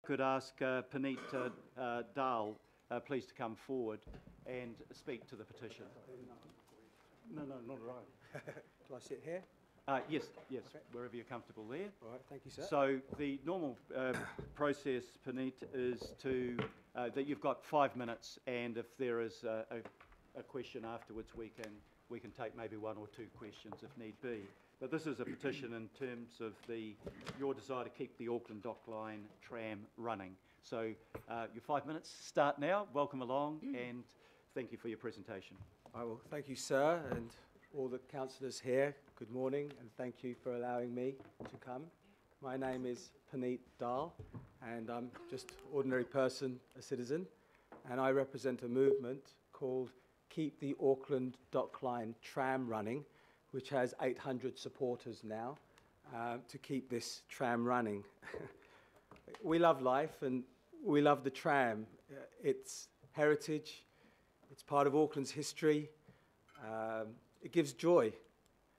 could ask Puneet Dal, please, to come forward and speak to the petition. No, not at all. Do I sit here? Yes, okay. Wherever you're comfortable there. All right, thank you, sir. So the normal process, Puneet, is that you've got 5 minutes, and if there is a question afterwards, we can take maybe 1 or 2 questions if need be. But this is a petition in terms of your desire to keep the Auckland Dock Line tram running. So your 5 minutes start now. Welcome along, and thank you for your presentation. Well, thank you, sir, and all the councillors here. Good morning, and thank you for allowing me to come. My name is Puneet Dal, and I'm just an ordinary person, a citizen, and I represent a movement called Keep the Auckland Dock Line Tram Running, which has 800 supporters now, to keep this tram running. We love life, and we love the tram. It's heritage, it's part of Auckland's history. It gives joy.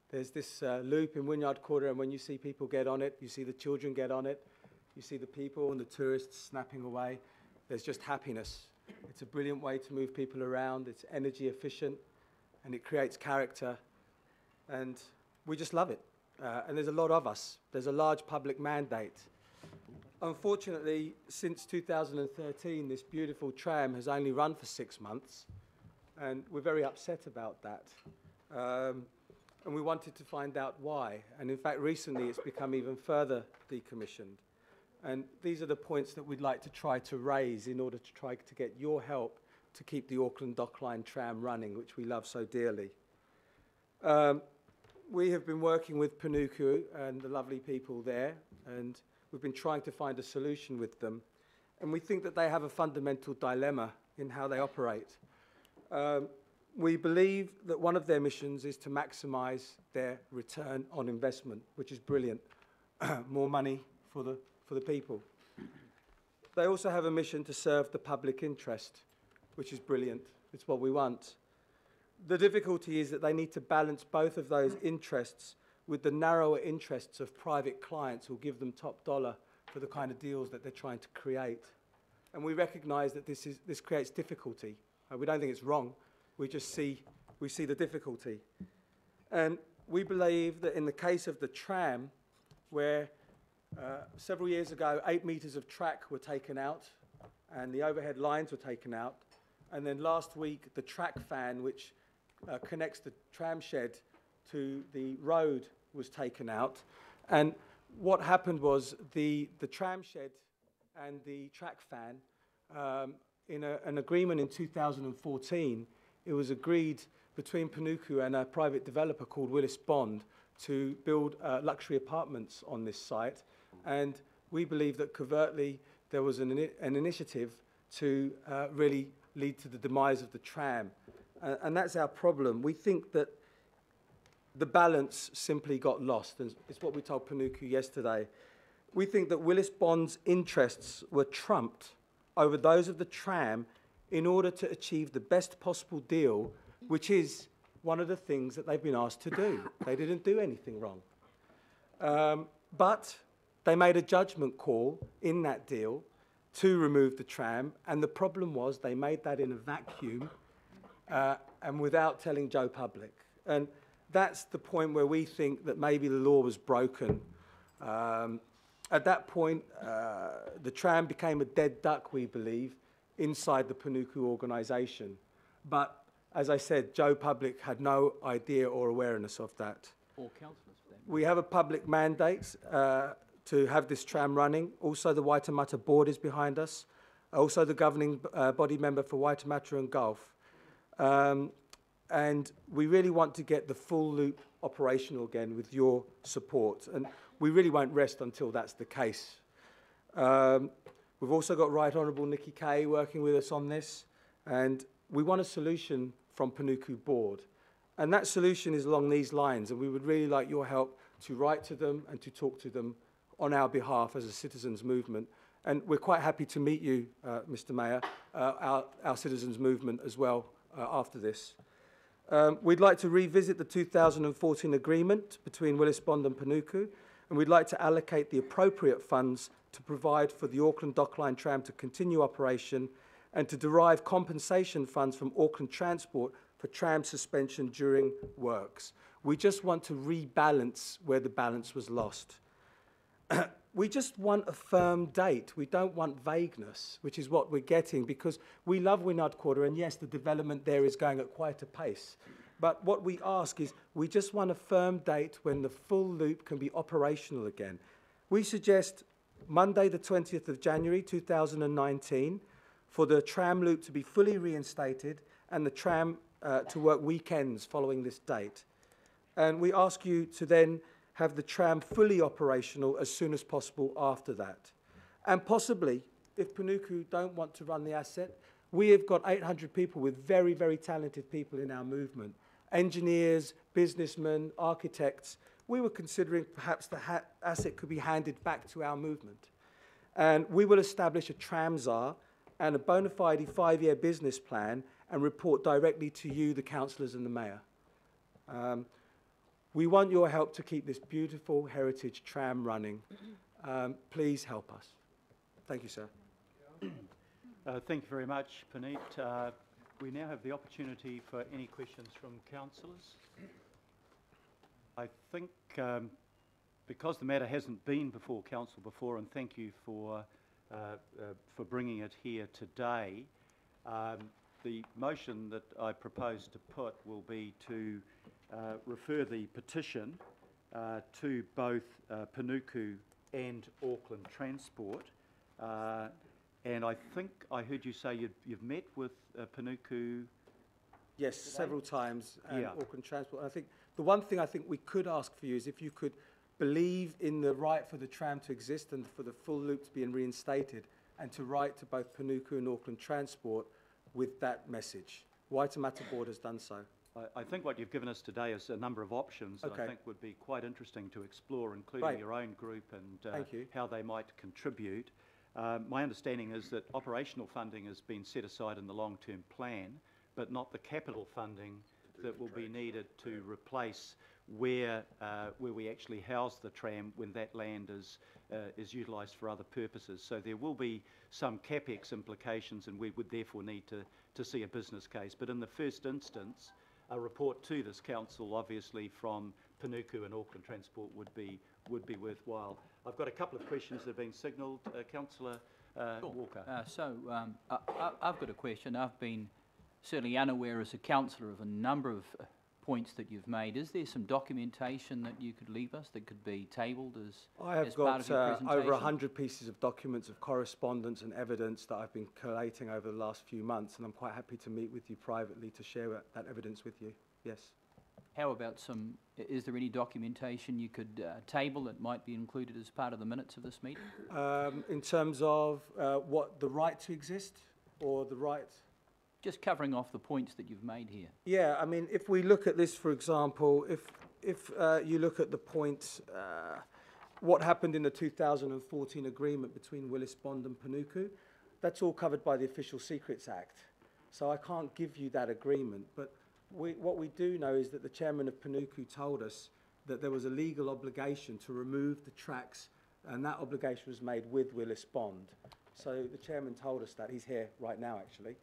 There's this loop in Wynyard Quarter, and when you see people get on it, you see the children get on it, you see the people and the tourists snapping away. There's just happiness. It's a brilliant way to move people around. It's energy efficient, and it creates character, and we just love it. And there's a lot of us. There's a large public mandate. Unfortunately, since 2013, this beautiful tram has only run for 6 months, and we're very upset about that. And we wanted to find out why. And in fact, recently it's become even further decommissioned. And these are the points that we'd like to try to raise in order to try to get your help to keep the Auckland Dock Line tram running, which we love so dearly. We have been working with Panuku and the lovely people there, and we've been trying to find a solution with them. And we think that they have a fundamental dilemma in how they operate. We believe that one of their missions is to maximise their return on investment, which is brilliant. More money for the people. They also have a mission to serve the public interest, which is brilliant. It's what we want. The difficulty is that they need to balance both of those interests with the narrower interests of private clients who give them top dollar for the kind of deals that they're trying to create. And we recognise that this creates difficulty. We don't think it's wrong. We see the difficulty. And we believe that in the case of the tram, where several years ago 8 metres of track were taken out and the overhead lines were taken out, and then last week the track fan which connects the tram shed to the road was taken out. And what happened was the tram shed and the track fan, in an agreement in 2014, it was agreed between Panuku and a private developer called Willis Bond to build luxury apartments on this site. And we believe that covertly there was an initiative to really lead to the demise of the tram. And that's our problem. We think that the balance simply got lost. And it's what we told Panuku yesterday. We think that Willis Bond's interests were trumped over those of the tram in order to achieve the best possible deal, which is one of the things that they've been asked to do. They didn't do anything wrong. But they made a judgment call in that deal to remove the tram, and the problem was they made that in a vacuum and without telling Joe Public. And that's the point where we think that maybe the law was broken. At that point, the tram became a dead duck, we believe, inside the Panuku organisation. But, as I said, Joe Public had no idea or awareness of that. All councillors for that. We have a public mandate to have this tram running. Also, the Waitemata board is behind us. Also, the governing body member for Waitemata and Gulf. And we really want to get the full loop operational again with your support. And we really won't rest until that's the case. We've also got Right Honourable Nikki Kay working with us on this, and we want a solution from Panuku Board. And that solution is along these lines, and we would really like your help to write to them and to talk to them on our behalf as a citizens' movement. And we're quite happy to meet you, Mr Mayor, our citizens' movement as well after this. We'd like to revisit the 2014 agreement between Willis Bond and Panuku, and we'd like to allocate the appropriate funds to provide for the Auckland Dockline tram to continue operation and to derive compensation funds from Auckland Transport for tram suspension during works. We just want to rebalance where the balance was lost. We just want a firm date. We don't want vagueness, which is what we're getting, because we love Wynyard Quarter, and yes, the development there is going at quite a pace. But what we ask is, we just want a firm date when the full loop can be operational again. We suggest Monday the 20th of January 2019 for the tram loop to be fully reinstated and the tram to work weekends following this date. And we ask you to then have the tram fully operational as soon as possible after that. And possibly, if Panuku don't want to run the asset, we have got 800 people with very, very talented people in our movement. Engineers, businessmen, architects. We were considering perhaps the asset could be handed back to our movement. And we will establish a tram czar and a bona fide 5-year business plan and report directly to you, the councillors and the mayor. We want your help to keep this beautiful heritage tram running. Please help us. Thank you, sir. Thank you very much, Puneet. We now have the opportunity for any questions from councillors. I think because the matter hasn't been before council before, and thank you for bringing it here today, the motion that I propose to put will be to refer the petition to both Panuku and Auckland Transport. And I think I heard you say you've met with Panuku. Yes, today? Several times, and yeah. Auckland Transport. I think the one thing I think we could ask for you is if you could believe in the right for the tram to exist and for the full loop to be reinstated, and to write to both Panuku and Auckland Transport with that message. Waitemata Board has done so. I think what you've given us today is a number of options that I think would be quite interesting to explore, including your own group and how they might contribute. My understanding is that operational funding has been set aside in the long-term plan, but not the capital funding that will be needed to replace where we actually house the tram when that land is utilised for other purposes. So there will be some CapEx implications, and we would therefore need to see a business case. But in the first instance, a report to this council, obviously from Panuku and Auckland Transport, would be worthwhile. I've got a couple of questions that have been signalled. Councillor Walker. I've got a question. I've been certainly unaware as a councillor of a number of points that you've made. Is there some documentation that you could leave us that could be tabled as I have part of your got presentation? over 100 pieces of documents of correspondence and evidence that I've been collating over the last few months, and I'm quite happy to meet with you privately to share that evidence with you. Yes. How about is there any documentation you could table that might be included as part of the minutes of this meeting? In terms of what, the right to exist or the right? Just covering off the points that you've made here. Yeah, I mean, if we look at this, for example, if you look at the point, what happened in the 2014 agreement between Willis Bond and Panuku, that's all covered by the Official Secrets Act. So I can't give you that agreement, but what we do know is that the chairman of Panuku told us that there was a legal obligation to remove the tracks, and that obligation was made with Willis Bond. So the chairman told us that. He's here right now, actually.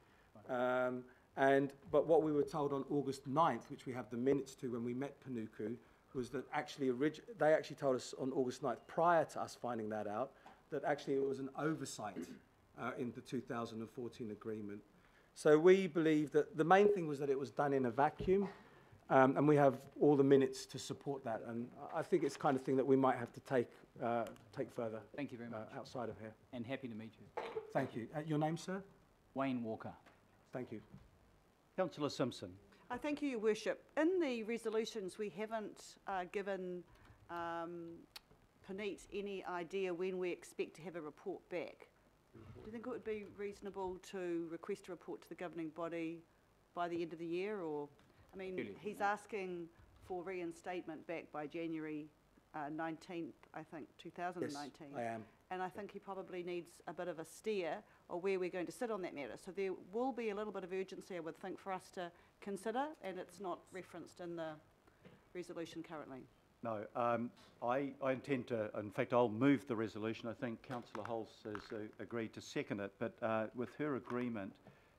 But what we were told on August 9th, which we have the minutes to when we met Panuku, was that actually they actually told us on August 9th, prior to us finding that out, that actually it was an oversight in the 2014 agreement. So we believe that the main thing was that it was done in a vacuum, and we have all the minutes to support that. And I think it's the kind of thing that we might have to take further. Tap you very much. Outside of here. And happy to meet you. Thank you. Your name, sir? Wayne Walker. Thank you. Councillor Simpson. Thank you, Your Worship. In the resolutions, we haven't given Puneet any idea when we expect to have a report back. Do you think it would be reasonable to request a report to the governing body by the end of the year? Or, I mean, he's asking for reinstatement back by January 19th, I think, 2019. Yes, I am. And I think he probably needs a bit of a steer of where we're going to sit on that matter. So there will be a little bit of urgency, I would think, for us to consider, and it's not referenced in the resolution currently. No, I intend to, in fact, I'll move the resolution. I think Councillor Holz has agreed to second it, but with her agreement,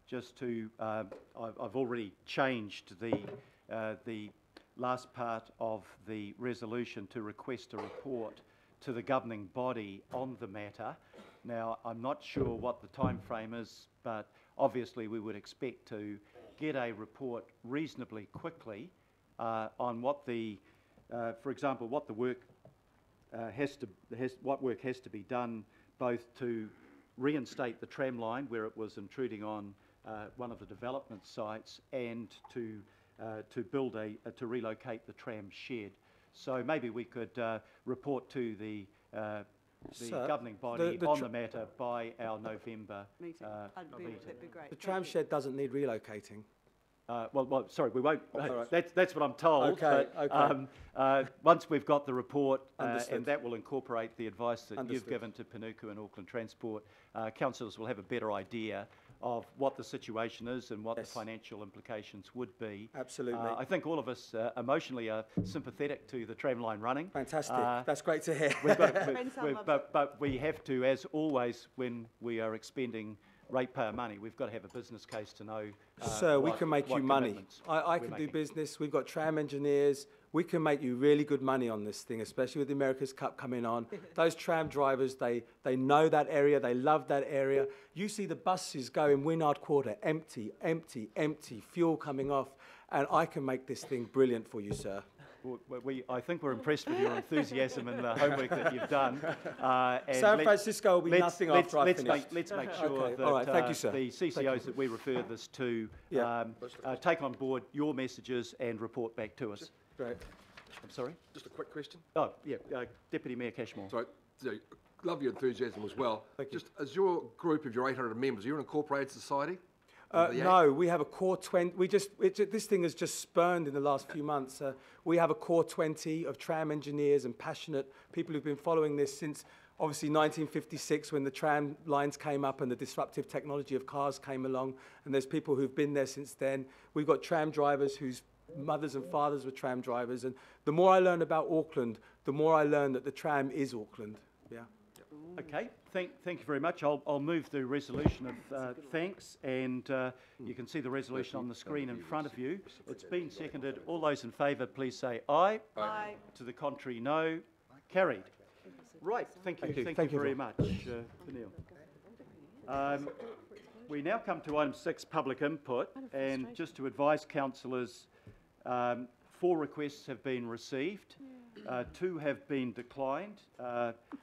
just to, I've already changed the last part of the resolution to request a report to the governing body on the matter. Now, I'm not sure what the time frame is, but obviously we would expect to get a report reasonably quickly on what the, for example, what the work what work has to be done both to reinstate the tram line where it was intruding on one of the development sites and to build to relocate the tram shed. So maybe we could report to the governing body on the matter by our November Meeting. That'd be great. The Thank tram you. shed doesn't need relocating. well, sorry, we won't. right. That's what I'm told. Okay, but, okay. Once we've got the report, Understood. and that will incorporate the advice that you've Understood. given to Panuku and Auckland Transport, councillors will have a better idea of what the situation is and what Yes. the financial implications would be. Absolutely. I think all of us emotionally are sympathetic to the tramline running. Fantastic. That's great to hear. We've got, Friendship loves but we have to, as always, when we are expending ratepayer money, we've got to have a business case to know. Sir, we can make what you money. commitments I we're can do making. business. We've got tram engineers. We can make you really good money on this thing, especially with the America's Cup coming on. Those tram drivers, they know that area. They love that area. You see the buses go in Wynyard Quarter, empty, empty, empty, fuel coming off. And I can make this thing brilliant for you, sir. I think we're impressed with your enthusiasm and the homework that you've done. And San Francisco will be nothing after I finish. Let's make sure Okay, that all right, thank you, sir. the CCOs that we refer this to Yeah. take on board your messages and report back to us. Great. I'm sorry? Just a quick question. Oh, yeah, Deputy Mayor Cashmore. Sorry, love your enthusiasm as well. Thank you. Just as your group of your 800 members, you're an incorporated society? Under the Act? No, we have a core 20. This thing has just spurned in the last few months. We have a core 20 of tram engineers and passionate people who've been following this since obviously 1956 when the tram lines came up and the disruptive technology of cars came along. And there's people who've been there since then. We've got tram drivers whose mothers and fathers were tram drivers. And the more I learn about Auckland, the more I learn that the tram is Auckland. Yeah. Okay, thank you very much. I'll move the resolution of thanks, and you can see the resolution on the screen in front of you. It's been seconded. All those in favour, please say aye. Aye. To the contrary, no. Carried. Right, thank you Thank you very much, Neil. We now come to item 6, public input, and just to advise councillors, 4 requests have been received. 2 have been declined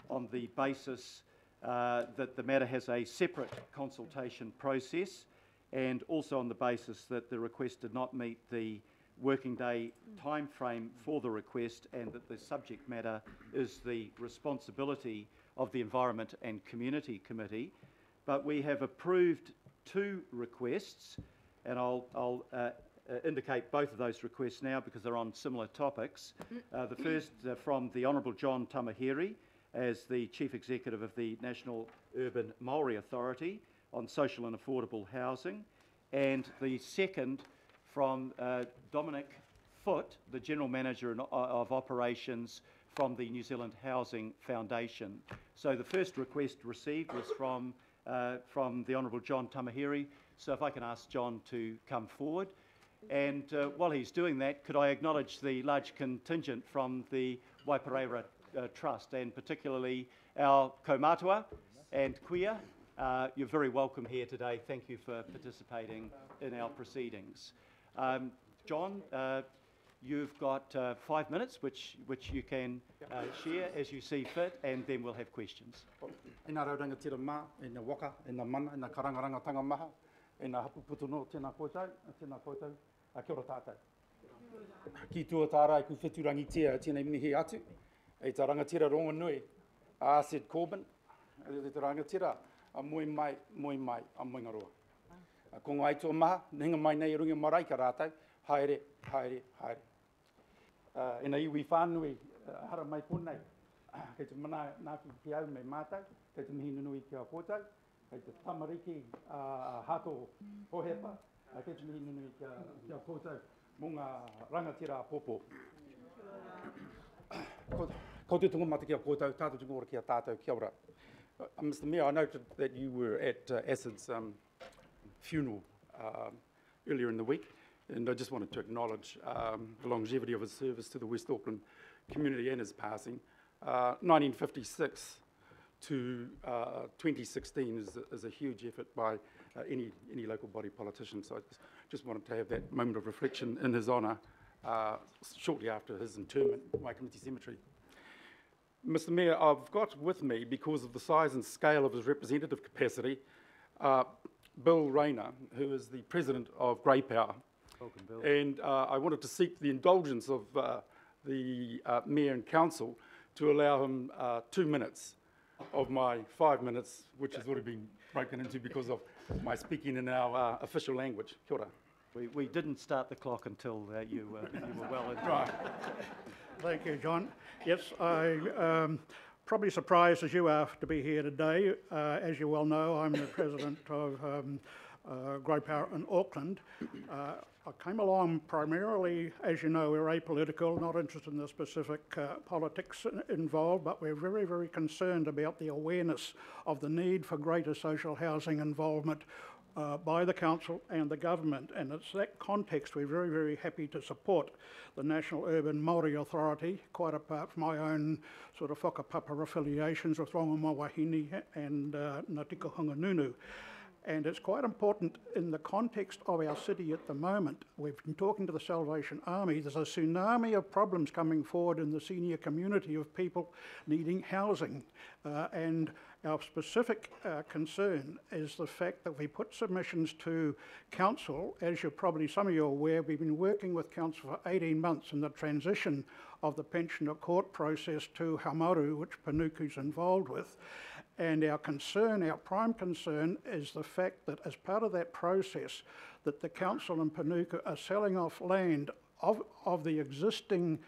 on the basis that the matter has a separate consultation process, and also on the basis that the request did not meet the working day time frame for the request, and that the subject matter is the responsibility of the Environment and Community Committee. But we have approved 2 requests, and I'll indicate both of those requests now because they're on similar topics. The first from the Honourable John Tamahiri as the Chief Executive of the National Urban Maori Authority on social and affordable housing, and the second from Dominic Foote, the General Manager of Operations from the New Zealand Housing Foundation. So the first request received was from the Honourable John Tamahiri. So if I can ask John to come forward. And while he's doing that, could I acknowledge the large contingent from the Waipareira Trust, and particularly our Kaumatua and Kuia. You're very welcome here today. Thank you for participating in our proceedings. John, you've got 5 minutes, which you can share as you see fit, and then we'll have questions. Ina raurangatira mā, ina waka, ina mana, ina karangarangatanga maha, ina hapuputu no tēnā koutou, a kia ora tātou. Ki tua tārai ku wheturangitia tēnei mihi atu, e tā rangatira rongonui, a Sid Corbyn, e tā rangatira, a moi mai, a moingaroa. Ko ngā aitoa maha, ninga mai nei runga marae ka rātou, haere. Ina iwi whānui, hara mai punei, kei te mana nāki ki au me mātou, kei te mihi nunui ki a kōtou, kei te tamariki hato hohepa, kei te mihi nunui ki a kōtou, mō ngā rangatira popo. Ko te tonga mata kia koutou, tātou tunga ora kia tātou, kia ora. Mr Mayor, I noted that you were at Acid's funeral earlier in the week, and I just wanted to acknowledge the longevity of his service to the West Auckland community and his passing. 1956 to 2016 is a huge effort by any local body politician, so I just wanted to have that moment of reflection in his honour shortly after his interment at Waikamiti Cemetery. Mr Mayor, I've got with me, because of the size and scale of his representative capacity, Bill Rayner, who is the president of Grey Power. Welcome, Bill. And I wanted to seek the indulgence of the Mayor and Council to allow him 2 minutes of my 5 minutes, which has already been broken into because of my speaking in our official language. Kia ora. We didn't start the clock until you were well into Right. Thank you, John. Yes, I probably surprised as you are to be here today. As you well know, I'm the president of Grey Power in Auckland. I came along primarily, as you know, we're apolitical, not interested in the specific politics involved, but we're very, very concerned about the awareness of the need for greater social housing involvement by the council and the government, and it's that context we're very, very happy to support the National Urban Māori Authority, quite apart from my own sort of whakapapa affiliations with Rongoма Wahine and Ngāti Kahungunu. And it's quite important in the context of our city at the moment. We've been talking to the Salvation Army. There's a tsunami of problems coming forward in the senior community of people needing housing. And our specific concern is the fact that we put submissions to council. As you're probably some of you are aware, we've been working with council for 18 months in the transition of the pensioner court process to Hamaru, which Panuku's involved with. And our concern, our prime concern, is the fact that as part of that process, that the council and Panuku are selling off land of the existing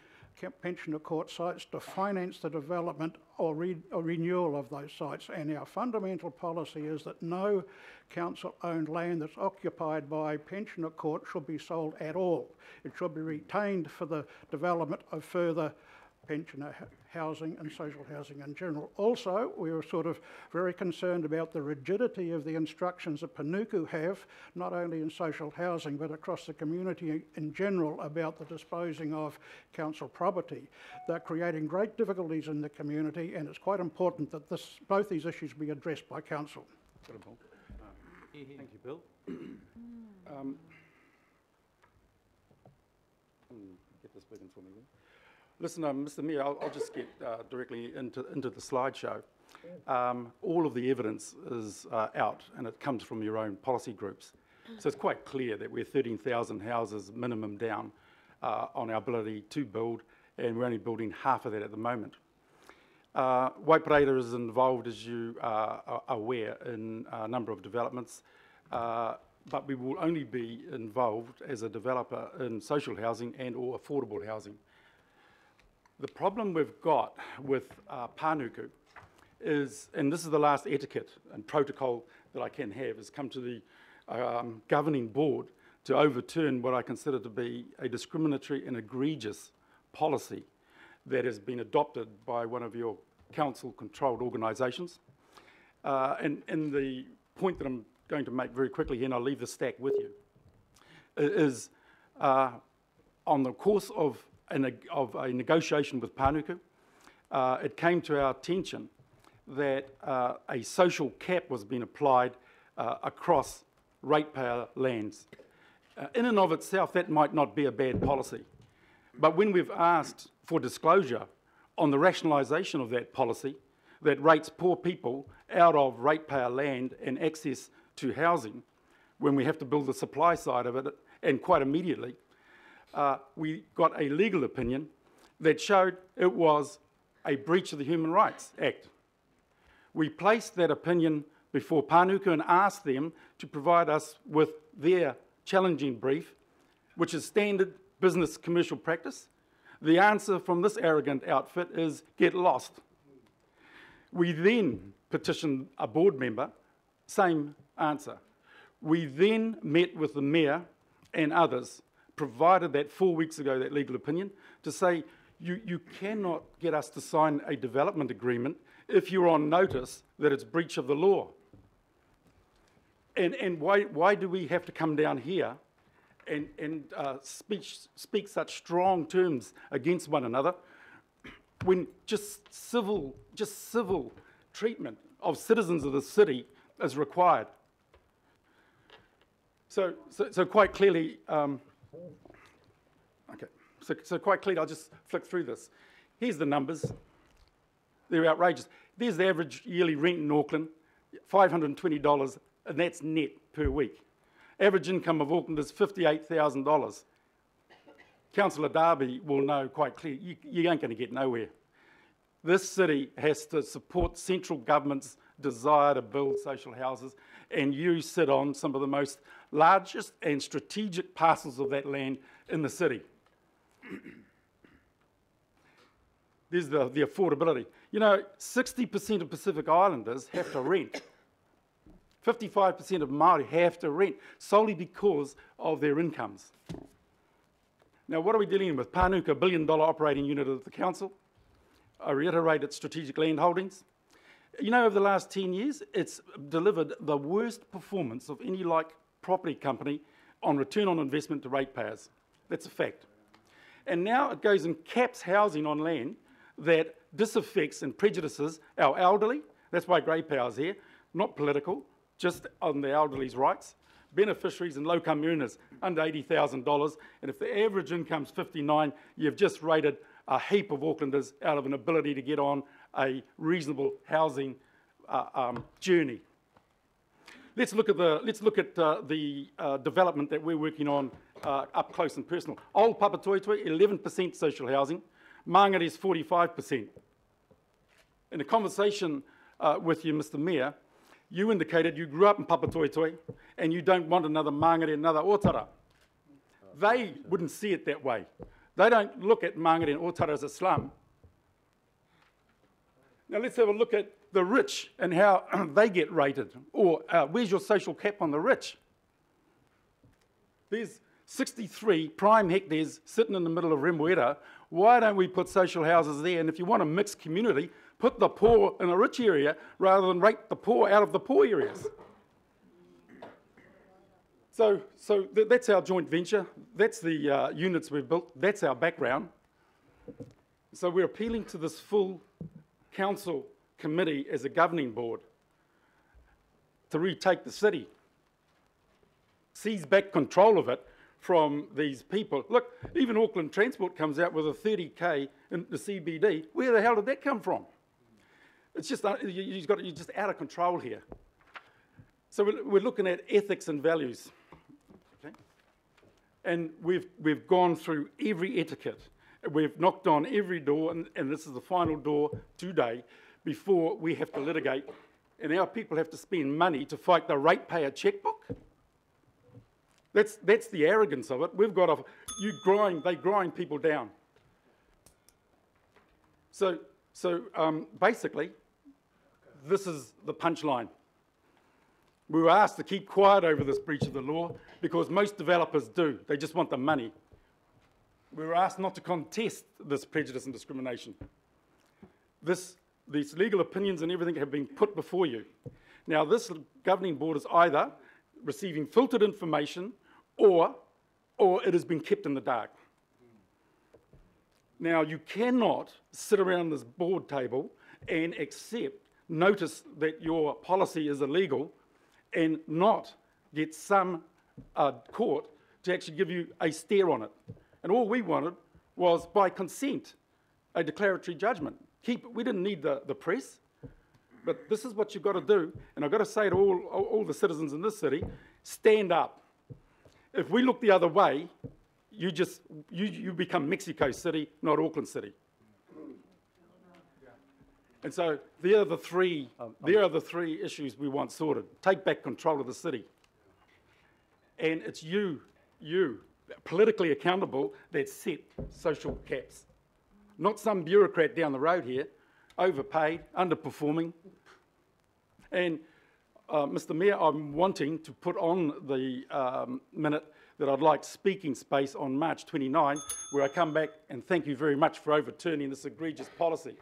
pensioner court sites to finance the development or renewal of those sites. And our fundamental policy is that no council-owned land that's occupied by pensioner court should be sold at all. It should be retained for the development of further pensioner housing and social housing in general. Also, we were sort of very concerned about the rigidity of the instructions that Panuku have, not only in social housing, but across the community in general about the disposing of council property. They're creating great difficulties in the community, and it's quite important that both these issues be addressed by council. Thank you, Bill. Get this working for me then. Listen, Mr Mayor, I'll just get directly into the slideshow. All of the evidence is out, and it comes from your own policy groups. So it's quite clear that we're 13,000 houses minimum down on our ability to build, and we're only building half of that at the moment. Waipareta is involved, as you are aware, in a number of developments, but we will only be involved as a developer in social housing and or affordable housing. The problem we've got with Panuku is, and this is the last etiquette and protocol that I can have, is come to the governing board to overturn what I consider to be a discriminatory and egregious policy that has been adopted by one of your council-controlled organisations. And the point that I'm going to make very quickly here, and I'll leave the stack with you, is on the course of a negotiation with Panuku, it came to our attention that a social cap was being applied across ratepayer lands. In and of itself, that might not be a bad policy. But when we've asked for disclosure on the rationalisation of that policy that rates poor people out of ratepayer land and access to housing, when we have to build the supply side of it, and quite immediately, we got a legal opinion that showed it was a breach of the Human Rights Act. We placed that opinion before Panuku and asked them to provide us with their challenging brief, which is standard business commercial practice. The answer from this arrogant outfit is get lost. We then petitioned a board member, same answer. We then met with the mayor and others, provided that 4 weeks ago, that legal opinion, to say You cannot get us to sign a development agreement if you're on notice that it's breach of the law. And why do we have to come down here and speak such strong terms against one another when just civil treatment of citizens of the city is required? So quite clearly, So quite clearly, I'll just flick through this. Here's the numbers. They're outrageous. There's the average yearly rent in Auckland, $520, and that's net per week. Average income of Auckland is $58,000. Councillor Darby will know quite clearly, you ain't going to get nowhere. This city has to support central government's desire to build social houses, and you sit on some of the most largest and strategic parcels of that land in the city. There's the affordability. You know, 60% of Pacific Islanders have to rent. 55% of Māori have to rent solely because of their incomes. Now, what are we dealing with? Pānuka, $1 billion operating unit of the council. I reiterate its strategic land holdings. You know, over the last 10 years, it's delivered the worst performance of any like property company on return on investment to ratepayers. That's a fact. And now it goes and caps housing on land that disaffects and prejudices our elderly. That's why Grey Power's here, not political, just on the elderly's rights. Beneficiaries and low-income earners under $80,000. And if the average income's 59, you've just rated a heap of Aucklanders out of an ability to get on a reasonable housing journey. Let's look at the development that we're working on up close and personal. Old Papatoetoe, 11% social housing. Mangere is 45%. In a conversation with you, Mr. Mayor, you indicated you grew up in Papatoetoe and you don't want another Mangere, another Otara. They wouldn't see it that way. They don't look at Mangere and Otara as a slum. Now let's have a look at the rich and how they get rated. Or where's your social cap on the rich? There's 63 prime hectares sitting in the middle of Remuera. Why don't we put social houses there? And if you want a mixed community, put the poor in a rich area rather than rate the poor out of the poor areas. So that's our joint venture. That's the units we've built. That's our background. So we're appealing to this full council committee as a governing board to retake the city, seize back control of it from these people. Look, even Auckland Transport comes out with a 30K in the CBD. Where the hell did that come from? It's just, you're just out of control here. So we're looking at ethics and values. Okay? And we've gone through every etiquette. We've knocked on every door, and this is the final door today before we have to litigate, and our people have to spend money to fight the ratepayer checkbook. That's the arrogance of it. We've got they grind people down. So basically, this is the punchline. We were asked to keep quiet over this breach of the law because most developers do. They just want the money. We were asked not to contest this prejudice and discrimination. These legal opinions and everything have been put before you. Now, this governing board is either receiving filtered information or it has been kept in the dark. Now, you cannot sit around this board table and accept notice that your policy is illegal and not get some court to actually give you a stare on it. And all we wanted was, by consent, a declaratory judgment. We didn't need the press, but this is what you've got to do. And I've got to say to all the citizens in this city, stand up. If we look the other way, you become Mexico City, not Auckland City. And so there are the three issues we want sorted. Take back control of the city. And it's you, politically accountable, that set social caps. Not some bureaucrat down the road here, overpaid, underperforming. And Mr. Mayor, I'm wanting to put on the minute that I'd like speaking space on March 29, where I come back and thank you very much for overturning this egregious policy.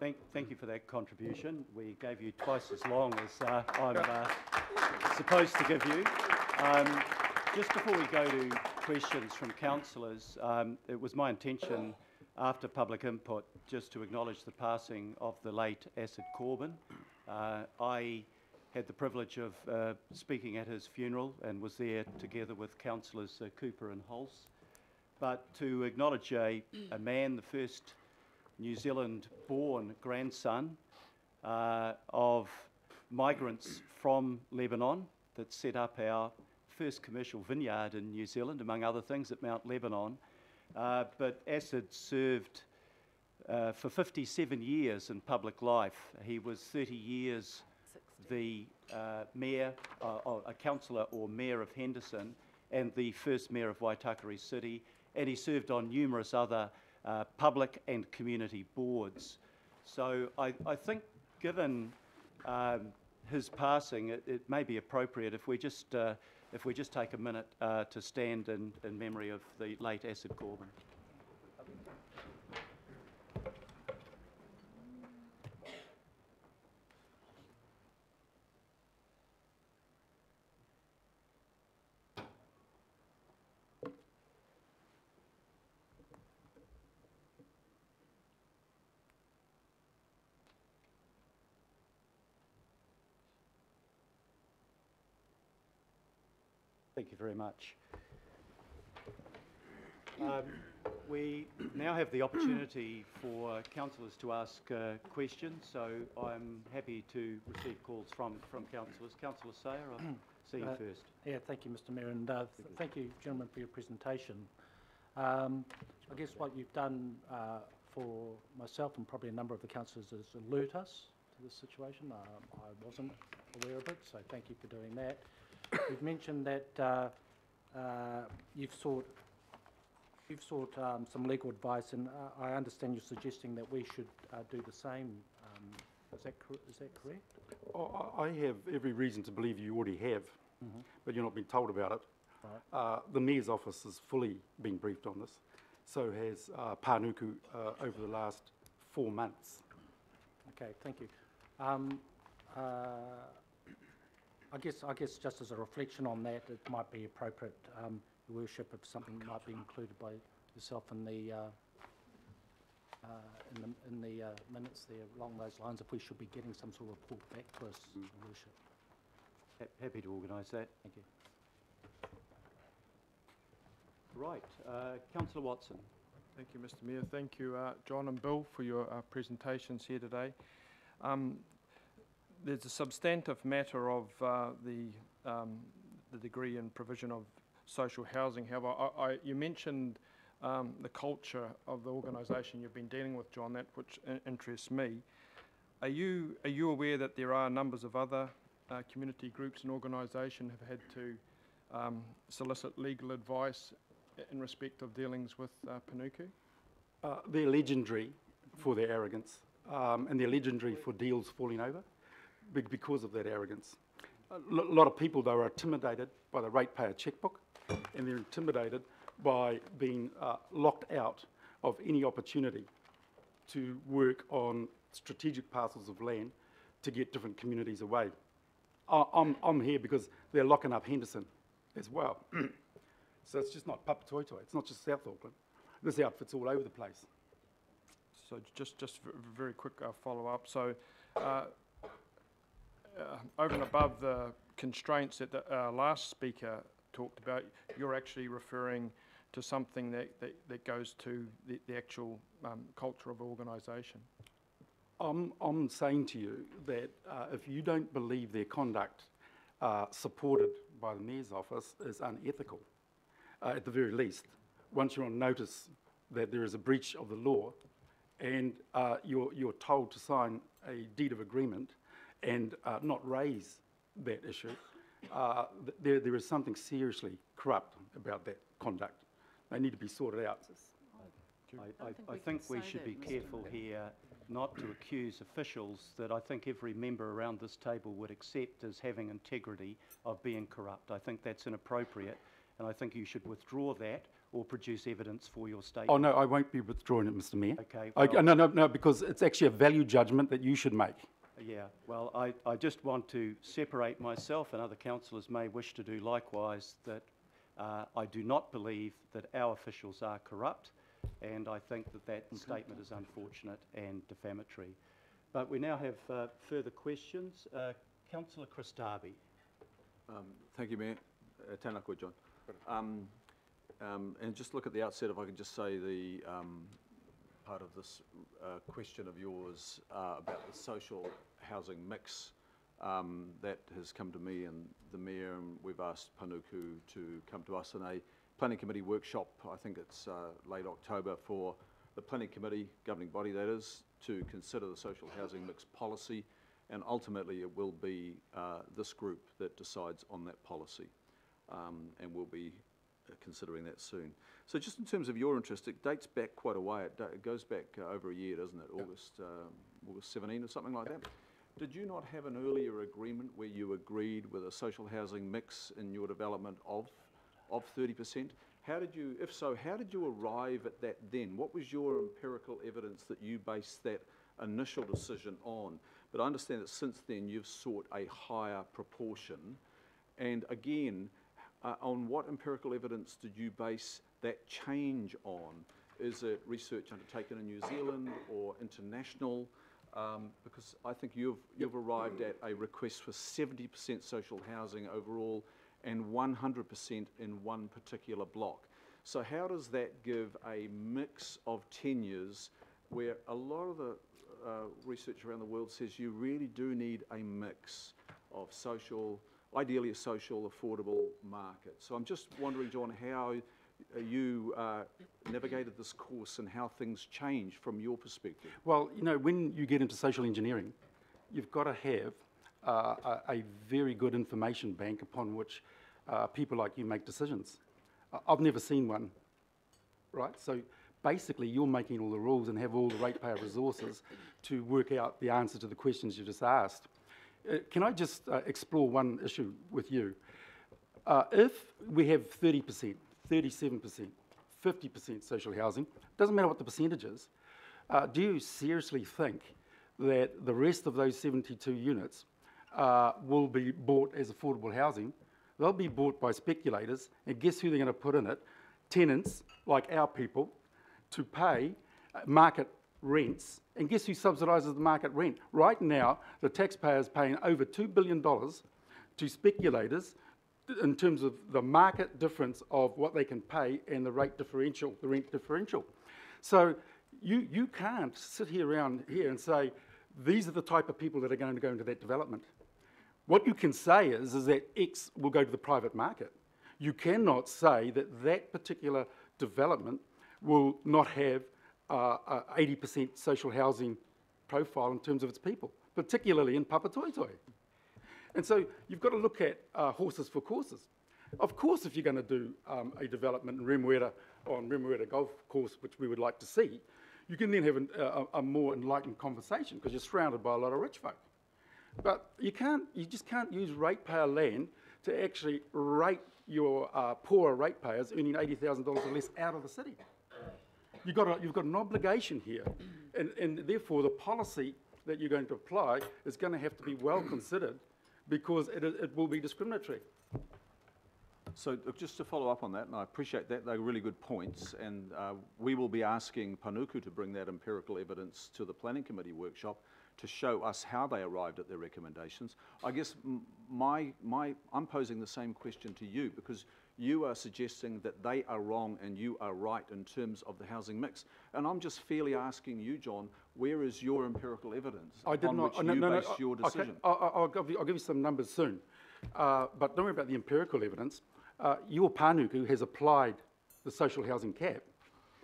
Thank you for that contribution. We gave you twice as long as I'm supposed to give you. Just before we go to questions from councillors, it was my intention after public input just to acknowledge the passing of the late Acid Corbin. I had the privilege of speaking at his funeral and was there together with councillors Cooper and Hulse. But to acknowledge a man, the first New Zealand-born grandson of migrants from Lebanon that set up our first commercial vineyard in New Zealand, among other things, at Mount Lebanon. But Acid served for 57 years in public life. He was 30 years the mayor, a councillor or mayor of Henderson, and the first mayor of Waitakere City, and he served on numerous other public and community boards. So I think, given his passing, it may be appropriate if we just take a minute to stand in memory of the late Acid Corbin. Thank you very much. We now have the opportunity for councillors to ask questions, so I'm happy to receive calls from councillors. Councillor Sayer, I'll see you first. Yeah, thank you, Mr. Mayor, and thank you, gentlemen, for your presentation. I guess what you've done for myself and probably a number of the councillors is alert us to this situation. I wasn't aware of it, so thank you for doing that. You've mentioned that you've sought some legal advice, and I understand you're suggesting that we should do the same. Is that correct? I have every reason to believe you already have, but you're not being told about it. Right. The Mayor's office has fully been briefed on this. So has Panuku over the last 4 months. Okay, thank you. I guess just as a reflection on that, it might be appropriate, Your Worship, if something might be included by yourself in the minutes there along those lines, if we should be getting some sort of report back to us, Your Worship. Happy to organise that. Thank you. Right, Councillor Watson. Thank you, Mr. Mayor. Thank you, John and Bill, for your presentations here today. There's a substantive matter of the degree and provision of social housing. However, you mentioned the culture of the organisation you've been dealing with, John, that which interests me. Are you aware that there are numbers of other community groups and organisations have had to solicit legal advice in respect of dealings with Panuku? They're legendary for their arrogance, and they're legendary for deals falling over because of that arrogance. A lot of people, though, are intimidated by the ratepayer checkbook, and they're intimidated by being locked out of any opportunity to work on strategic parcels of land to get different communities away. I'm here because they're locking up Henderson as well. So it's just not Papatoetoe, it's not just South Auckland. This outfit's all over the place. So just very quick follow-up. So over and above the constraints that the last speaker talked about, you're actually referring to something that goes to the actual culture of organisation. I'm saying to you that if you don't believe their conduct supported by the Mayor's office is unethical, at the very least, once you're on notice that there is a breach of the law and you're told to sign a deed of agreement and not raise that issue, there is something seriously corrupt about that conduct. They need to be sorted out. I think we should be careful here not to accuse officials that I think every member around this table would accept as having integrity of being corrupt. I think that's inappropriate, and I think you should withdraw that or produce evidence for your statement. Oh, no, I won't be withdrawing it, Mr Mayor. Okay, No, because it's actually a value judgment that you should make. Yeah, well, I just want to separate myself, and other councillors may wish to do likewise, that I do not believe that our officials are corrupt, and I think that that statement is unfortunate and defamatory. But we now have further questions. Councillor Chris Darby. Thank you, Mayor. Tēnā koe, John. And just look at the outset, if I could just say the part of this question of yours about the social housing mix that has come to me and the Mayor, and we've asked Panuku to come to us in a Planning Committee workshop. I think it's late October, for the Planning Committee, governing body that is, to consider the social housing mix policy, and ultimately it will be this group that decides on that policy, and we'll be considering that soon. So just in terms of your interest, it dates back quite a way. It goes back over a year, doesn't it? Yep. August 17 or something like that. Did you not have an earlier agreement where you agreed with a social housing mix in your development of 30%? How did you, if so, how did you arrive at that then? What was your empirical evidence that you based that initial decision on? But I understand that since then you've sought a higher proportion. And again, on what empirical evidence did you base that change on? Is it research undertaken in New Zealand or international? Because I think you've arrived at a request for 70% social housing overall and 100% in one particular block. So how does that give a mix of tenures where a lot of the research around the world says you really do need a mix of social, ideally a social, affordable market? So I'm just wondering, John, how you navigated this course and how things changed from your perspective. Well, you know, when you get into social engineering, you've got to have a very good information bank upon which people like you make decisions. I've never seen one, right? So basically you're making all the rules and have all the ratepayer resources to work out the answer to the questions you just asked. Can I just explore one issue with you? If we have 30%, 37%, 50% social housing, doesn't matter what the percentage is, do you seriously think that the rest of those 72 units will be bought as affordable housing? They'll be bought by speculators, and guess who they're going to put in it? Tenants, like our people, to pay market rents, and guess who subsidises the market rent? Right now, the taxpayer's paying over $2 billion to speculators in terms of the market difference of what they can pay and the rate differential, the rent differential. So you can't sit here around here and say, these are the type of people that are going to go into that development. What you can say is that X will go to the private market. You cannot say that that particular development will not have 80% social housing profile in terms of its people, particularly in Papatoetoe. And so you've got to look at horses for courses. Of course, if you're going to do a development in Remuera Golf Course, which we would like to see, you can then have a more enlightened conversation because you're surrounded by a lot of rich folk. But you just can't use ratepayer land to actually rate your poorer ratepayers earning $80,000 or less out of the city. You've got an obligation here, and therefore the policy that you're going to apply is going to have to be well considered, because it will be discriminatory. So just to follow up on that, and I appreciate that, they're really good points, and we will be asking Panuku to bring that empirical evidence to the Planning Committee workshop to show us how they arrived at their recommendations. I guess I'm posing the same question to you, because you are suggesting that they are wrong and you are right in terms of the housing mix. And I'm just fairly asking you, John, where is your empirical evidence on which you base your decision? Okay. I'll give you some numbers soon. But don't worry about the empirical evidence. Your Panuku has applied the social housing cap.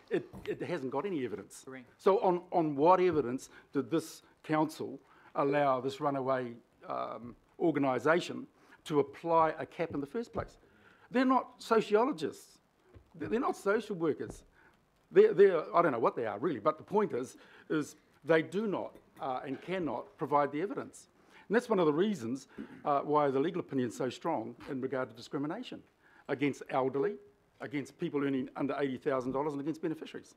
It hasn't got any evidence. Correct. So on what evidence did this council allow this runaway organisation to apply a cap in the first place? They're not sociologists. They're not social workers. They're I don't know what they are really, but the point is They do not and cannot provide the evidence. And that's one of the reasons why the legal opinion is so strong in regard to discrimination against elderly, against people earning under $80,000 and against beneficiaries.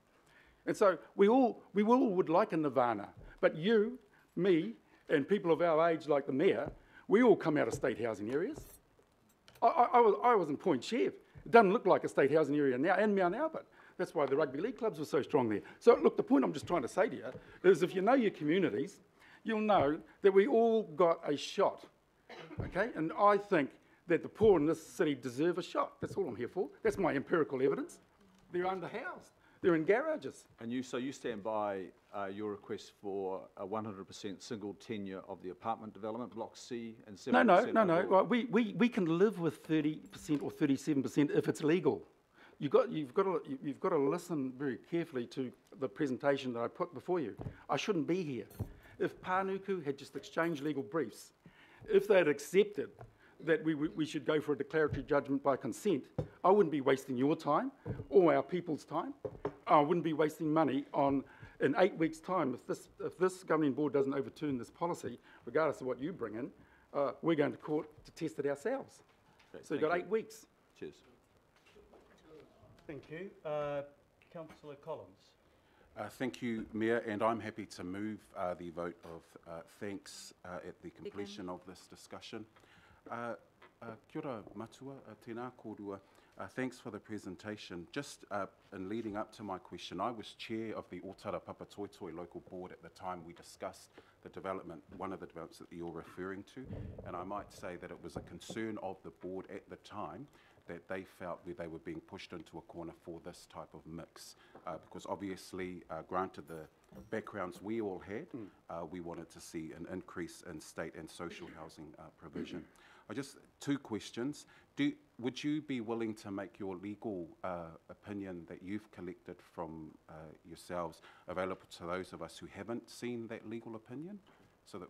And so we all would like a nirvana, but you, me, and people of our age like the Mayor, we all come out of state housing areas. I was in Point Chev. It doesn't look like a state housing area now, and Mount Albert. That's why the rugby league clubs were so strong there. So look, the point I'm just trying to say to you is if you know your communities, you'll know that we all got a shot, okay? And I think that the poor in this city deserve a shot. That's all I'm here for. That's my empirical evidence. They're underhoused. They're in garages. And so you stand by your request for a 100% single tenure of the apartment development, Block C, and 70%? No. Well, we can live with 30% or 37% if it's legal. You've got to listen very carefully to the presentation that I put before you. I shouldn't be here. If Pānuku had just exchanged legal briefs, if they had accepted that we should go for a declaratory judgment by consent, I wouldn't be wasting your time or our people's time. I wouldn't be wasting money on, in 8 weeks' time, if this governing board doesn't overturn this policy, regardless of what you bring in, we're going to court to test it ourselves. Okay, so you've got 8 weeks. Cheers. Thank you. Councillor Collins. Thank you, Mayor, and I'm happy to move the vote of thanks at the completion of this discussion. Kia ora matua, tēnā kōrua. Thanks for the presentation. Just in leading up to my question, I was chair of the Otara Papatoetoe local board at the time we discussed the development, one of the developments that you're referring to, and I might say that it was a concern of the board at the time that they felt that they were being pushed into a corner for this type of mix. Because obviously, granted the backgrounds we all had, we wanted to see an increase in state and social housing provision. Just 2 questions. Would you be willing to make your legal opinion that you've collected from yourselves available to those of us who haven't seen that legal opinion, so that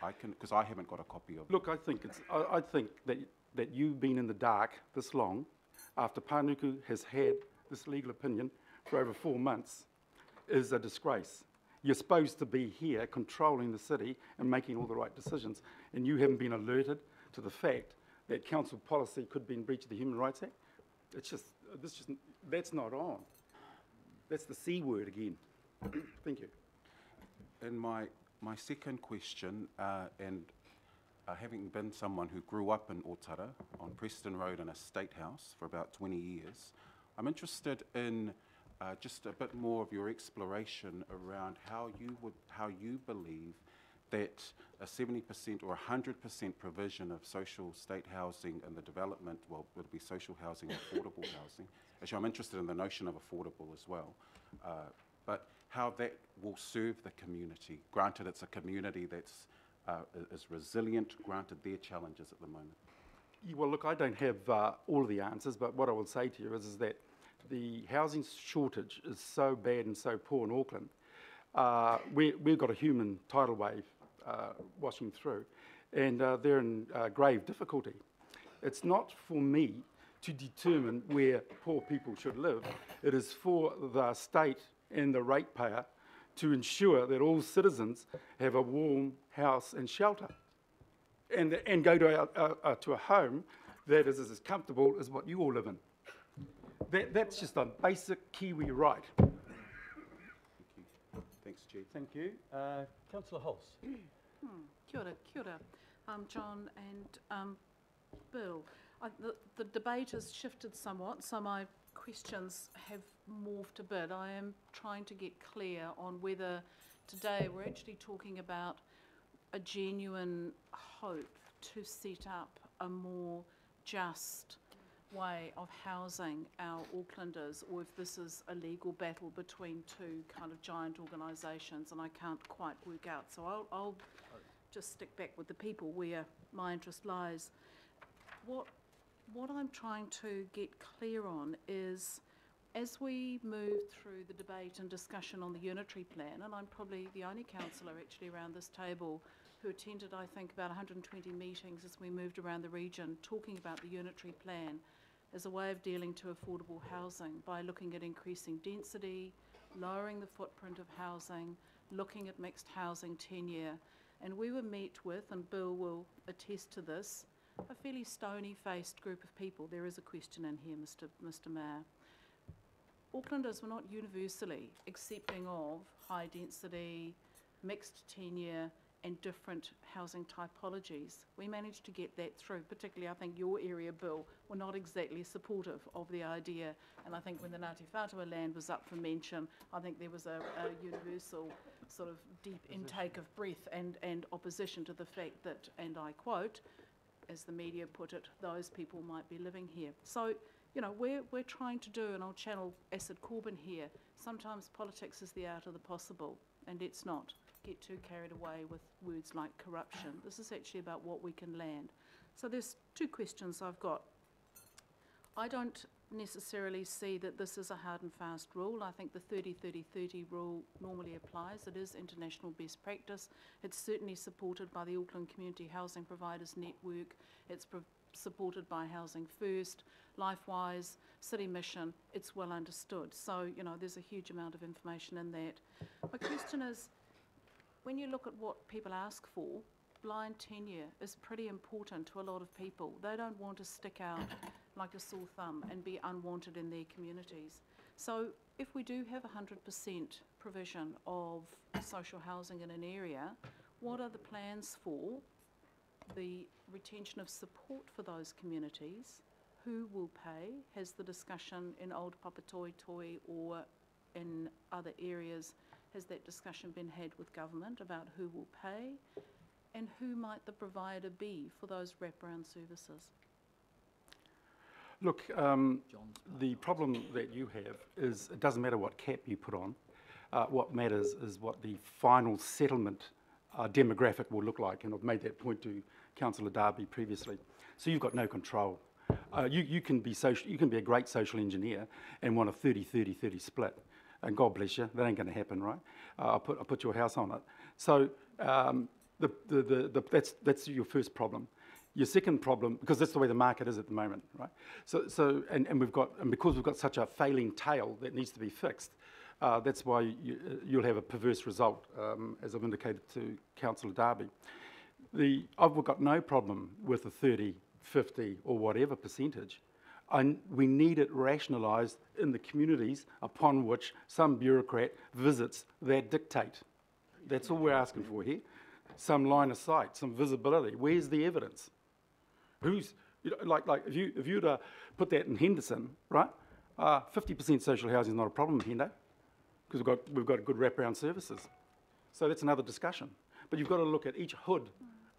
I can, because I haven't got a copy of it. Look, I think that you've been in the dark this long, after Pānuku has had this legal opinion for over 4 months, is a disgrace. You're supposed to be here controlling the city and making all the right decisions, and you haven't been alerted to the fact that council policy could be in breach of the Human Rights Act. That's not on. That's the C word again. Thank you. And my second question, having been someone who grew up in Otara on Preston Road in a state house for about 20 years, I'm interested in just a bit more of your exploration around how you believe that a 70% or 100% provision of social state housing and the development, well, would be social housing, affordable housing. Actually, I'm interested in the notion of affordable as well, but how that will serve the community. Granted, it's a community that's is resilient, granted their challenges at the moment. Well, look, I don't have all of the answers, but what I will say to you is that the housing shortage is so bad and so poor in Auckland. We've got a human tidal wave washing through, and they're in grave difficulty. It's not for me to determine where poor people should live. It is for the state and the ratepayer to ensure that all citizens have a warm house and shelter, and go to a home that is as comfortable as what you all live in. That's just a basic Kiwi right. Thanks, Chief. Thank you. Councillor Hulse. Kia ora. John and Bill. The debate has shifted somewhat, so my questions have morphed a bit. I am trying to get clear on whether today we're actually talking about a genuine hope to set up a more just way of housing our Aucklanders, or if this is a legal battle between 2 kind of giant organisations, and I can't quite work out. So I'll just stick back with the people where my interest lies. What I'm trying to get clear on is, as we move through the debate and discussion on the unitary plan, and I'm probably the only councillor actually around this table who attended, I think, about 120 meetings as we moved around the region talking about the unitary plan as a way of dealing to affordable housing by looking at increasing density, lowering the footprint of housing, looking at mixed housing tenure, and we were met with, and Bill will attest to this, a fairly stony-faced group of people. There is a question in here, Mr. Mayor. Aucklanders were not universally accepting of high density, mixed tenure and different housing typologies. We managed to get that through, particularly I think your area, Bill, were not exactly supportive of the idea, and I think when the Ngāti Whātua land was up for mention, I think there was a universal sort of deep intake of breath and opposition to the fact that, and I quote, as the media put it, those people might be living here. So, you know, we're trying to do, and I'll channel Acid Corbyn here, sometimes politics is the art of the possible, and let's not get too carried away with words like corruption. This is actually about what we can land. So there's two questions I've got. I don't necessarily see that this is a hard and fast rule. I think the 30-30-30 rule normally applies. It is international best practice. It's certainly supported by the Auckland Community Housing Providers Network. It's supported by Housing First, LifeWise, City Mission. It's well understood. So, you know, there's a huge amount of information in that. My question is, when you look at what people ask for, blind tenure is pretty important to a lot of people. They don't want to stick out like a sore thumb and be unwanted in their communities. So if we do have 100% provision of social housing in an area, what are the plans for the retention of support for those communities? Who will pay? Has the discussion in Old Papatoetoe or in other areas, has that discussion been had with government about who will pay? And who might the provider be for those wraparound services? Look, the problem that you have is it doesn't matter what cap you put on. What matters is what the final settlement demographic will look like, and I've made that point to Councillor Darby previously. So you've got no control. You can be a great social engineer and want a 30-30-30 split, and God bless you, that ain't going to happen, right? I'll put your house on it. So that's your first problem. Your second problem, because that's the way the market is at the moment, right? So because we've got such a failing tail that needs to be fixed, that's why you'll have a perverse result, as I've indicated to Councillor Darby. I've got no problem with the 30, 50 or whatever percentage. We need it rationalised in the communities upon which some bureaucrat visits that dictate. That's all we're asking for here. Some line of sight, some visibility. Where's the evidence? Who's, you know, like if you were to put that in Henderson, right? 50% social housing is not a problem in Hendo, because we've got good wraparound services. So that's another discussion. But you've got to look at each hood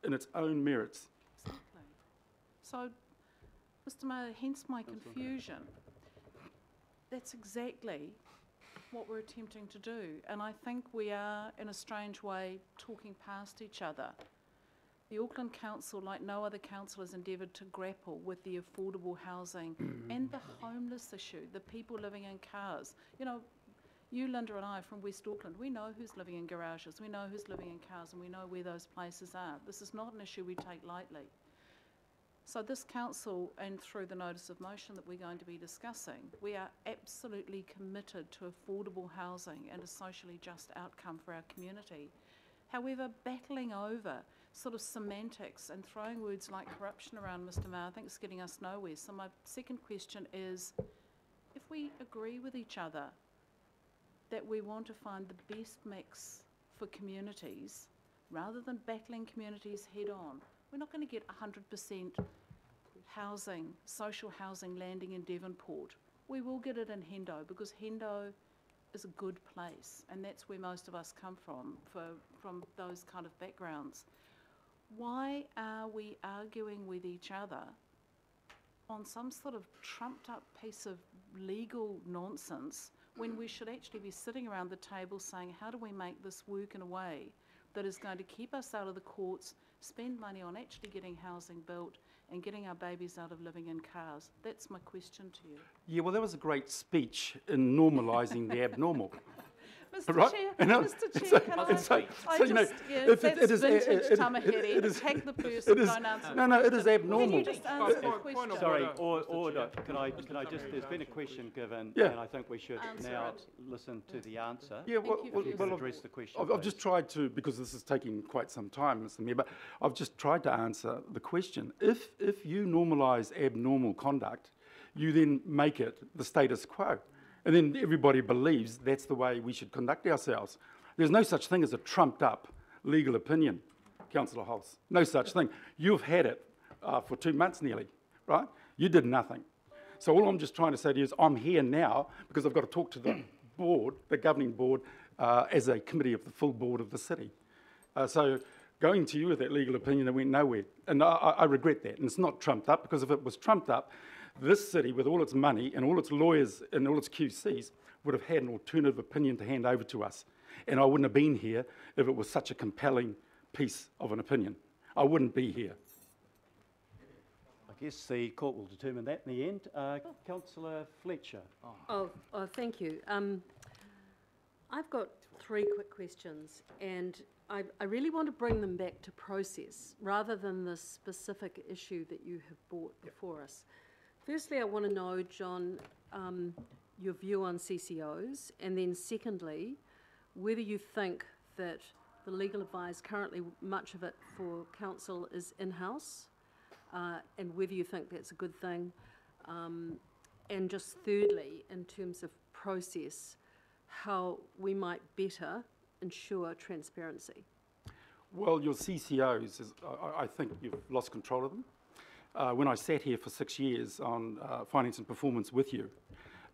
in its own merits. Exactly. So, Mr. Mayor, hence my confusion. That's exactly what we're attempting to do. And I think we are, in a strange way, talking past each other. The Auckland Council, like no other council, has endeavoured to grapple with the affordable housing and the homeless issue, the people living in cars. You know, you, Linda, and I from West Auckland, we know who's living in garages, we know who's living in cars, and we know where those places are. This is not an issue we take lightly. So this council, and through the notice of motion that we're going to be discussing, we are absolutely committed to affordable housing and a socially just outcome for our community. However, battling over sort of semantics and throwing words like corruption around, Mr. Mayor, I think is getting us nowhere. So my second question is, if we agree with each other that we want to find the best mix for communities, rather than battling communities head on, we're not going to get 100% housing, social housing landing in Devonport. We will get it in Hendo, because Hendo is a good place, and that's where most of us come from those kind of backgrounds. Why are we arguing with each other on some sort of trumped up piece of legal nonsense when we should actually be sitting around the table saying, how do we make this work in a way that is going to keep us out of the courts, spend money on actually getting housing built and getting our babies out of living in cars? That's my question to you. Yeah, well, that was a great speech in normalising the abnormal. Mr. Right? Chair, And, Mr. Chair, can I? so, I you know, just, yeah, if it- that's it is- vintage it- Tamaheri. it is- Attack the person, it is- don't answer no, the no, it is question. Can abnormal. you just answer the Point question? of Sorry, order, Mr. order. Chair. Can I just, there's been a question given, Yeah. and I think we should Answer now it. listen to the answer. Yeah, well, Thank you well, for your well, Address the question, I've please. just tried to, because this is taking quite some time, Mr. Mayor, but I've just tried to answer the question. If you normalise abnormal conduct, you then make it the status quo. And then everybody believes that's the way we should conduct ourselves. There's no such thing as a trumped up legal opinion, Councillor Holtz. No such thing. You've had it for 2 months nearly, right? You did nothing. So all I'm just trying to say to you is I'm here now because I've got to talk to the board, the governing board, as a committee of the full board of the city. So going to you with that legal opinion that went nowhere. And I regret that. And it's not trumped up, because if it was trumped up, this city, with all its money and all its lawyers and all its QCs, would have had an alternative opinion to hand over to us. And I wouldn't have been here if it was such a compelling piece of an opinion. I wouldn't be here. I guess the court will determine that in the end. Councillor Fletcher. Oh, thank you. I've got 3 quick questions, and I really want to bring them back to process rather than the specific issue that you have brought before us. Firstly, I want to know, John, your view on CCOs, and then secondly, whether you think that the legal advice currently, much of it for council is in-house, and whether you think that's a good thing. And just thirdly, in terms of process, how we might better ensure transparency. Well, your CCOs, I think you've lost control of them. When I sat here for 6 years on finance and performance with you,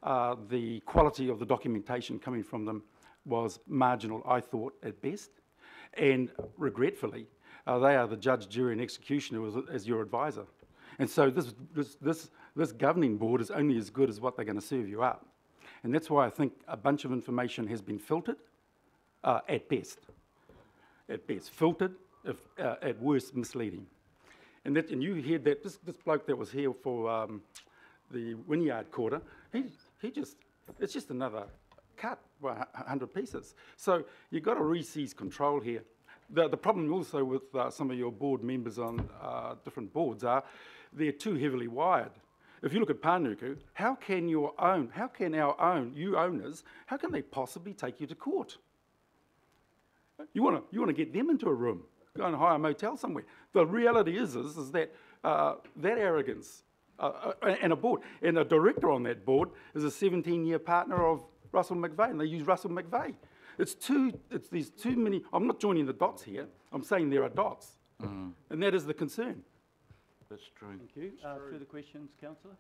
the quality of the documentation coming from them was marginal, I thought, at best. And regretfully, they are the judge, jury and executioner as your advisor. And so this governing board is only as good as what they're going to serve you up. And that's why I think a bunch of information has been filtered, at best. At best. Filtered, at worst, misleading. And you heard that this bloke that was here for the Wynyard Quarter, it's just another cut by 100 pieces. So you've got to re-seize control here. The problem also with some of your board members on different boards are they're too heavily wired. If you look at Panuku, how can you owners, how can they possibly take you to court? You want to get them into a room, go and hire a motel somewhere. The reality is that that arrogance and a board, and a director on that board is a 17-year partner of Russell McVeigh, and they use Russell McVeigh. It's these too many. I'm not joining the dots here. I'm saying there are dots, and that is the concern. That's true. Thank you. Further questions, Councillor?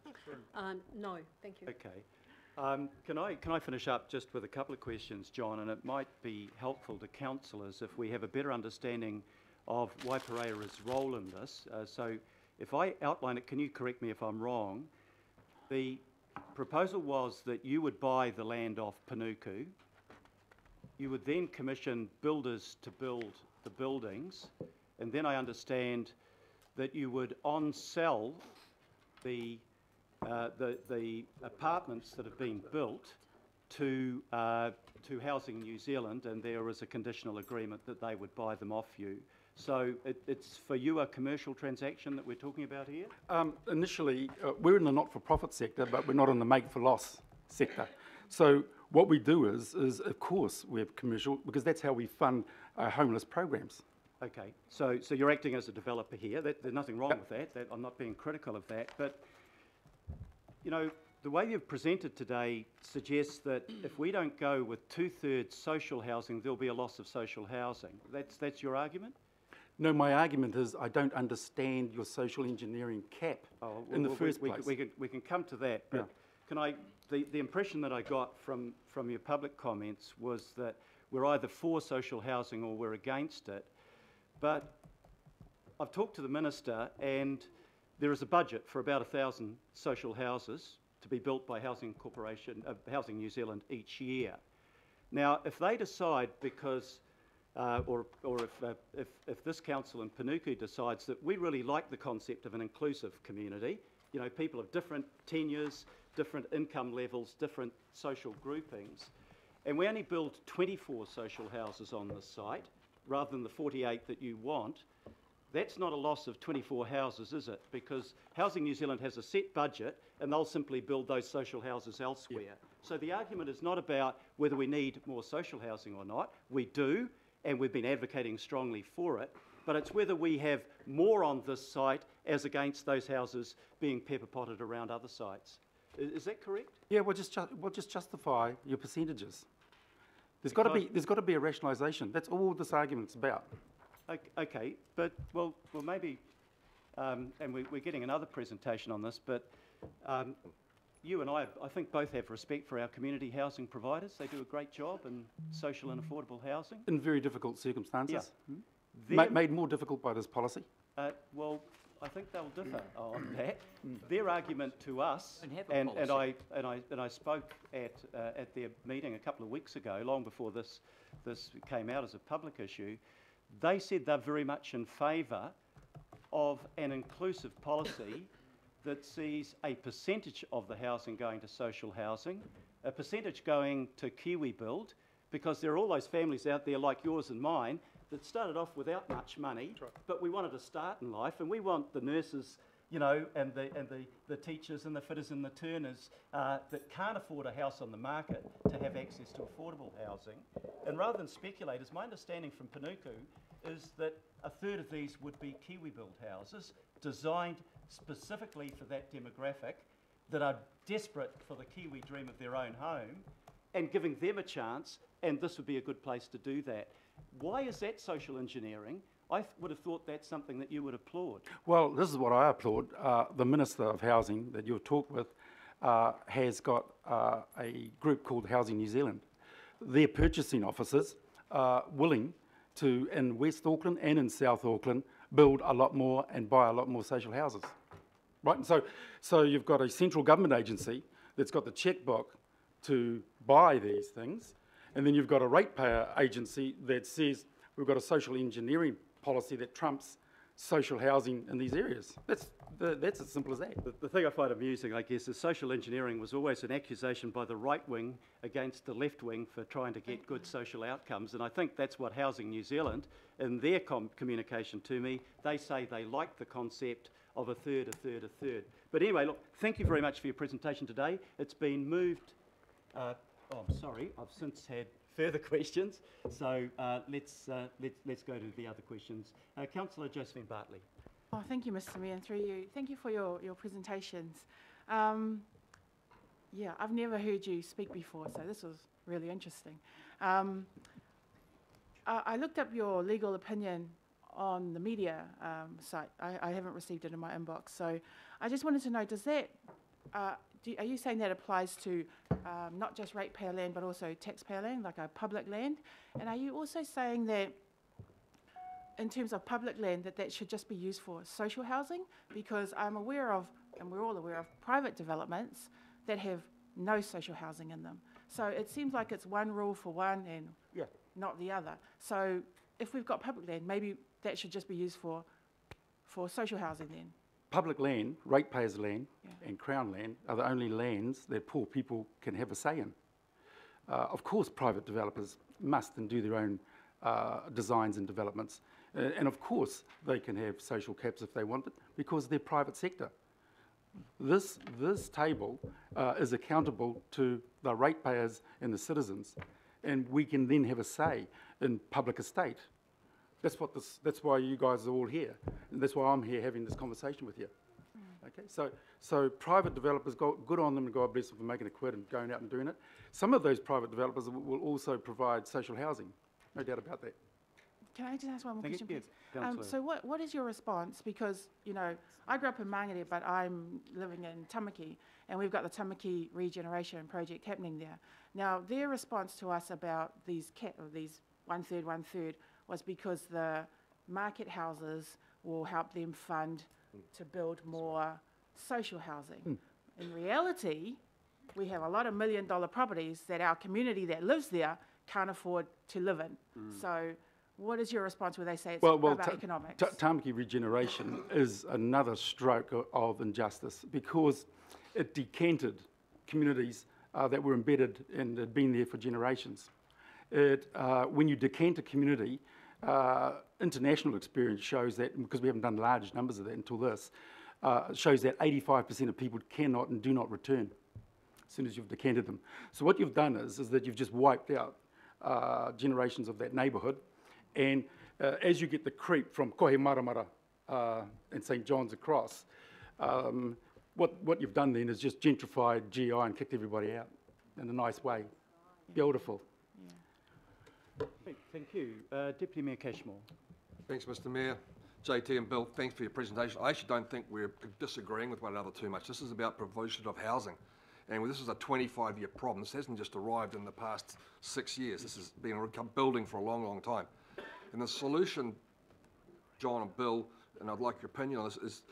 No, thank you. Okay. Can I finish up just with a couple of questions, John? And it might be helpful to councillors if we have a better understanding of Waipareira's role in this. So if I outline it, can you correct me if I'm wrong? The proposal was that you would buy the land off Panuku. You would then commission builders to build the buildings. And then I understand that you would on-sell the apartments that have been built to Housing New Zealand, and there was a conditional agreement that they would buy them off you. So it's for you a commercial transaction that we're talking about here? Initially, we're in the not-for-profit sector, but we're not in the make-for-loss sector. So what we do is of course, we have commercial, because that's how we fund our homeless programs. Okay, so you're acting as a developer here. There's nothing wrong with that. I'm not being critical of that. But, you know, the way you've presented today suggests that if we don't go with 2/3 social housing, there'll be a loss of social housing. That's your argument? No, my argument is I don't understand your social engineering cap in the first place. We can come to that, but can I? The impression that I got from your public comments was that we're either for social housing or we're against it. But I've talked to the Minister, and there is a budget for about 1,000 social houses to be built by Housing New Zealand each year. Now, if they decide because or if this council in Panuku decides that we really like the concept of an inclusive community, you know, people of different tenures, different income levels, different social groupings, and we only build 24 social houses on this site, rather than the 48 that you want, that's not a loss of 24 houses, is it? Because Housing New Zealand has a set budget and they'll simply build those social houses elsewhere. Yep. So the argument is not about whether we need more social housing or not. We do, and we've been advocating strongly for it, but it's whether we have more on this site as against those houses being pepper-potted around other sites. Is that correct? Yeah, we'll just justify your percentages. There's got to be a rationalisation. That's all this argument's about. Okay, but well, maybe, and we're getting another presentation on this, but you and I think both have respect for our community housing providers. They do a great job in social and affordable housing. In very difficult circumstances. Yeah. Made more difficult by this policy. Well, I think they'll differ on that. Their argument to us, and I spoke at their meeting a couple of weeks ago, long before this came out as a public issue. They said they're very much in favour of an inclusive policy that sees a percentage of the housing going to social housing, a percentage going to Kiwi Build, because there are all those families out there like yours and mine that started off without much money, but we wanted to start in life, and we want the nurses, you know, and the teachers and the fitters and the turners that can't afford a house on the market to have access to affordable housing. And rather than speculators, my understanding from Panuku is that a third of these would be Kiwi Build houses designed specifically for that demographic that are desperate for the Kiwi dream of their own home, and giving them a chance, and this would be a good place to do that. Why is that social engineering? I would have thought that's something that you would applaud. Well, this is what I applaud. The Minister of Housing that you've talked with has got a group called Housing New Zealand. Their purchasing officers are willing to, in West Auckland and in South Auckland, build a lot more and buy a lot more social houses. Right? And so you've got a central government agency that's got the checkbook to buy these things, and then you've got a ratepayer agency that says we've got a social engineering policy that trumps social housing in these areas. That's as simple as that. The thing I find amusing, I guess, is social engineering was always an accusation by the right wing against the left wing for trying to get good social outcomes, and I think that's what Housing New Zealand, in their communication to me, they say they like the concept of a third, a third, a third. But anyway, look, thank you very much for your presentation today. It's been moved. I'm sorry, I've since had further questions, so let's go to the other questions. Councillor Josephine Bartley. Oh, thank you, Mr. Mayor, and through you. Thank you for your presentations. Yeah, I've never heard you speak before, so this was really interesting. I looked up your legal opinion on the media site. I haven't received it in my inbox, so I just wanted to know, does that, are you saying that applies to not just ratepayer land, but also taxpayer land, like a public land? And are you also saying that in terms of public land, that should just be used for social housing? Because I'm aware of, and we're all aware of, private developments that have no social housing in them. So it seems like it's one rule for one and not the other. So if we've got public land, maybe that should just be used for social housing then. Public land, ratepayers' land, and Crown land are the only lands that poor people can have a say in. Of course, private developers must and do their own designs and developments. And of course, they can have social caps if they want it, because they're private sector. This table is accountable to the ratepayers and the citizens, and we can then have a say in public estate. That's why you guys are all here, and that's why I'm here having this conversation with you. Okay, so private developers, good on them and God bless them for making a quid and going out and doing it. Some of those private developers will also provide social housing, no doubt about that. Can I just ask one more question, please? Yeah, so what is your response? Because, you know, I grew up in Mangere, but I'm living in Tamaki, and we've got the Tamaki Regeneration Project happening there. Now, their response to us about these one-third, was because the market houses will help them fund to build more social housing. In reality, we have a lot of million-dollar properties that our community that lives there can't afford to live in. So what is your response where they say it's about economics? Tamaki Regeneration is another stroke of injustice because it decanted communities that were embedded and had been there for generations. When you decant a community, international experience shows that, because we haven't done large numbers of that until this, shows that 85% of people cannot and do not return as soon as you've decanted them. So what you've done is that you've just wiped out generations of that neighbourhood, and as you get the creep from Kohimaramara and St John's across, what you've done then is just gentrified GI and kicked everybody out in a nice way. Beautiful. Great, thank you. Deputy Mayor Cashmore. Thanks, Mr Mayor. JT and Bill, thanks for your presentation. I actually don't think we're disagreeing with one another too much. This is about provision of housing. And this is a 25-year problem. This hasn't just arrived in the past 6 years. This has been building for a long, long time. And the solution, John and Bill, and I'd like your opinion on this,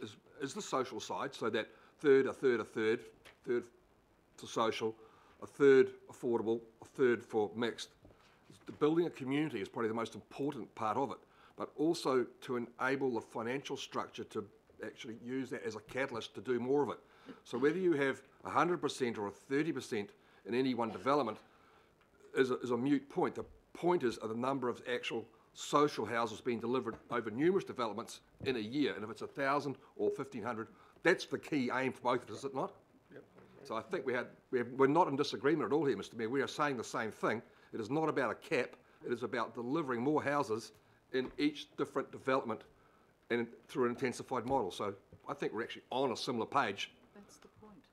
is the social side, so that third for social, a third affordable, a third for mixed. Building a community is probably the most important part of it, but also to enable the financial structure to actually use that as a catalyst to do more of it. So whether you have 100% or a 30% in any one development is a moot point. The point is the number of actual social houses being delivered over numerous developments in a year, and if it's 1,000 or 1,500, that's the key aim for both of us, is it not? Yep. So I think we're not in disagreement at all here, Mr Mayor. We are saying the same thing. It is not about a cap. It is about delivering more houses in each different development and through an intensified model. So I think we're actually on a similar page. That's the point.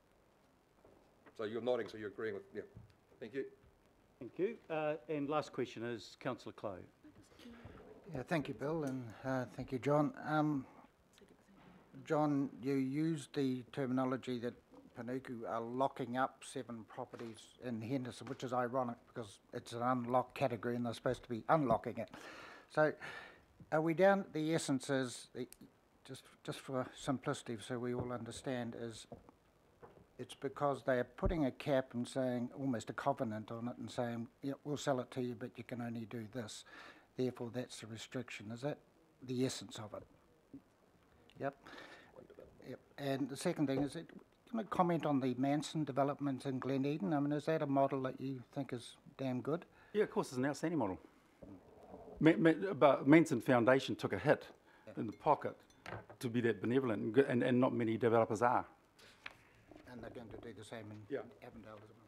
So you're nodding, so you're agreeing with, yeah. Thank you. Thank you. And last question is Councillor Clow. Yeah, thank you, Bill, and thank you, John. John, you used the terminology that Panuku are locking up 7 properties in Henderson, which is ironic because it's an unlocked category and they're supposed to be unlocking it. So are we down, the essence is, just for simplicity so we all understand, is it's because they are putting a cap and saying, almost a covenant on it, and saying, yeah, we'll sell it to you, but you can only do this. Therefore, that's the restriction. Is that the essence of it? Yep. And the second thing is, can I comment on the Manson development in Glen Eden? I mean, is that a model that you think is damn good? Yeah, of course, it's an outstanding model. But Manson Foundation took a hit in the pocket to be that benevolent, and not many developers are. And they're going to do the same in Avondale as well.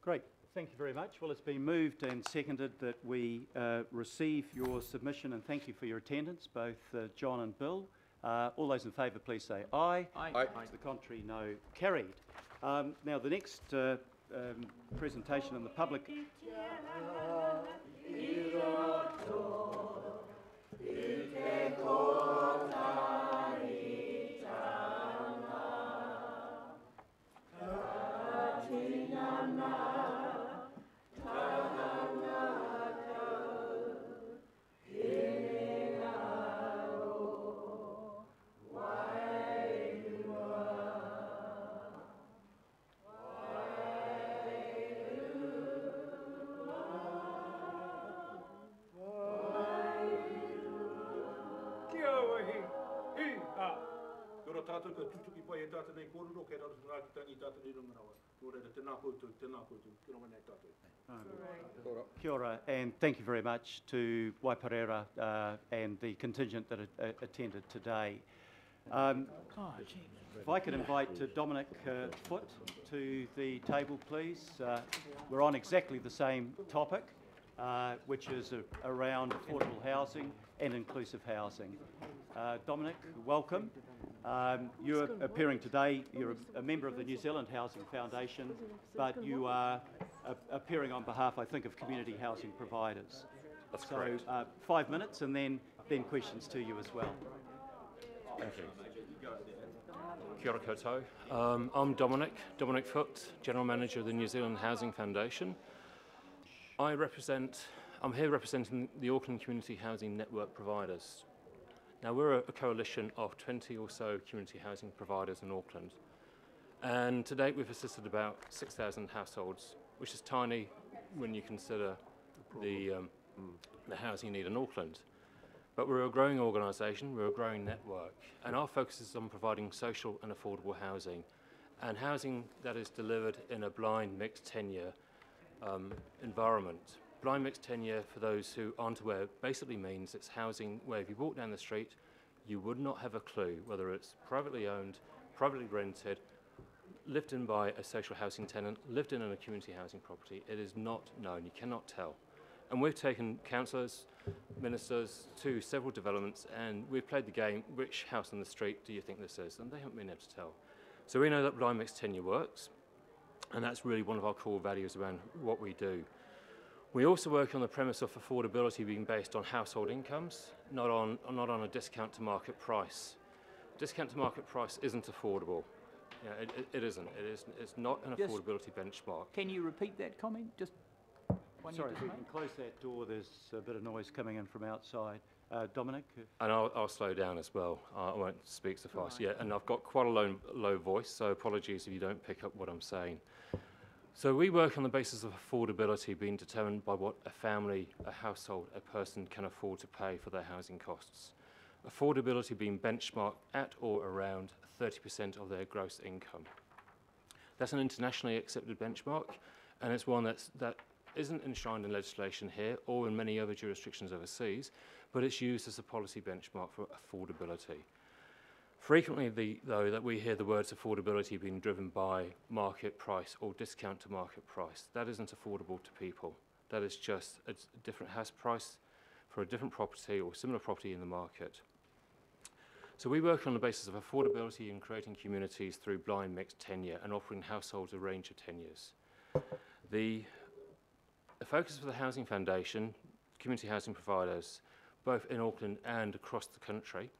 Great. Thank you very much. Well, it's been moved and seconded that we receive your submission, and thank you for your attendance, both John and Bill. All those in favour, please say aye. Aye. Aye. To the contrary, no. Carried. Now, the next presentation in the public... Kia ora, and thank you very much to Waiparera and the contingent that attended today. If I could invite Dominic Foot to the table, please. We're on exactly the same topic, which is around affordable housing and inclusive housing. Dominic, welcome. You're appearing today, you're a member of the New Zealand Housing Foundation, but you are appearing on behalf, I think, of community housing providers. That's correct. 5 minutes and then questions to you as well. Thank you. Kia ora koutou. I'm Dominic Foot, General Manager of the New Zealand Housing Foundation. I'm here representing the Auckland Community Housing Network providers. Now, we're a coalition of 20 or so community housing providers in Auckland, and to date we've assisted about 6,000 households, which is tiny when you consider the housing need in Auckland. But we're a growing organisation, we're a growing network, and our focus is on providing social and affordable housing. and housing that is delivered in a blind mixed tenure environment. Blind mixed tenure, for those who aren't aware, basically means it's housing where if you walk down the street, you would not have a clue whether it's privately owned, privately rented, lived in by a social housing tenant, lived in a community housing property. It is not known, you cannot tell. And we've taken councillors, ministers to several developments, and we've played the game, which house on the street do you think this is? And they haven't been able to tell. So we know that blind mixed tenure works, and that's really one of our core values around what we do. We also work on the premise of affordability being based on household incomes, not on a discount to market price. Discount to market price isn't affordable. It isn't. It's not an affordability benchmark. Can you repeat that comment? Just one Sorry, you if we just can made? close that door, there's a bit of noise coming in from outside. Dominic? And I'll slow down as well. I won't speak so fast yet. And I've got quite a low voice, so apologies if you don't pick up what I'm saying. So we work on the basis of affordability being determined by what a family, a household, a person can afford to pay for their housing costs. Affordability being benchmarked at or around 30% of their gross income. That's an internationally accepted benchmark, and it's one that isn't enshrined in legislation here or in many other jurisdictions overseas, but it's used as a policy benchmark for affordability. Frequently, though, that we hear the words affordability being driven by market price or discount to market price. That isn't affordable to people. That is just a different house price for a different property or similar property in the market. So we work on the basis of affordability in creating communities through blind mixed tenure and offering households a range of tenures. The focus for the Housing Foundation, community housing providers, both in Auckland and across the country,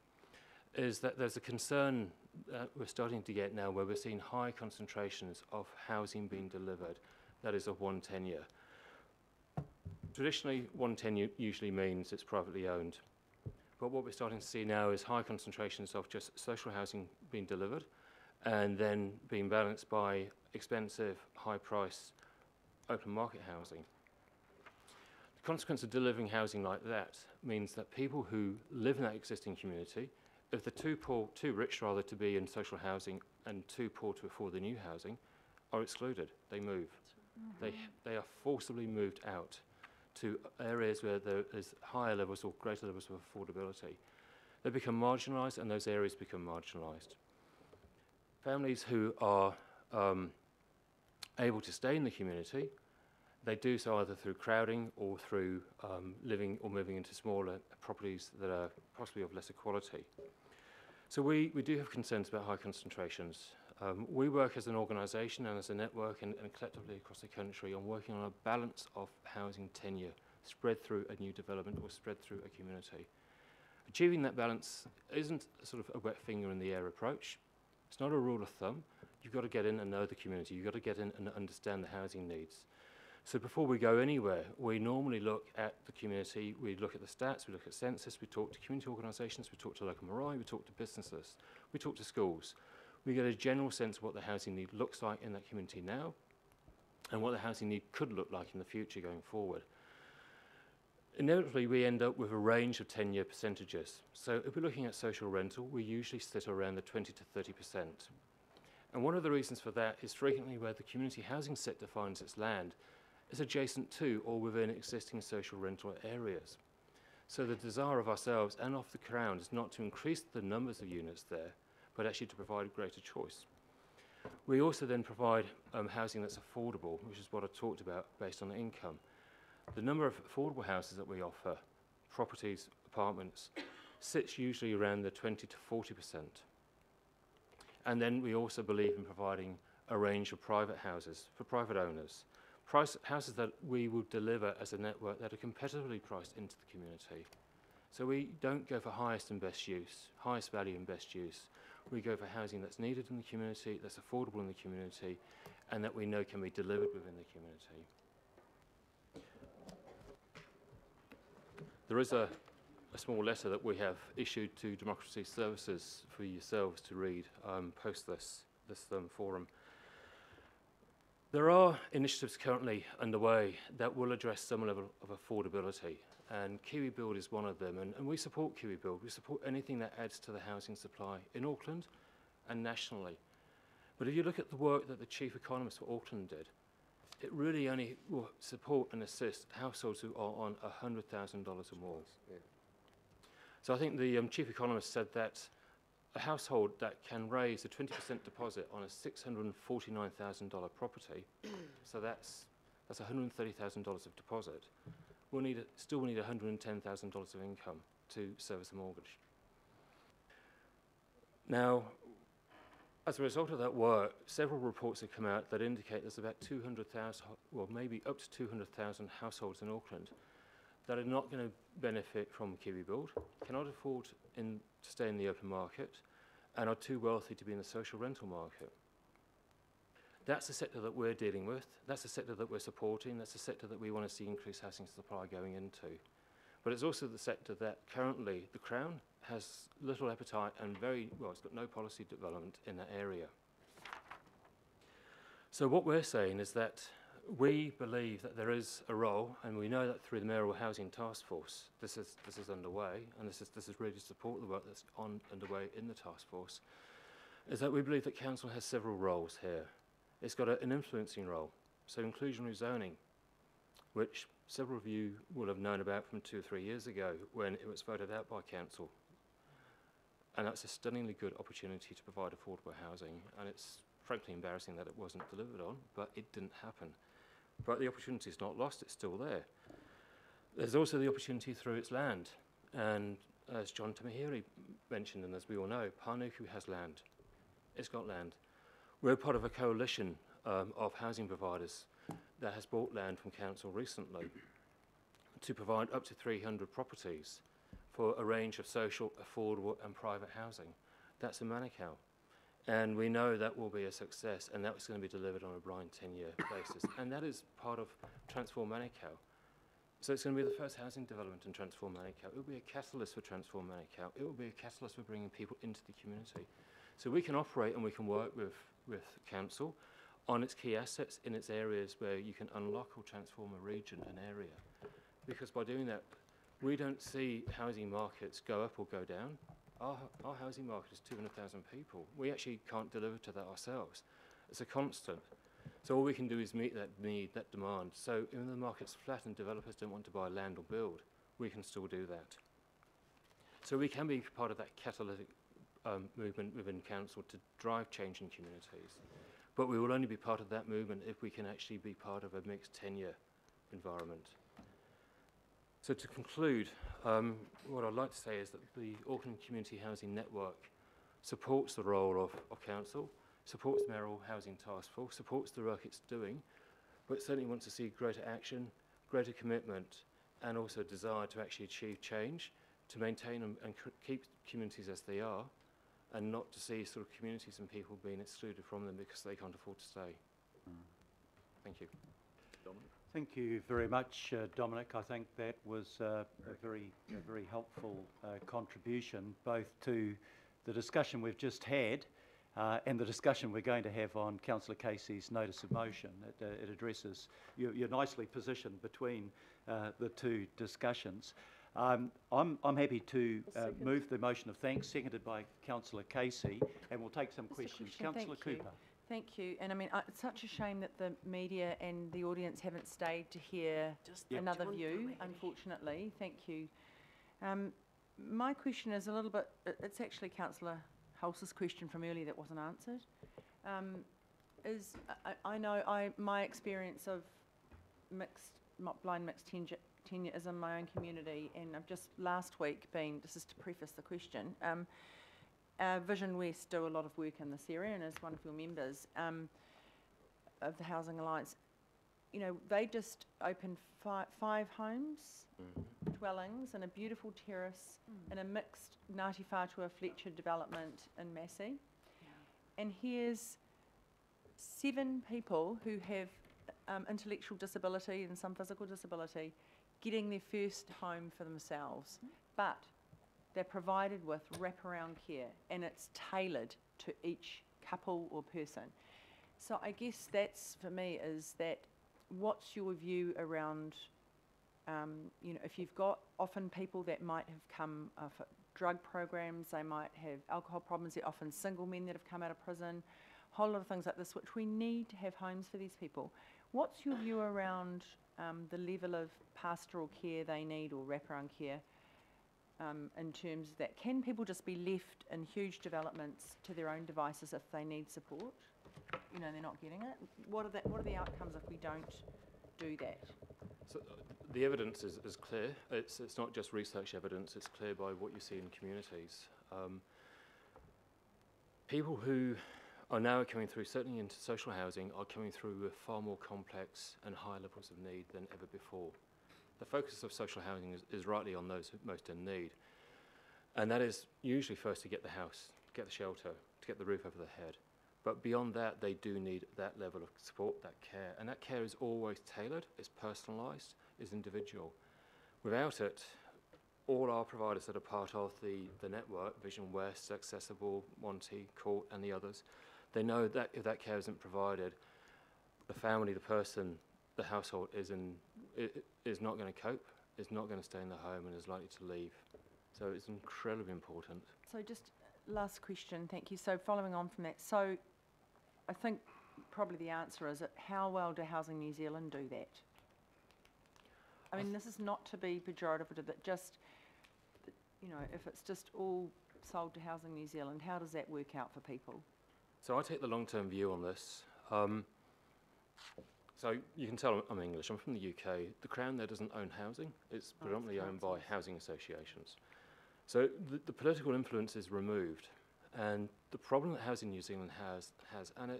is that there's a concern that we're starting to get now where we're seeing high concentrations of housing being delivered that is of one tenure. Traditionally, one tenure usually means it's privately owned. But what we're starting to see now is high concentrations of just social housing being delivered and then being balanced by expensive, high-price, open market housing. The consequence of delivering housing like that means that people who live in that existing community, if they're too rich rather to be in social housing and too poor to afford the new housing, are excluded. They move. They are forcibly moved out to areas where there is higher levels or greater levels of affordability. They become marginalised, and those areas become marginalised. Families who are able to stay in the community, they do so either through crowding or through living or moving into smaller properties that are possibly of lesser quality. So we do have concerns about high concentrations. We work as an organisation and as a network and collectively across the country on working on a balance of housing tenure spread through a new development or spread through a community. Achieving that balance isn't sort of a wet finger in the air approach. It's not a rule of thumb. You've got to get in and know the community. You've got to get in and understand the housing needs. So before we go anywhere, we normally look at the community, we look at the stats, we look at census, we talk to community organisations, we talk to local marae, we talk to businesses, we talk to schools. We get a general sense of what the housing need looks like in that community now and what the housing need could look like in the future going forward. Inevitably, we end up with a range of tenure percentages. So if we're looking at social rental, we usually sit around the 20 to 30%. And one of the reasons for that is frequently where the community housing sector finds its land is adjacent to or within existing social rental areas. So the desire of ourselves and of the Crown is not to increase the numbers of units there, but actually to provide greater choice. We also then provide housing that's affordable, which is what I talked about based on income. The number of affordable houses that we offer, properties, apartments, sits usually around the 20 to 40%. And then we also believe in providing a range of private houses for private owners. Houses that we will deliver as a network that are competitively priced into the community. So we don't go for highest and best use, highest value and best use. We go for housing that's needed in the community, that's affordable in the community, and that we know can be delivered within the community. There is a small letter that we have issued to Democracy Services for yourselves to read post this forum. There are initiatives currently underway that will address some level of affordability, and Kiwi Build is one of them, and we support Kiwi Build. We support anything that adds to the housing supply in Auckland and nationally. But if you look at the work that the chief economist for Auckland did, it really only will support and assist households who are on $100,000 or more. Yeah. So I think the chief economist said that a household that can raise a 20% deposit on a $649,000 property, so that's $130,000 of deposit, will still need $110,000 of income to service a mortgage. Now, as a result of that work, several reports have come out that indicate there's about 200,000, well, maybe up to 200,000 households in Auckland that are not going to benefit from Kiwi Build, cannot afford to stay in the open market, and are too wealthy to be in the social rental market. That's the sector that we're dealing with. That's the sector that we're supporting. That's the sector that we want to see increased housing supply going into. But it's also the sector that currently the Crown has little appetite and it's got no policy development in that area. So what we're saying is that we believe that there is a role, and we know that through the Mayoral Housing Task Force, this is underway, and this is really to support the work that's underway in the task force, is that we believe that council has several roles here. It's got an influencing role, so inclusionary zoning, which several of you will have known about from 2 or 3 years ago when it was voted out by council. And that's a stunningly good opportunity to provide affordable housing, and it's frankly embarrassing that it wasn't delivered on, but it didn't happen. But the opportunity is not lost, it's still there. There's also the opportunity through its land, and as John Tamahiri mentioned, and as we all know, Panuku has land. It's got land. We're part of a coalition of housing providers that has bought land from council recently to provide up to 300 properties for a range of social, affordable and private housing. That's in Manukau. And we know that will be a success, and that was going to be delivered on a blind 10-year basis. And that is part of Transform Manukau. So it's going to be the first housing development in Transform Manukau. It will be a catalyst for Transform Manukau. It will be a catalyst for bringing people into the community. So we can operate and we can work with council on its key assets in its areas where you can unlock or transform a region, an area. Because by doing that, we don't see housing markets go up or go down. Our housing market is 200,000 people. We actually can't deliver to that ourselves. It's a constant. So all we can do is meet that need, that demand. So even though the market's flat and developers don't want to buy land or build, we can still do that. So we can be part of that catalytic movement within council to drive change in communities. But we will only be part of that movement if we can actually be part of a mixed tenure environment. So to conclude, what I'd like to say is that the Auckland Community Housing Network supports the role of council, supports the Mayoral Housing Task Force, supports the work it's doing, but certainly wants to see greater action, greater commitment, and also a desire to actually achieve change, to maintain and keep communities as they are, and not to see sort of communities and people being excluded from them because they can't afford to stay. Thank you. Dominic? Thank you very much, Dominic. I think that was a very helpful contribution, both to the discussion we've just had and the discussion we're going to have on Councillor Casey's notice of motion. It addresses, you're nicely positioned between the two discussions. I'm happy to move the motion of thanks, seconded by Councillor Casey, and we'll take some questions. Councillor Cooper. Thank you. And I mean, it's such a shame that the media and the audience haven't stayed to hear another view, unfortunately. Thank you. My question is a little bit, it's actually Councillor Hulse's question from earlier that wasn't answered. I know my experience of blind mixed tenure is in my own community, and I've just last week been, this is to preface the question, Vision West do a lot of work in this area, and as one of your members of the Housing Alliance, you know, they just opened five homes, dwellings, and a beautiful terrace in a mixed Ngāti Whātua Fletcher development in Massey. And here's 7 people who have intellectual disability and some physical disability getting their first home for themselves. But they're provided with wraparound care, and it's tailored to each couple or person. So I guess that's, for me, is that what's your view around, you know, if you've got often people that might have come off drug programs, they might have alcohol problems, they're often single men that have come out of prison. whole lot of things like this, which we need to have homes for these people. What's your view around the level of pastoral care they need or wraparound care in terms of that? Can people just be left in huge developments to their own devices if they need support? You know, they're not getting it. What are the outcomes if we don't do that? So the evidence is clear. It's not just research evidence, it's clear by what you see in communities. People who are now coming through, certainly into social housing, are coming through with far more complex and higher levels of need than ever before. The focus of social housing is rightly on those most in need. And that is usually first to get the house, to get the shelter, to get the roof over their head. But beyond that, they do need that level of support, that care. And that care is always tailored, it's personalised, it's individual. Without it, all our providers that are part of the network, Vision West, Accessible, Monty, Court and the others, they know that if that care isn't provided, the family, the person, the household is not going to cope, is not going to stay in the home and is likely to leave. So it's incredibly important. So just last question, thank you. So following on from that, so I think probably the answer is how well do Housing New Zealand do that? I mean, this is not to be pejorative, but just, you know, if it's just all sold to Housing New Zealand, how does that work out for people? So I take the long-term view on this. So you can tell I'm English, I'm from the UK. The Crown there doesn't own housing, it's predominantly owned by housing associations. So the political influence is removed. And the problem that Housing New Zealand has and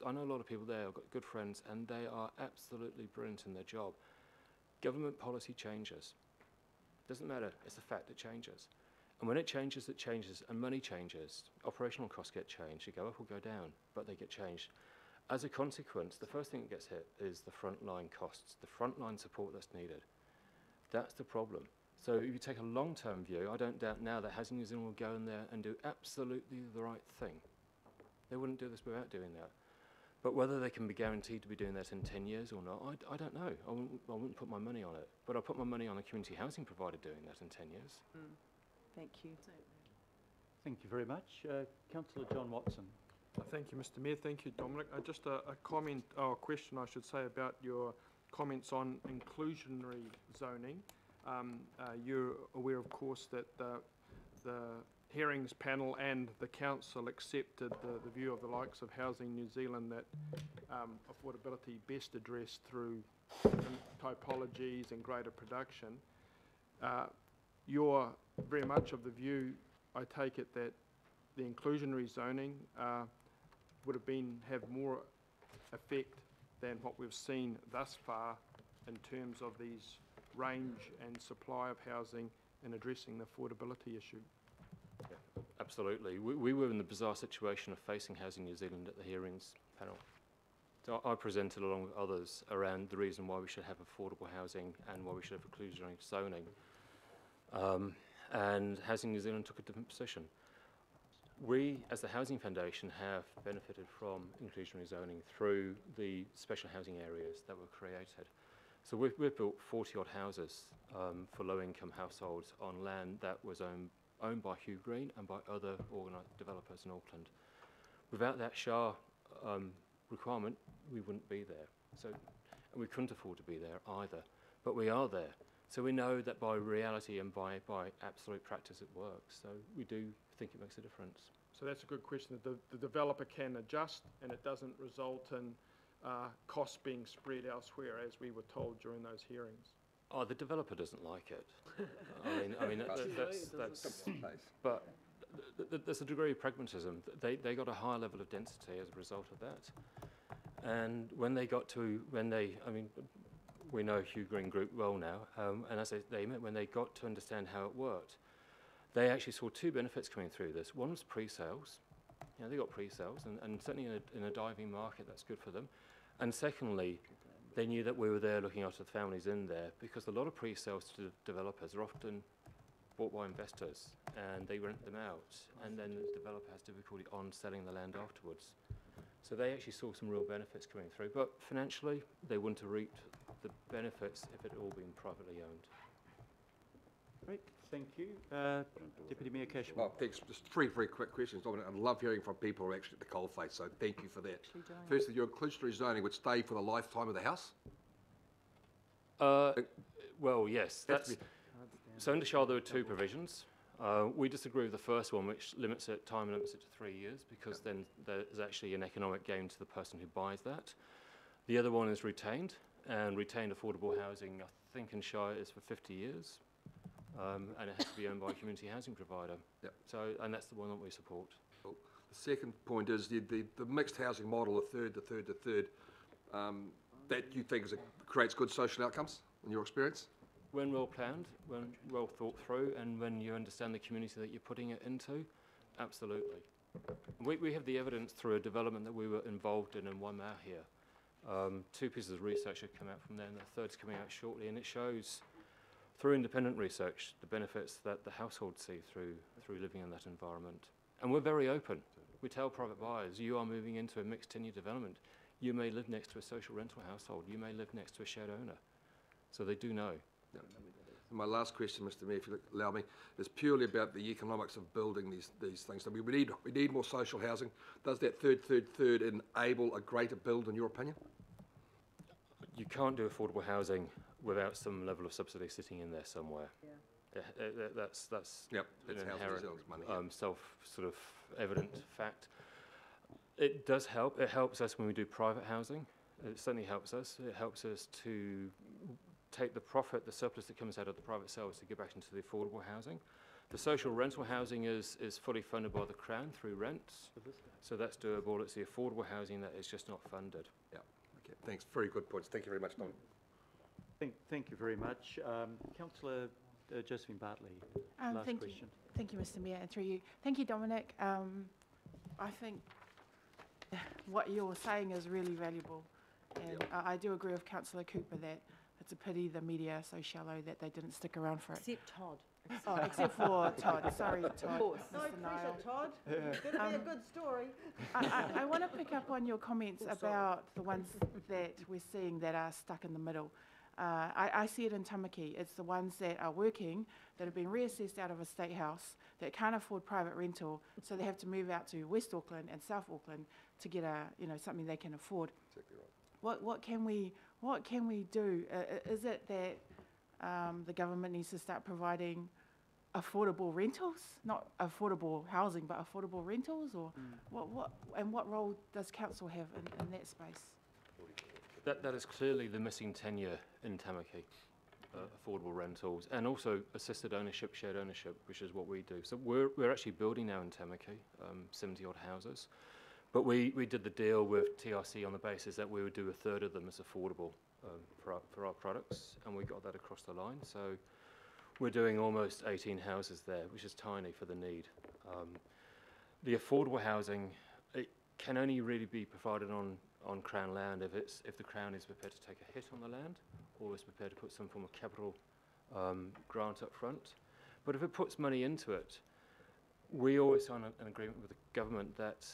I know a lot of people there, I've got good friends, and they are absolutely brilliant in their job. Government policy changes. Doesn't matter, it's a fact, it changes. And when it changes, and money changes. Operational costs get changed, they go up or go down, but they get changed. As a consequence, the first thing that gets hit is the frontline costs, the frontline support that's needed. That's the problem. So if you take a long-term view, I don't doubt now that Housing New Zealand will go in there and do absolutely the right thing. They wouldn't do this without doing that. But whether they can be guaranteed to be doing that in 10 years or not, I don't know. I wouldn't put my money on it. But I'll put my money on a community housing provider doing that in 10 years. Thank you. Thank you very much. Councillor John Watson. Thank you, Mr. Mayor. Thank you, Dominic. Just a comment, or a question, I should say, about your comments on inclusionary zoning. You're aware, of course, that the hearings panel and the council accepted the view of the likes of Housing New Zealand that affordability best addressed through typologies and greater production. You're very much of the view, I take it, that the inclusionary zoning would have more effect than what we've seen thus far in terms of these range and supply of housing and addressing the affordability issue. Yeah, absolutely. We were in the bizarre situation of facing Housing New Zealand at the hearings panel. So I presented along with others around the reason why we should have affordable housing and why we should have inclusionary zoning. And Housing New Zealand took a different position. We, as the Housing Foundation, have benefited from inclusionary zoning through the special housing areas that were created. So we've built 40-odd houses for low-income households on land that was owned by Hugh Green and by other organised developers in Auckland. Without that SHAR requirement, we wouldn't be there. So, and we couldn't afford to be there either. But we are there. So we know that by reality and by absolute practice it works. So we do think it makes a difference. So that's a good question. The developer can adjust and it doesn't result in costs being spread elsewhere, as we were told during those hearings. Oh, the developer doesn't like it. I mean, but there's a degree of pragmatism. They got a higher level of density as a result of that. And when they got to, we know Hugh Green Group well now, and as when they got to understand how it worked, they actually saw two benefits coming through this. One was pre-sales. You know, they got pre-sales, and certainly in a diving market, that's good for them. And secondly, they knew that we were there looking after the families in there, because a lot of pre-sales to developers are often bought by investors, and they rent them out, and then the developer has difficulty on selling the land afterwards. So they actually saw some real benefits coming through, but financially, they wouldn't have reaped the benefits if it had all been privately owned. Great. Thank you. Deputy Mayor Cashmore. Well, thanks. Just three very quick questions, Dominic. I love hearing from people who are actually at the coalface, so thank you for that. Firstly, your inclusionary zoning would stay for the lifetime of the house? Well, yes. So in the Shire there are two provisions. We disagree with the first one, which limits it, time limits it to 3 years, because then there's actually an economic gain to the person who buys that. The other one is retained, and retained affordable housing, I think in Shire is for 50 years, and it has to be owned by a community housing provider. Yep. So, and that's the one that we support. Cool. The second point is the mixed housing model, the third, that you think creates good social outcomes in your experience? When well planned, when well thought through, and when you understand the community that you're putting it into, absolutely. We have the evidence through a development that we were involved in Waimea here. 2 pieces of research have come out from there, and the third's coming out shortly, and it shows, through independent research, the benefits that the households see through living in that environment. And we're very open. We tell private buyers, you are moving into a mixed tenure development. You may live next to a social rental household. You may live next to a shared owner. So they do know. Yeah. And my last question, Mr. Mayor, if you allow me, is purely about the economics of building these things. So we need more social housing. Does that third enable a greater build, in your opinion? You can't do affordable housing without some level of subsidy sitting in there somewhere. Yeah. That's yep, an that's inherent, money, sort of evident fact. It does help. It helps us when we do private housing. It certainly helps us. It helps us to take the profit, the surplus that comes out of the private sales to get back into the affordable housing. The social rental housing is fully funded by the Crown through rents, so that's doable. It's the affordable housing that is just not funded. Yeah. Okay. Thanks. Very good points. Thank you very much, Don. Thank you very much. Councillor Josephine Bartley, last question. Thank you, Mr. Mayor, and through you. Thank you, Dominic. I think what you're saying is really valuable, and I do agree with Councillor Cooper that it's a pity the media are so shallow that they didn't stick around for it. Except Todd. Oh, except for Todd. Sorry, Todd. Of course. No pressure, Todd. It's going to be a good story. I want to pick up on your comments about the ones that we're seeing that are stuck in the middle. I see it in Tamaki. It's the ones that are working, that have been reassessed out of a state house, that can't afford private rental, so they have to move out to West Auckland and South Auckland to get something they can afford. Exactly right. What can we do? Is it that the government needs to start providing affordable rentals, not affordable housing, but affordable rentals, or what role does council have in that space? That is clearly the missing tenure in Tamaki, affordable rentals, and also assisted ownership, shared ownership, which is what we do. So we're actually building now in Tamaki, 70 odd houses, but we did the deal with TRC on the basis that we would do a third of them as affordable for our products, and we got that across the line. So we're doing almost 18 houses there, which is tiny for the need. The affordable housing, it can only really be provided on Crown land if the Crown is prepared to take a hit on the land, or is prepared to put some form of capital grant up front. But if it puts money into it, we always sign an agreement with the government that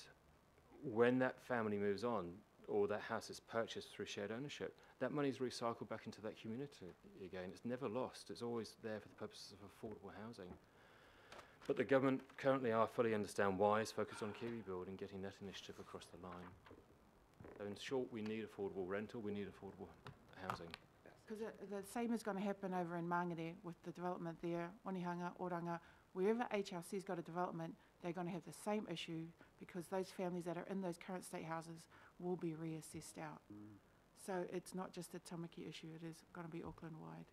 when that family moves on, or that house is purchased through shared ownership, that money is recycled back into that community again. It's never lost. It's always there for the purposes of affordable housing. But the government currently, I fully understand why, is focused on KiwiBuild and getting that initiative across the line. So in short, we need affordable rental, we need affordable housing. Because the same is going to happen over in Mangere with the development there, Onehunga, Oranga. Wherever HRC's got a development, they're going to have the same issue, because those families that are in those current state houses will be reassessed out. So it's not just a Tamaki issue, it is going to be Auckland-wide.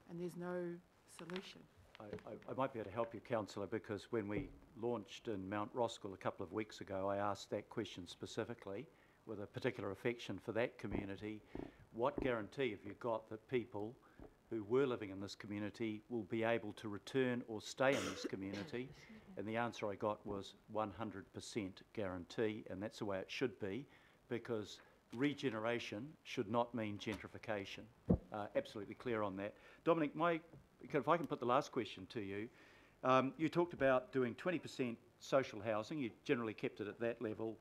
And there's no solution. I might be able to help you, Councillor, because when we launched in Mount Roskill a couple of weeks ago, I asked that question specifically with a particular affection for that community. What guarantee have you got that people who were living in this community will be able to return or stay in this community? And the answer I got was 100% guarantee, and that's the way it should be, because regeneration should not mean gentrification. Absolutely clear on that. Dominic, if I can put the last question to you. You talked about doing 20% social housing. You generally kept it at that level,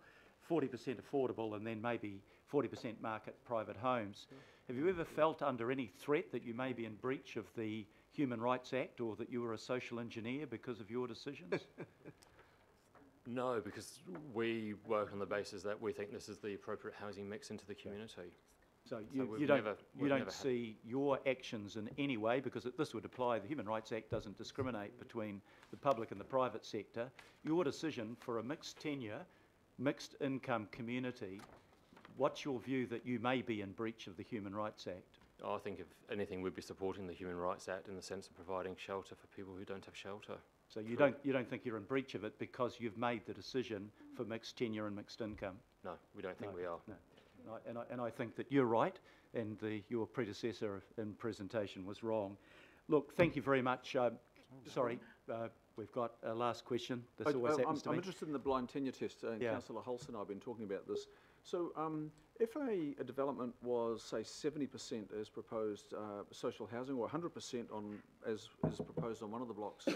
40% affordable, and then maybe 40% market private homes. Have you ever felt under any threat that you may be in breach of the Human Rights Act, or that you were a social engineer because of your decisions? No, because we work on the basis that we think this is the appropriate housing mix into the community. So we've you don't, never- you we've don't never had- see your actions in any way, because this would apply, the Human Rights Act doesn't discriminate between the public and the private sector. Your decision for a mixed tenure, mixed income community, what's your view that you may be in breach of the Human Rights Act? I think if anything, we'd be supporting the Human Rights Act in the sense of providing shelter for people who don't have shelter. So you don't think you're in breach of it because you've made the decision for mixed tenure and mixed income? No, we don't think we are. No. And I think that you're right, and your predecessor in presentation was wrong. Look, thank you very much. Sorry, we've got a last question. This always happens to me. I'm interested in the blind tenure test, and Yeah. Councillor Hulse and I have been talking about this. So if a development was, say, 70% as proposed social housing, or 100% as is proposed on one of the blocks,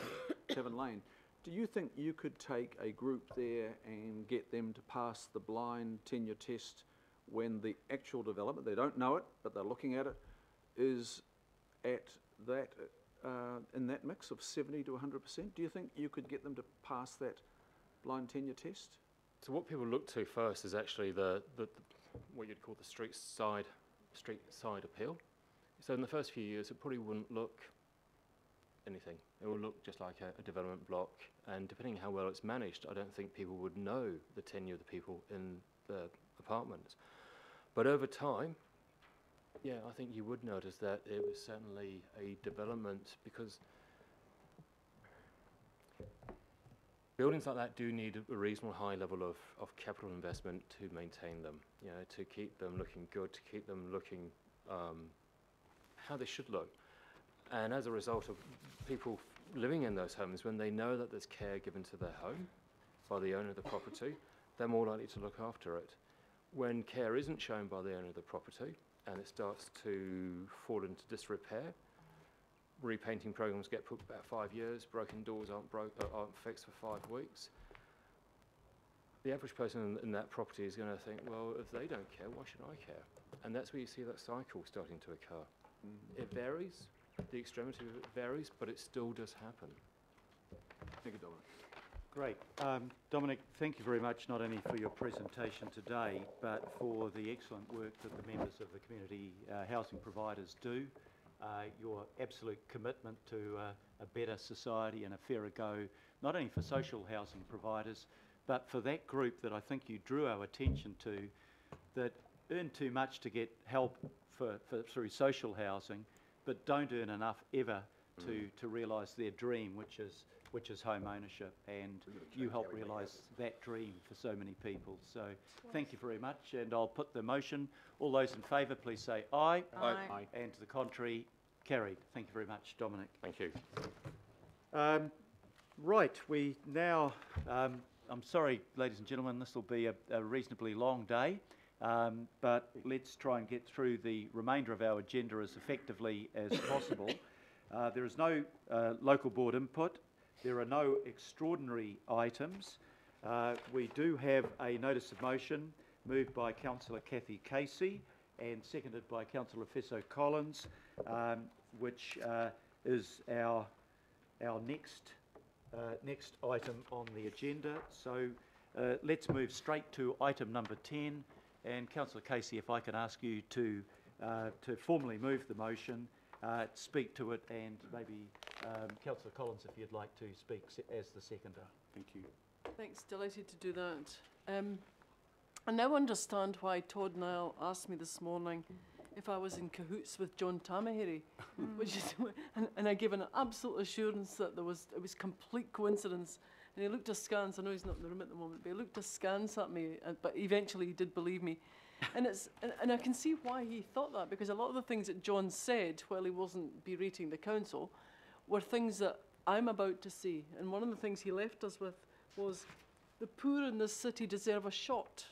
Tavern Lane, do you think you could take a group there and get them to pass the blind tenure test when the actual development, they don't know it, but they're looking at it, is at that, in that mix of 70 to 100%? Do you think you could get them to pass that blind tenure test? So what people look to first is actually the what you'd call the street side appeal. So in the first few years, it probably wouldn't look anything. It will look just like a development block, and depending how well it's managed, I don't think people would know the tenure of the people in the apartments. But over time, yeah, I think you would notice that it was certainly a development, because buildings like that do need a reasonable high level of capital investment to maintain them, you know, to keep them looking good, to keep them looking how they should look. And as a result of people living in those homes, when they know that there's care given to their home by the owner of the property, they're more likely to look after it. When care isn't shown by the owner of the property and it starts to fall into disrepair, repainting programs get put about 5 years, broken doors aren't fixed for 5 weeks. The average person in that property is going to think, well, if they don't care, why should I care? And that's where you see that cycle starting to occur. It varies, the extremity of it varies, but it still does happen. Thank you, Dominic. Great. Dominic, thank you very much, not only for your presentation today, but for the excellent work that the members of the community housing providers do. Your absolute commitment to a better society and a fairer go, not only for social housing providers, but for that group that I think you drew our attention to, that earn too much to get help through social housing, but don't earn enough ever to realise their dream, which is home ownership, and you help realise that dream for so many people. So thank you very much, and I'll put the motion. All those in favour, please say aye. Aye. And to the contrary, carried. Thank you very much, Dominic. Thank you. Right, we now, I'm sorry, ladies and gentlemen, this will be a reasonably long day, but let's try and get through the remainder of our agenda as effectively as possible. There is no local board input. There are no extraordinary items. We do have a notice of motion moved by Councillor Kathy Casey and seconded by Councillor Fesso Collins, which is our next item on the agenda. So let's move straight to item number 10. And Councillor Casey, if I can ask you to formally move the motion, speak to it, and maybe Councillor Collins, if you'd like to speak as the seconder. Thank you. Thanks, delighted to do that. I now understand why Todd Niall asked me this morning if I was in cahoots with John Tamahere, which is, and I gave an absolute assurance that it was complete coincidence. And he looked askance. I know he's not in the room at the moment, but he looked askance at me. But eventually, he did believe me. And I can see why he thought that, because a lot of the things that John said while he wasn't berating the council were things that I'm about to say. And one of the things he left us with was, the poor in this city deserve a shot.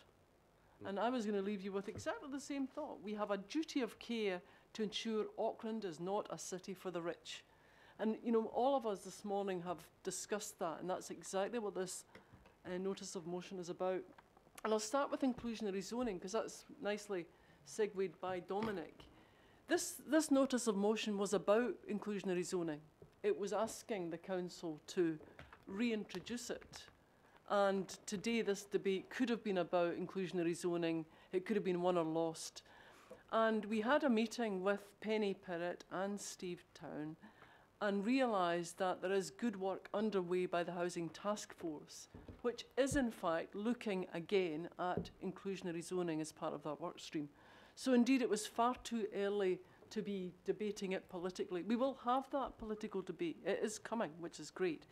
And I was going to leave you with exactly the same thought. We have a duty of care to ensure Auckland is not a city for the rich. And, you know, all of us this morning have discussed that, and that's exactly what this notice of motion is about. And I'll start with inclusionary zoning, because that's nicely segued by Dominic. This notice of motion was about inclusionary zoning. It was asking the council to reintroduce it. And today this debate could have been about inclusionary zoning. It could have been won or lost. And we had a meeting with Penny Pirrett and Steve Town and realised that there is good work underway by the Housing Task Force, which is in fact looking again at inclusionary zoning as part of that work stream. So indeed it was far too early to be debating it politically. We will have that political debate. It is coming, which is great.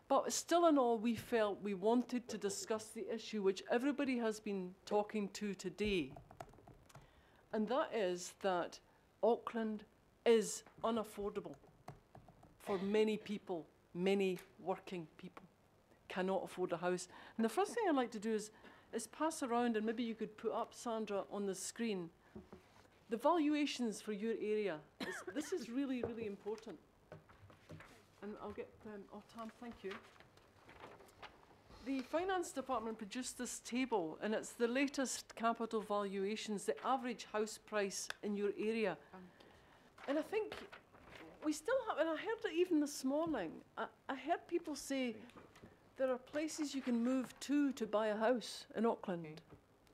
But still in all, we felt we wanted to discuss the issue which everybody has been talking to today. And that is that Auckland is unaffordable for many people, many working people cannot afford a house. And the first thing I'd like to do is pass around, and maybe you could put up, Sandra, on the screen, the valuations for your area. This is really, really important. And I'll get, Tam, thank you. The Finance Department produced this table, and it's the latest capital valuations, the average house price in your area. And I think we still have, and I heard it even this morning, I heard people say there are places you can move to buy a house in Auckland. Okay.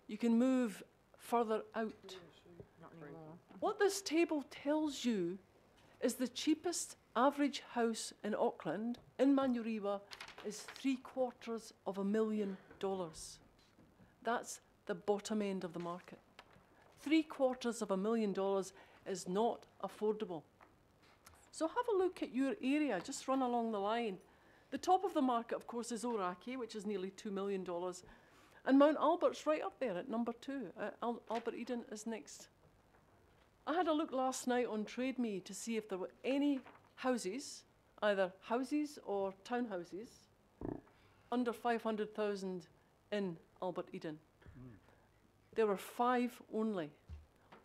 You can move further out. Not anymore. What this table tells you is the cheapest average house in Auckland, in Manurewa, is $750,000. That's the bottom end of the market. $750,000 is not affordable. So have a look at your area, just run along the line. The top of the market, of course, is Oraki, which is nearly $2 million. And Mount Albert's right up there at number 2. Albert Eden is next. I had a look last night on Trade Me to see if there were any houses, either houses or townhouses, under 500,000 in Albert Eden. There were 5 only.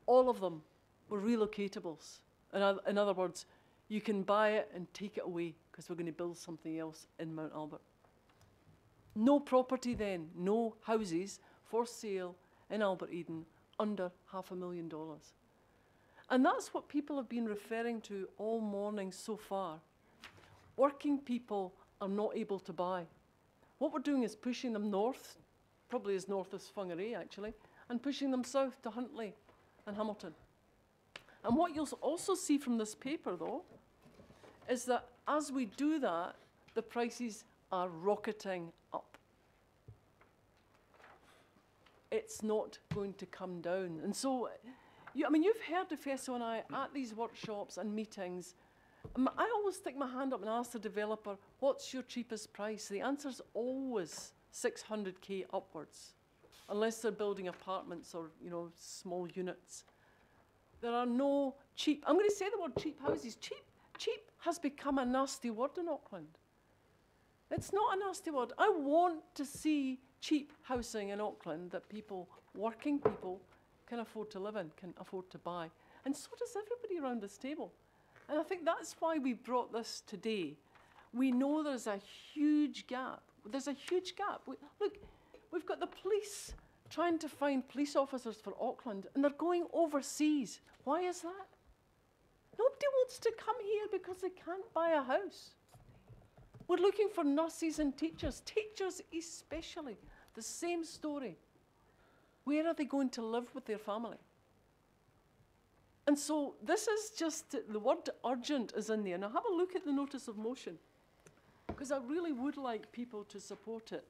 All of them were relocatables. In other words, you can buy it and take it away because we're going to build something else in Mount Albert. No property then, no houses for sale in Albert Eden under $500,000. And that's what people have been referring to all morning so far. Working people are not able to buy. What we're doing is pushing them north, probably as north as Whangarei actually, and pushing them south to Huntly and Hamilton. And what you'll also see from this paper, though, is that as we do that, the prices are rocketing up. It's not going to come down. And so, you've heard Efeso and I at these workshops and meetings. I always stick my hand up and ask the developer, what's your cheapest price? The answer's always 600K upwards, unless they're building apartments or, small units. There are no cheap, I'm going to say the word cheap houses. Cheap has become a nasty word in Auckland. It's not a nasty word. I want to see cheap housing in Auckland that working people, can afford to live in, can afford to buy. And so does everybody around this table. And I think that's why we brought this today. We know there's a huge gap. There's a huge gap. Look, we've got the police trying to find police officers for Auckland, and they're going overseas. Why is that? Nobody wants to come here because they can't buy a house. We're looking for nurses and teachers especially. The same story. Where are they going to live with their family? And so this is just, the word urgent is in there. Now have a look at the notice of motion, because I really would like people to support it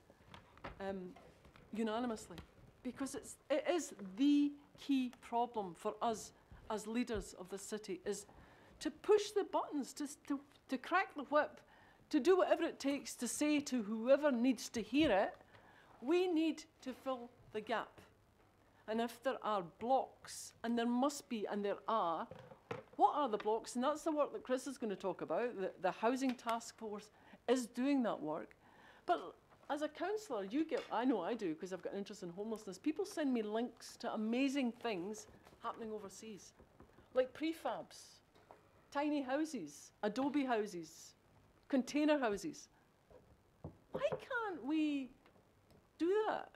unanimously, because it is the key problem for us as leaders of the city, is to push the buttons, to crack the whip, to do whatever it takes to say to whoever needs to hear it, we need to fill the gap. And if there are blocks, and there must be, and there are, what are the blocks? And that's the work that Chris is going to talk about. The Housing Task Force is doing that work. But as a councillor, I know I do, because I've got an interest in homelessness. People send me links to amazing things happening overseas, like prefabs, tiny houses, adobe houses, container houses. Why can't we do that?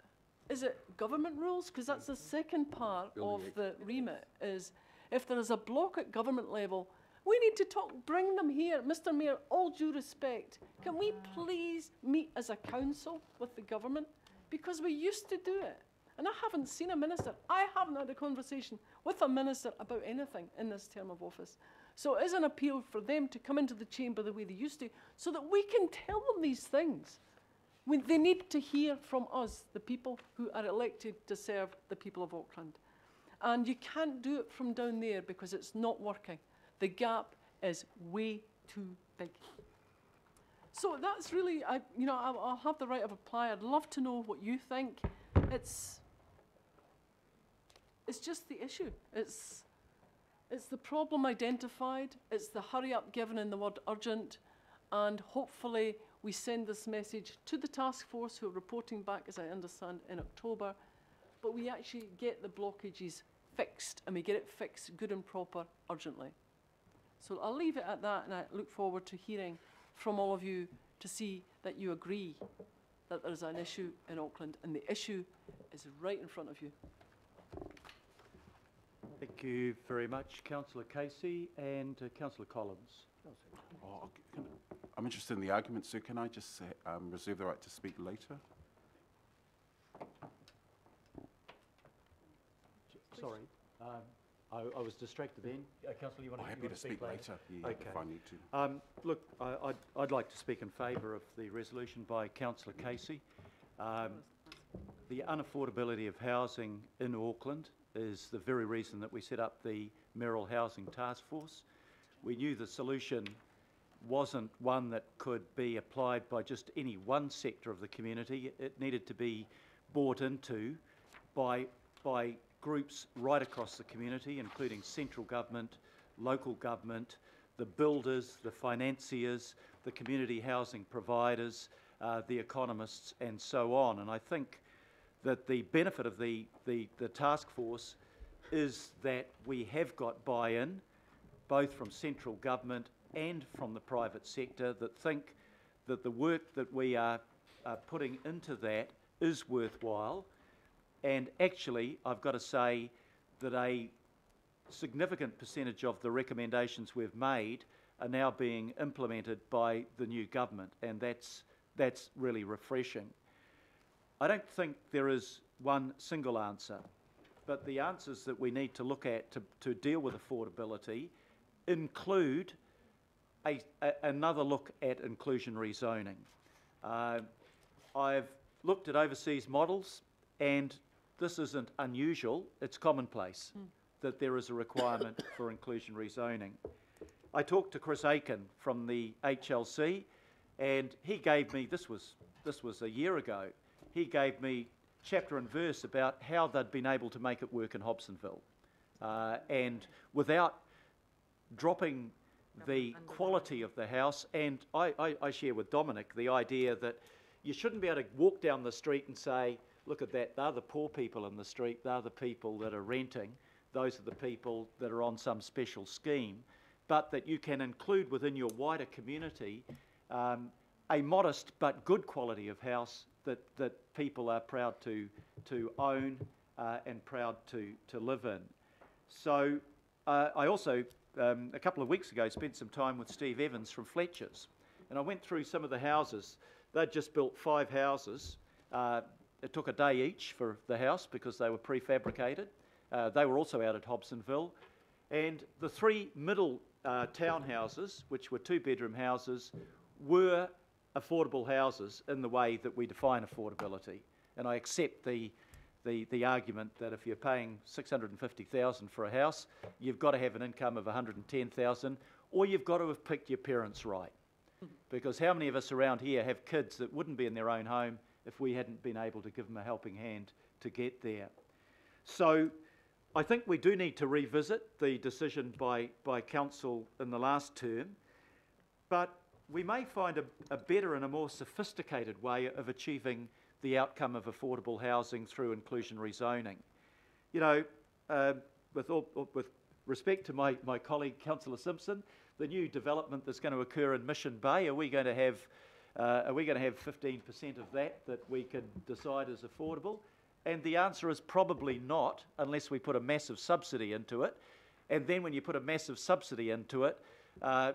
Is it government rules? Because that's the second part of the remit, is if there is a block at government level, we need to talk, bring them here. Mr. Mayor, all due respect, can we please meet as a council with the government? Because we used to do it. And I haven't seen a minister, I haven't had a conversation with a minister about anything in this term of office. So it is an appeal for them to come into the chamber the way they used to, so that we can tell them these things. They need to hear from us, the people who are elected to serve the people of Auckland. And you can't do it from down there because it's not working. The gap is way too big. So that's really, I'll have the right of reply. I'd love to know what you think. It's just the issue. It's the problem identified. It's the hurry up given in the word urgent. And hopefully we send this message to the task force who are reporting back, as I understand, in October. But we actually get the blockages fixed, and we get it fixed good and proper urgently. So I'll leave it at that, and I look forward to hearing from all of you to see that you agree that there is an issue in Auckland, and the issue is right in front of you. Thank you very much, Councillor Casey and Councillor Collins. Oh, I'm interested in the argument, so can I just reserve the right to speak later? Sorry, I was distracted then. Councillor, you want to happy to speak later, yeah, okay. if I need to. Look, I'd like to speak in favour of the resolution by Councillor Casey. The unaffordability of housing in Auckland is the very reason that we set up the Mayoral Housing Task Force. We knew the solution wasn't one that could be applied by just any one sector of the community. It needed to be bought into by groups right across the community, including central government, local government, the builders, the financiers, the community housing providers, the economists, and so on. And I think that the benefit of the task force is that we have got buy-in, both from central government and from the private sector, that think that the work that we are putting into that is worthwhile. And actually, I've got to say that a significant percentage of the recommendations we've made are now being implemented by the new government, and that's really refreshing. I don't think there is one single answer, but the answers that we need to look at to deal with affordability include another look at inclusionary zoning. I've looked at overseas models, and this isn't unusual, it's commonplace that there is a requirement for inclusionary zoning. I talked to Chris Aiken from the HLC, and he gave me, this was a year ago, he gave me chapter and verse about how they'd been able to make it work in Hobsonville. And without dropping the quality of the house, and I share with Dominic the idea that you shouldn't be able to walk down the street and say, look at that, they're the poor people in the street, they're the people that are renting, those are the people that are on some special scheme, but that you can include within your wider community a modest but good quality of house that people are proud to own and proud to live in. So I also, a couple of weeks ago, spent some time with Steve Evans from Fletcher's, and I went through some of the houses. They'd just built 5 houses. It took a day each for the house because they were prefabricated. They were also out at Hobsonville. And the 3 middle townhouses, which were 2-bedroom houses, were affordable houses in the way that we define affordability. And I accept the argument that if you're paying $650,000 for a house, you've got to have an income of $110,000, or you've got to have picked your parents right. Because how many of us around here have kids that wouldn't be in their own home if we hadn't been able to give them a helping hand to get there? So I think we do need to revisit the decision by Council in the last term, but we may find a better and a more sophisticated way of achieving the outcome of affordable housing through inclusionary zoning. You know, with respect to my colleague Councillor Simpson, the new development that's going to occur in Mission Bay, are we going to have 15% of that we can decide is affordable? And the answer is probably not, unless we put a massive subsidy into it. And then when you put a massive subsidy into it,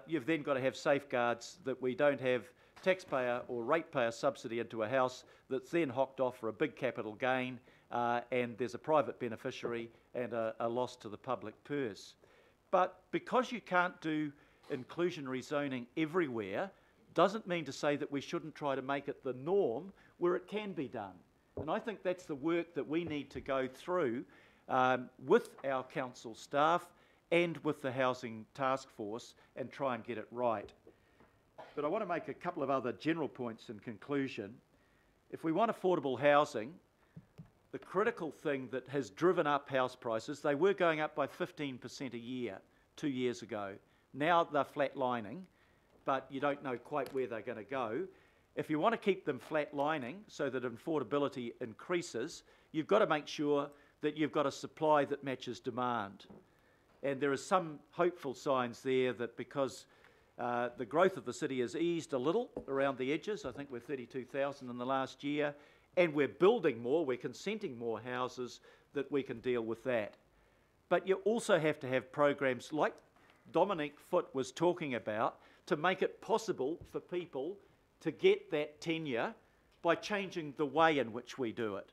you've then got to have safeguards that we don't have taxpayer or ratepayer subsidy into a house that's then hocked off for a big capital gain, and there's a private beneficiary and a loss to the public purse. But because you can't do inclusionary zoning everywhere, doesn't mean to say that we shouldn't try to make it the norm where it can be done. And I think that's the work that we need to go through with our council staff and with the Housing Task Force and try and get it right. But I want to make a couple of other general points in conclusion. If we want affordable housing, the critical thing that has driven up house prices, they were going up by 15% a year 2 years ago. Now they're flatlining, but you don't know quite where they're going to go. If you want to keep them flatlining so that affordability increases, you've got to make sure that you've got a supply that matches demand. And there are some hopeful signs there that because the growth of the city has eased a little around the edges, I think we're 32,000 in the last year, and we're building more, we're consenting more houses, that we can deal with that. But you also have to have programs like Dominic Foote was talking about to make it possible for people to get that tenure by changing the way in which we do it.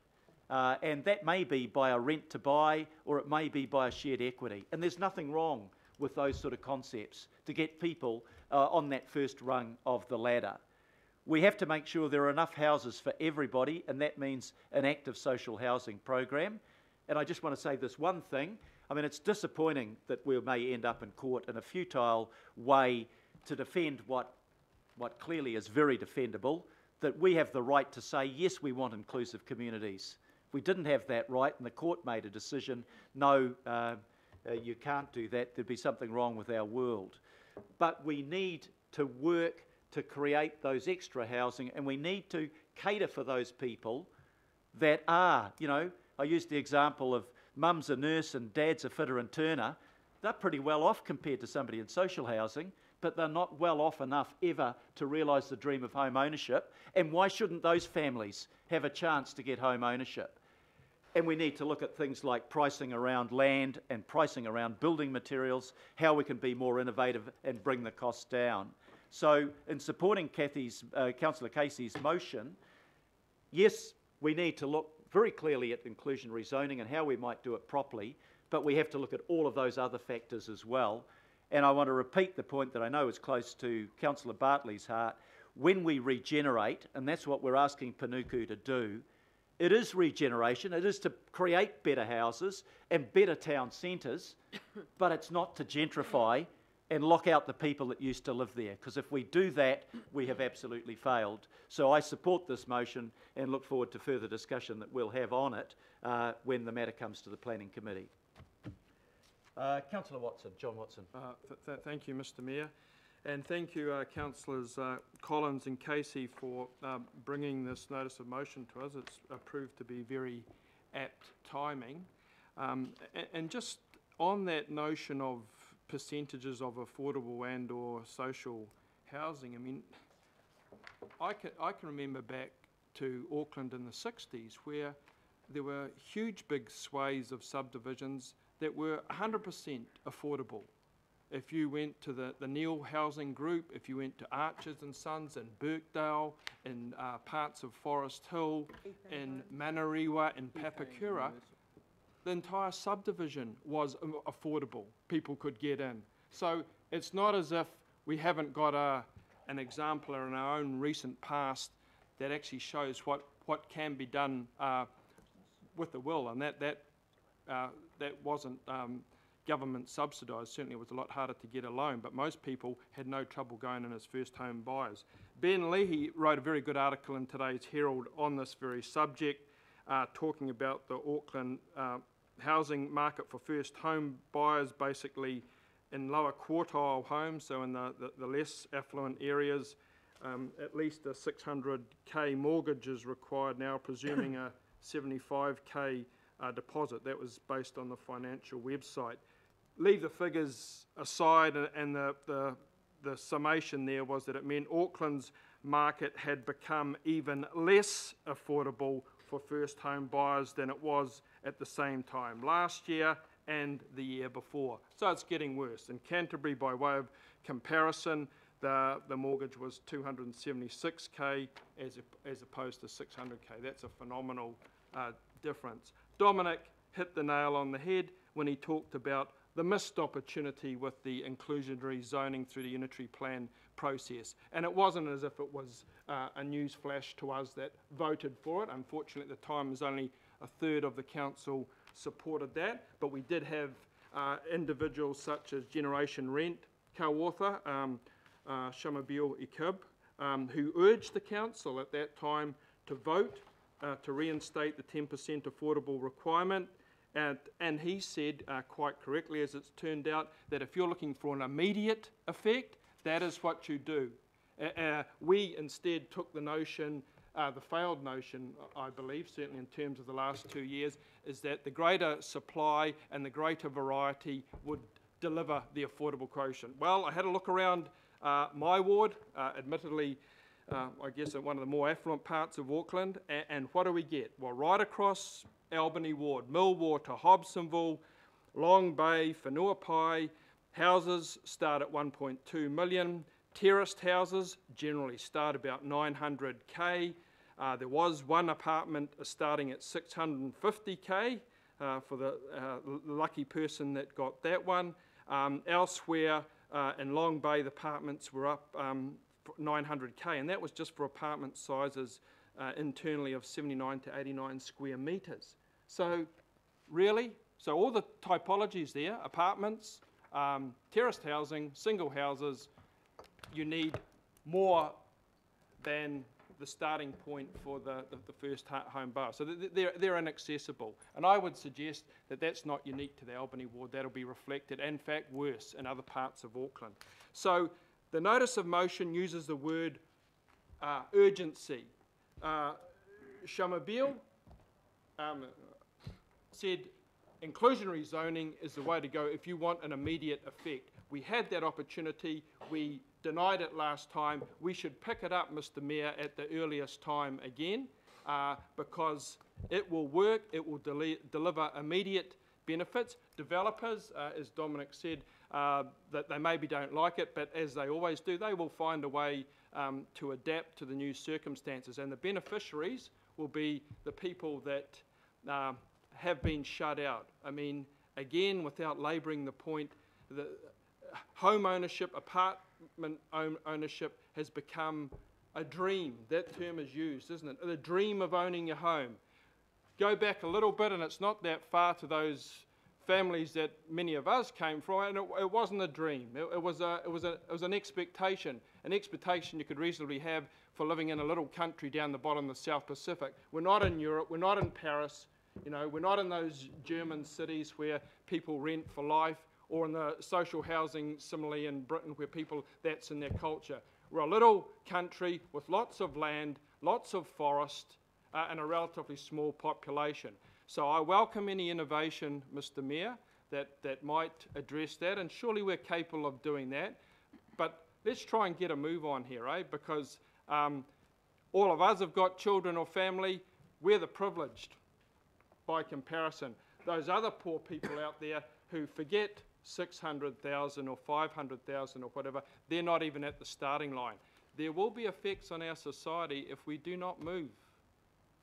And that may be by a rent to buy, or it may be by a shared equity. And there's nothing wrong with those sort of concepts to get people on that first rung of the ladder. We have to make sure there are enough houses for everybody, and that means an active social housing program. And I just want to say this one thing. I mean, it's disappointing that we may end up in court in a futile way to defend what clearly is very defendable, that we have the right to say, yes, we want inclusive communities. If we didn't have that right and the court made a decision, no, you can't do that, there'd be something wrong with our world. But we need to work to create those extra housing, and we need to cater for those people that are, you know, I used the example of mum's a nurse and dad's a fitter and turner. They're pretty well off compared to somebody in social housing, but they're not well off enough ever to realise the dream of home ownership. And why shouldn't those families have a chance to get home ownership? And we need to look at things like pricing around land and pricing around building materials, how we can be more innovative and bring the costs down. So in supporting Councillor Casey's motion, yes, we need to look very clearly at inclusionary zoning and how we might do it properly, but we have to look at all of those other factors as well. And I want to repeat the point that I know is close to Councillor Bartley's heart. When we regenerate, and that's what we're asking Panuku to do, it is regeneration, it is to create better houses and better town centres, but it's not to gentrify and lock out the people that used to live there, because if we do that, we have absolutely failed. So I support this motion and look forward to further discussion that we'll have on it when the matter comes to the Planning Committee. Councillor Watson, John Watson. Thank you, Mr Mayor. And thank you, Councillors Collins and Casey, for bringing this notice of motion to us. It's proved to be very apt timing. And just on that notion of percentages of affordable and or social housing, I mean, I can remember back to Auckland in the 60s where there were huge big swathes of subdivisions that were 100% affordable. If you went to the Neil Housing Group, if you went to Archers and Sons in Birkdale, in parts of Forest Hill, in Manariwa, in Papakura, the entire subdivision was affordable. People could get in. So it's not as if we haven't got an example in our own recent past that actually shows what can be done with the will, and that wasn't government subsidised. Certainly it was a lot harder to get a loan, but most people had no trouble going in as first home buyers. Ben Leahy wrote a very good article in today's Herald on this very subject, talking about the Auckland housing market for first home buyers, basically in lower quartile homes, so in the less affluent areas. At least a 600k mortgage is required now, presuming a 75k deposit. That was based on the financial website. Leave the figures aside, and the summation there was that it meant Auckland's market had become even less affordable for first home buyers than it was at the same time last year and the year before. So it's getting worse. In Canterbury, by way of comparison, the mortgage was 276k as opposed to 600k. That's a phenomenal difference. Dominic hit the nail on the head when he talked about the missed opportunity with the inclusionary zoning through the unitary plan process. And it wasn't as if it was a news flash to us that voted for it. Unfortunately, at the time, it was only a third of the council supported that, but we did have individuals such as Generation Rent co-author, Shamabil Ikub, who urged the council at that time to vote to reinstate the 10% affordable requirement. And he said, quite correctly as it's turned out, that if you're looking for an immediate effect, that is what you do. We instead took the notion, the failed notion, I believe, certainly in terms of the last 2 years, is that the greater supply and the greater variety would deliver the affordable quotient. Well, I had a look around my ward, admittedly, I guess in one of the more affluent parts of Auckland, and what do we get? Well, right across Albany Ward, Millwater, Hobsonville, Long Bay, Whenuapai, houses start at 1.2 million. Terraced houses generally start about 900k. There was one apartment starting at 650k for the lucky person that got that one. Elsewhere in Long Bay, the apartments were up 900k, and that was just for apartment sizes internally of 79 to 89 square metres. So really, so all the typologies there, apartments, terraced housing, single houses, you need more than the starting point for the first home buyer. So they're inaccessible. And I would suggest that that's not unique to the Albany ward. That'll be reflected, and in fact worse, in other parts of Auckland. So the notice of motion uses the word urgency. Shamabil said inclusionary zoning is the way to go if you want an immediate effect. We had that opportunity. We denied it last time. We should pick it up, Mr. Mayor, at the earliest time again, because it will work. It will deliver immediate benefits. Developers, as Dominic said, that they maybe don't like it, but as they always do, they will find a way to adapt to the new circumstances. And the beneficiaries will be the people that have been shut out. I mean, again, without labouring the point, the home ownership, apartment ownership has become a dream. That term is used, isn't it? The dream of owning your home. Go back a little bit, and it's not that far to those families that many of us came from, and it wasn't a dream. It was an expectation you could reasonably have for living in a little country down the bottom of the South Pacific. We're not in Europe. We're not in Paris. You know, we're not in those German cities where people rent for life, or in the social housing, similarly in Britain, where people, that's in their culture. We're a little country with lots of land, lots of forest, and a relatively small population. So I welcome any innovation, Mr. Mayor, that might address that, and surely we're capable of doing that. But let's try and get a move on here, eh? Because all of us have got children or family. We're the privileged by comparison. Those other poor people out there who forget 600,000 or 500,000 or whatever, they're not even at the starting line. There will be effects on our society if we do not move.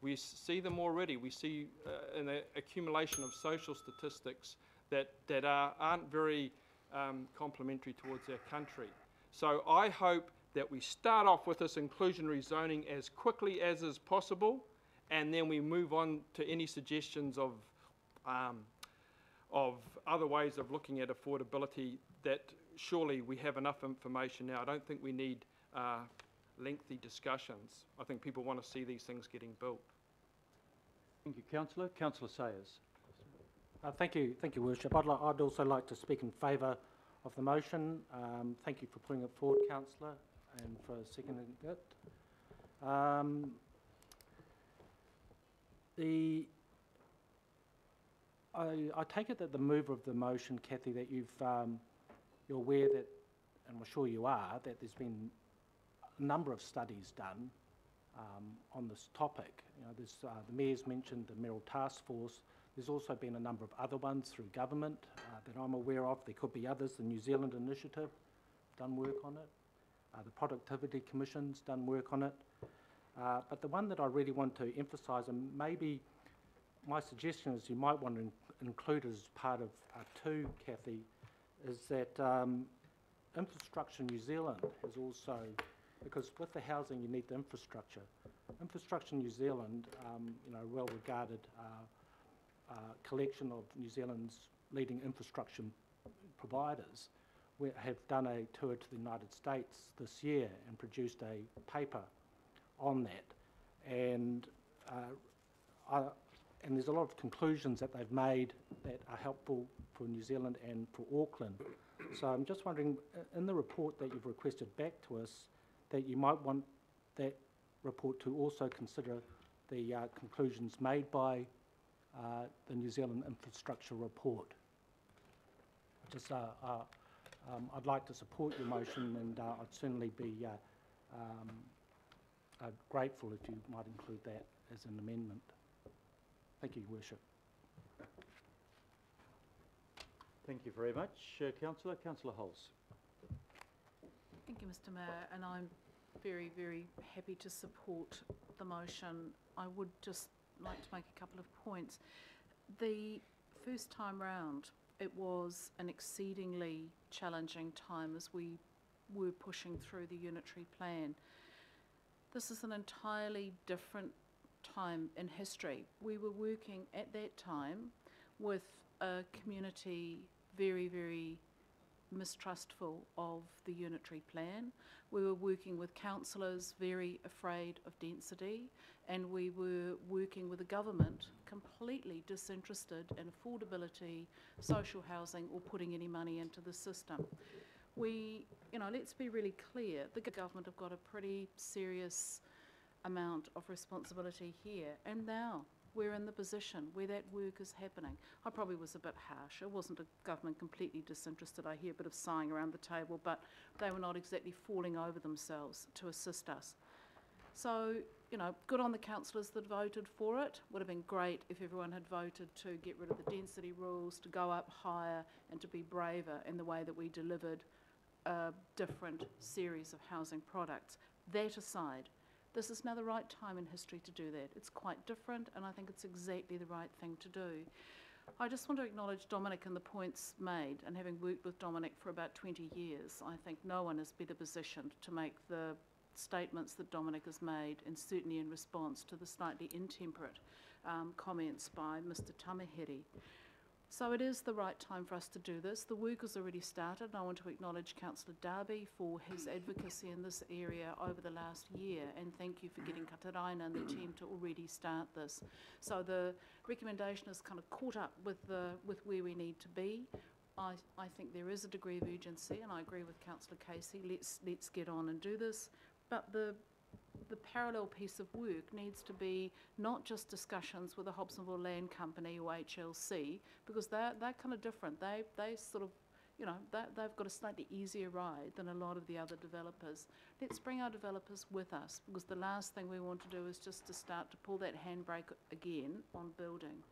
We see them already. We see an accumulation of social statistics that aren't very complimentary towards our country. So I hope that we start off with this inclusionary zoning as quickly as is possible, and then we move on to any suggestions of other ways of looking at affordability. That surely we have enough information now. I don't think we need lengthy discussions. I think people want to see these things getting built. Thank you, Councillor. Councillor Sayers. Thank you, Worship. I'd also like to speak in favour of the motion. Thank you for putting it forward, Councillor, and for seconding it. I take it that the mover of the motion, Kathy, that you're aware that, and I'm sure you are, that there's been a number of studies done on this topic. You know, the Mayor's mentioned the Merrill Task Force. There's also been a number of other ones through government that I'm aware of. There could be others. The New Zealand Initiative done work on it. The Productivity Commission's done work on it. But the one that I really want to emphasise, and maybe my suggestion is you might want to include as part of two, Kathy, is that Infrastructure New Zealand has also, because with the housing you need the infrastructure. Infrastructure New Zealand, well-regarded collection of New Zealand's leading infrastructure providers, we have done a tour to the United States this year and produced a paper on that. And there's a lot of conclusions that they've made that are helpful for New Zealand and for Auckland. So I'm just wondering, in the report that you've requested back to us, that you might want that report to also consider the conclusions made by the New Zealand Infrastructure Report. Just, I'd like to support your motion, and I'd certainly be grateful if you might include that as an amendment. Thank you, Your Worship. Thank you very much, Councillor. Councillor Hulse. Thank you, Mr Mayor, and I'm very, very happy to support the motion. I would just like to make a couple of points. The first time round, it was an exceedingly challenging time as we were pushing through the unitary plan. This is an entirely different time in history. We were working at that time with a community very, very mistrustful of the unitary plan. We were working with councillors very afraid of density, and we were working with a government completely disinterested in affordability, social housing, or putting any money into the system. We, let's be really clear, the government have got a pretty serious amount of responsibility here, and now we're in the position where that work is happening. I probably was a bit harsh. It wasn't a government completely disinterested. I hear a bit of sighing around the table, but they were not exactly falling over themselves to assist us. So, good on the councillors that voted for it. Would have been great if everyone had voted to get rid of the density rules, to go up higher, and to be braver in the way that we delivered a different series of housing products. That aside, this is now the right time in history to do that. It's quite different, and I think it's exactly the right thing to do. I just want to acknowledge Dominic and the points made, and having worked with Dominic for about 20 years, I think no one is better positioned to make the statements that Dominic has made, and certainly in response to the slightly intemperate comments by Mr Tamahiri. So it is the right time for us to do this. The work has already started, and I want to acknowledge Councillor Darby for his advocacy in this area over the last year, and thank you for getting Kataraina and the team to already start this. So the recommendation is kind of caught up with where we need to be. I think there is a degree of urgency, and I agree with Councillor Casey. Let's get on and do this. But the parallel piece of work needs to be not just discussions with the Hobsonville Land Company or HLC, because they're kind of different. They sort of, they've got a slightly easier ride than a lot of the other developers. Let's bring our developers with us, because the last thing we want to do is just to start to pull that handbrake again on building.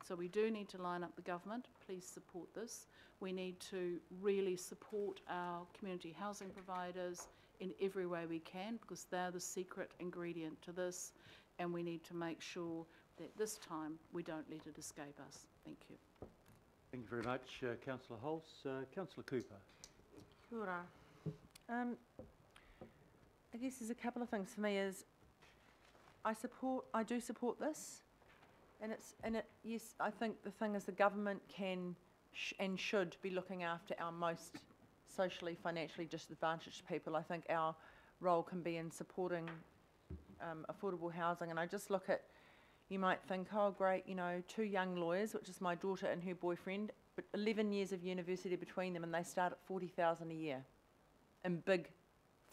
So we do need to line up the government. Please support this. We need to really support our community housing providers in every way we can, because they're the secret ingredient to this, and we need to make sure that this time we don't let it escape us. Thank you. Thank you very much, Councillor Hulse. Councillor Cooper. Kia ora. I guess there's a couple of things for me. Is I do support this, and yes, I think the thing is the government can and should be looking after our most socially, financially disadvantaged people. I think our role can be in supporting affordable housing. And I just look at, you might think, oh great, 2 young lawyers, which is my daughter and her boyfriend, but 11 years of university between them, and they start at 40,000 a year in big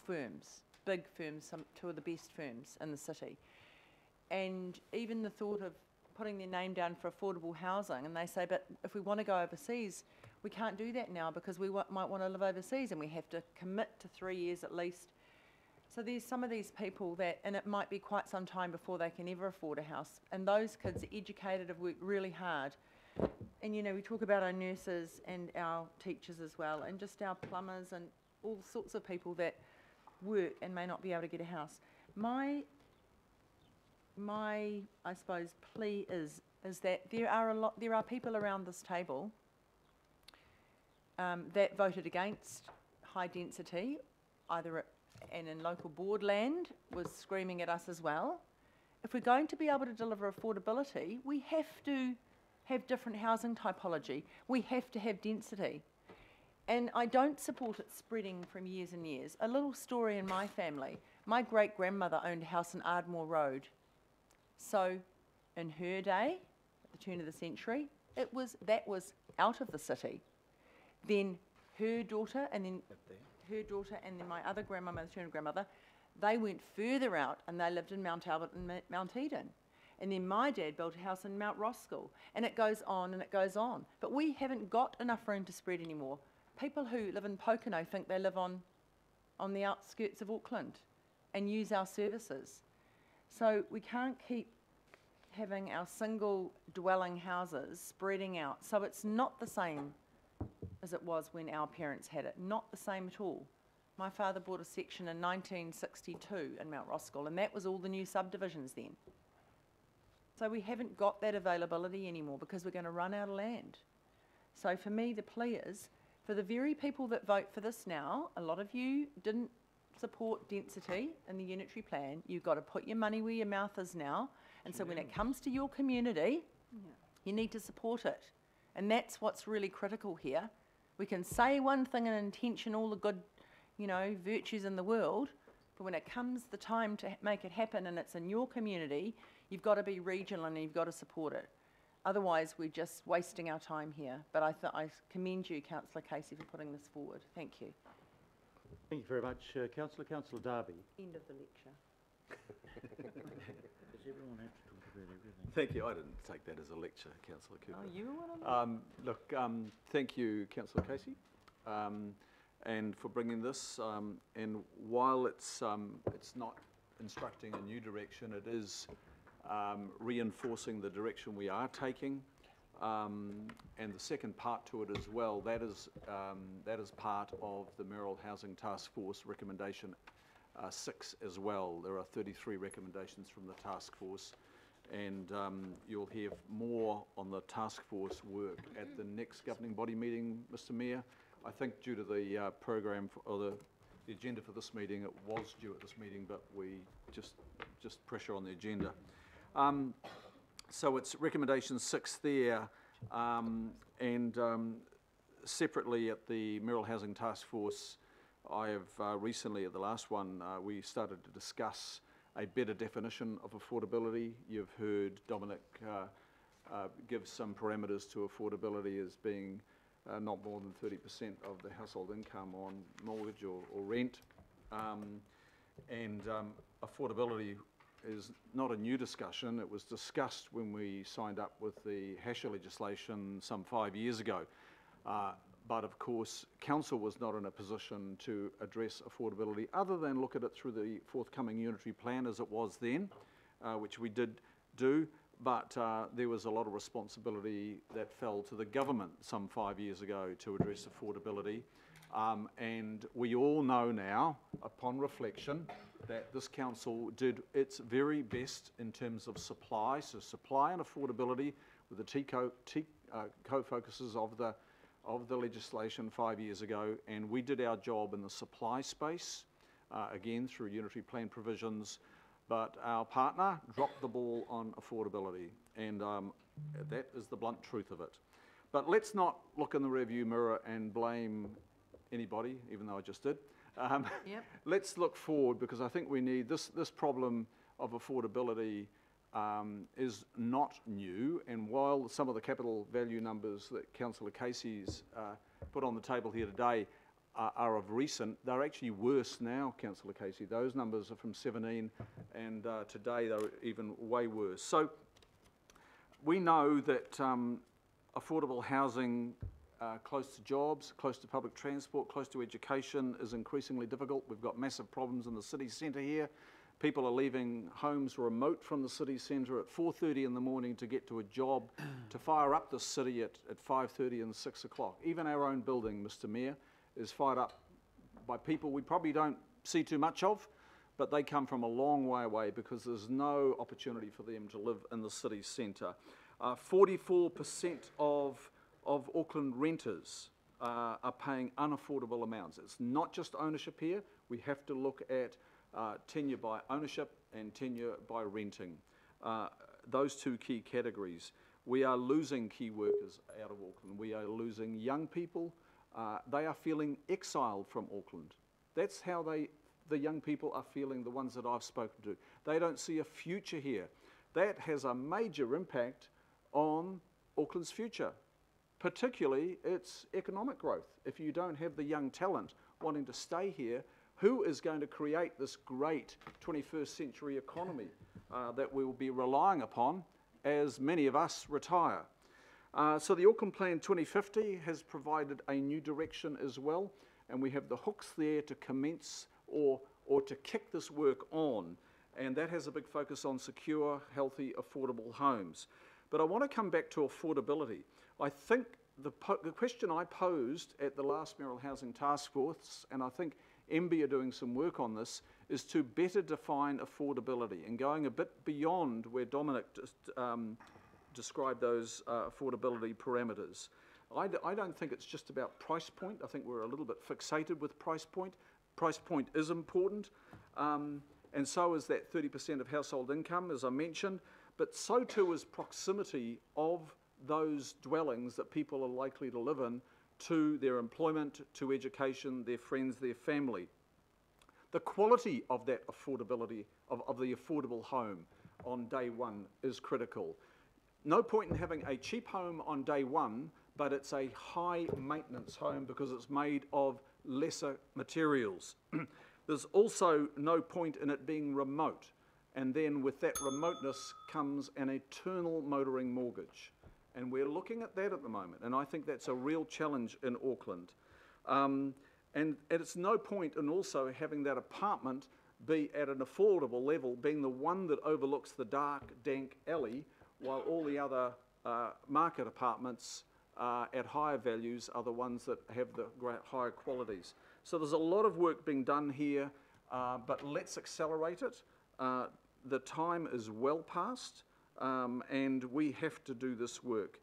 firms, some 2 of the best firms in the city. And even the thought of putting their name down for affordable housing, and they say, but if we want to go overseas, we can't do that now because we might want to live overseas, and we have to commit to 3 years at least. So there's some of these people that, and it might be quite some time before they can ever afford a house, and those kids are educated, have worked really hard, And, you know, we talk about our nurses and our teachers as well, and just our plumbers and all sorts of people that work and may not be able to get a house. My I suppose, plea is that there are people around this table that voted against high density, and in local board land was screaming at us as well. If we're going to be able to deliver affordability, we have to have different housing typology. We have to have density. And I don't support it spreading from years and years. A little story in my family. My great-grandmother owned a house in Ardmore Road. So in her day, at the turn of the century, that was out of the city. Then her daughter and then my other grandmother, maternal grandmother, they went further out and they lived in Mount Albert and Mount Eden. And then my dad built a house in Mount Roskill, and it goes on and it goes on. But we haven't got enough room to spread anymore. People who live in Pocono think they live on the outskirts of Auckland and use our services. So we can't keep having our single dwelling houses spreading out. So it's not the same as it was when our parents had it. Not the same at all. My father bought a section in 1962 in Mount Roskill, and that was all the new subdivisions then. So we haven't got that availability anymore because we're going to run out of land. So for me, the plea is, for the very people that vote for this now, a lot of you didn't support density in the unitary plan. You've got to put your money where your mouth is now. And so when it comes to your community, you need to support it. And that's what's really critical here. We can say one thing and intention all the good, virtues in the world, but when it comes the time to make it happen and it's in your community, you've got to be regional and you've got to support it. Otherwise, we're just wasting our time here. But I commend you, Councillor Casey, for putting this forward. Thank you. Thank you very much, Councillor. Councillor Darby. End of the lecture. Does everyone have to talk about everything? Thank you. I didn't take that as a lecture, Councillor Cooper. Oh, you were one of them? Look, thank you, Councillor Casey, and for bringing this. And while it's not instructing a new direction, it is reinforcing the direction we are taking. And the second part to it as well, that is part of the Mayoral Housing Task Force recommendation 6 as well. There are 33 recommendations from the task force, and you'll hear more on the task force work at the next governing body meeting, Mr. Mayor. I think due to the program or the agenda for this meeting, it was due at this meeting, but we just pressure on the agenda. So it's recommendation 6 there, and separately at the Mayoral Housing Task Force, I have recently, at the last one, we started to discuss a better definition of affordability. You've heard Dominic give some parameters to affordability as being not more than 30% of the household income on mortgage or rent. And affordability is not a new discussion. It was discussed when we signed up with the Hasher legislation some 5 years ago. But of course, Council was not in a position to address affordability other than look at it through the forthcoming unitary plan as it was then, which we did do. But there was a lot of responsibility that fell to the government some 5 years ago to address affordability. And we all know now, upon reflection, that this council did its very best in terms of supply. So supply and affordability were the co-focuses of the legislation 5 years ago, and we did our job in the supply space, again through unitary plan provisions, but our partner dropped the ball on affordability, and that is the blunt truth of it. But let's not look in the rearview mirror and blame anybody, even though I just did. Yep. Let's look forward, because I think we need this problem of affordability is not new, and while some of the capital value numbers that Councillor Casey's put on the table here today are of recent, they're actually worse now, Councillor Casey. Those numbers are from 17, and today they're even way worse. So we know that affordable housing close to jobs, close to public transport, close to education is increasingly difficult. We've got massive problems in the city centre here. People are leaving homes remote from the city centre at 4:30 in the morning to get to a job, to fire up the city at 5:30 and 6 o'clock. Even our own building, Mr Mayor, is fired up by people we probably don't see too much of, but they come from a long way away because there's no opportunity for them to live in the city centre. 44% of Auckland renters are paying unaffordable amounts. It's not just ownership here. We have to look at tenure by ownership and tenure by renting. Those two key categories. We are losing key workers out of Auckland. We are losing young people. They are feeling exiled from Auckland. That's how the young people are feeling, the ones that I've spoken to. They don't see a future here. That has a major impact on Auckland's future, particularly its economic growth. If you don't have the young talent wanting to stay here, who is going to create this great 21st century economy that we will be relying upon as many of us retire? So the Auckland Plan 2050 has provided a new direction as well, and we have the hooks there to commence or to kick this work on, and that has a big focus on secure, healthy, affordable homes. But I want to come back to affordability. I think the question I posed at the last Mayoral Housing Task Force, and I think MB are doing some work on this, is to better define affordability and going a bit beyond where Dominic described those affordability parameters. I don't think it's just about price point. I think we're a little bit fixated with price point. Price point is important, and so is that 30% of household income, as I mentioned, but so too is proximity of those dwellings that people are likely to live in to their employment, to education, their friends, their family. The quality of that affordability, of the affordable home on day one is critical. No point in having a cheap home on day one, but it's a high maintenance home because it's made of lesser materials. There's also no point in it being remote, and then with that remoteness comes an eternal motoring mortgage. And we're looking at that at the moment, and I think that's a real challenge in Auckland. And it's no point in also having that apartment be at an affordable level, being the one that overlooks the dark, dank alley, while all the other market apartments at higher values are the ones that have the higher qualities. So there's a lot of work being done here, but let's accelerate it. The time is well past, and we have to do this work.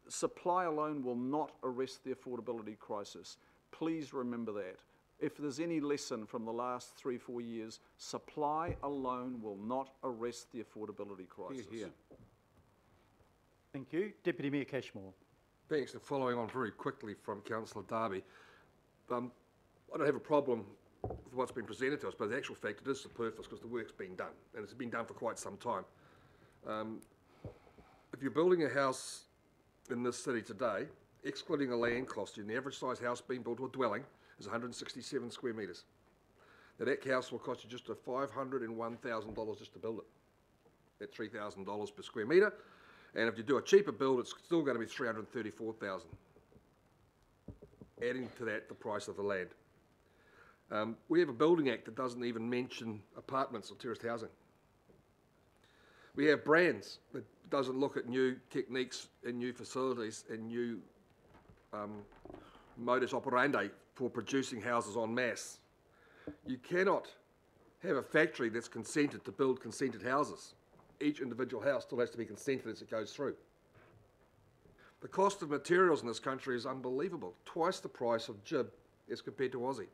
Supply alone will not arrest the affordability crisis. Please remember that. If there's any lesson from the last 3-4 years, supply alone will not arrest the affordability crisis. Here. Thank you. Deputy Mayor Cashmore. Thanks. And following on very quickly from Councillor Darby, I don't have a problem with what's been presented to us, but the actual fact it is superfluous because the work's been done, and it's been done for quite some time. If you're building a house in this city today, excluding a land cost, the average size house being built or dwelling is 167 square metres. Now that house will cost you just $501,000 just to build it, at $3,000 per square metre. And if you do a cheaper build, it's still going to be $334,000. Adding to that the price of the land. We have a Building Act that doesn't even mention apartments or terraced housing. We have brands that doesn't look at new techniques and new facilities and new modus operandi for producing houses en masse. You cannot have a factory that's consented to build consented houses. Each individual house still has to be consented as it goes through. The cost of materials in this country is unbelievable. Twice the price of GIB as compared to Aussie.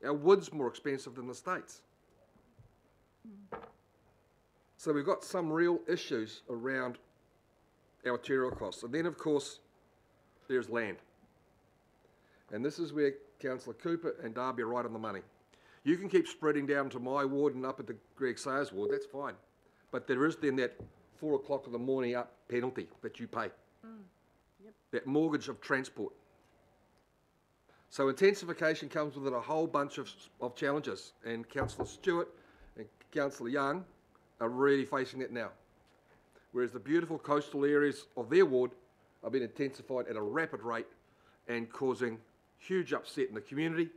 Our wood's more expensive than the States. So we've got some real issues around our material costs. And then, of course, there's land. And this is where Councillor Cooper and Darby are right on the money. You can keep spreading down to my ward and up at the Greg Sayers ward, that's fine. But there is then that 4 o'clock in the morning up penalty that you pay. Yep. That mortgage of transport. So intensification comes with it a whole bunch of challenges, and Councillor Stewart and Councillor Young are really facing that now. Whereas the beautiful coastal areas of their ward are being intensified at a rapid rate and causing huge upset in the community.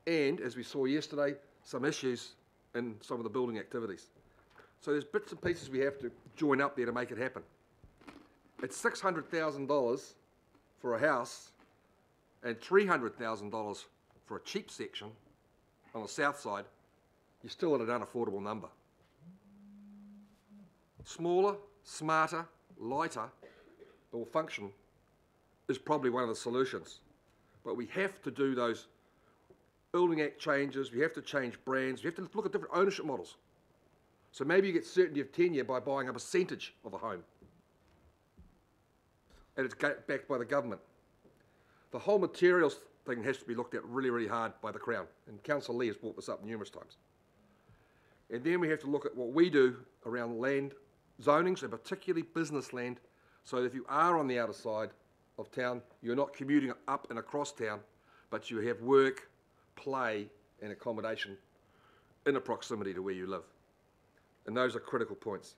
And, as we saw yesterday, some issues in some of the building activities. So there's bits and pieces we have to join up there to make it happen. It's $600,000 for a house and $300,000 for a cheap section on the south side. You're still at an unaffordable number. Smaller, smarter, lighter, or function is probably one of the solutions. But we have to do those Building Act changes, we have to change brands, we have to look at different ownership models. So maybe you get certainty of tenure by buying a percentage of a home. And it's backed by the government. The whole materials thing has to be looked at really, really hard by the Crown. And Councillor Lee has brought this up numerous times. And then we have to look at what we do around land zonings, and particularly business land, so that if you are on the outer side of town, you're not commuting up and across town, but you have work, play and accommodation in a proximity to where you live. And those are critical points.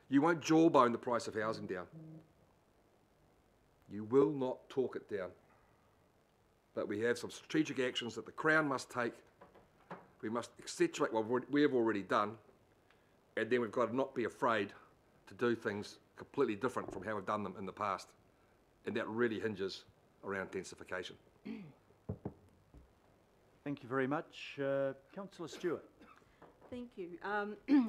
You won't jawbone the price of housing down. You will not talk it down. But we have some strategic actions that the Crown must take. We must accentuate what we have already done, and then we've got to not be afraid to do things completely different from how we've done them in the past. And that really hinges around densification. Thank you very much. Councillor Stewart. Thank you. I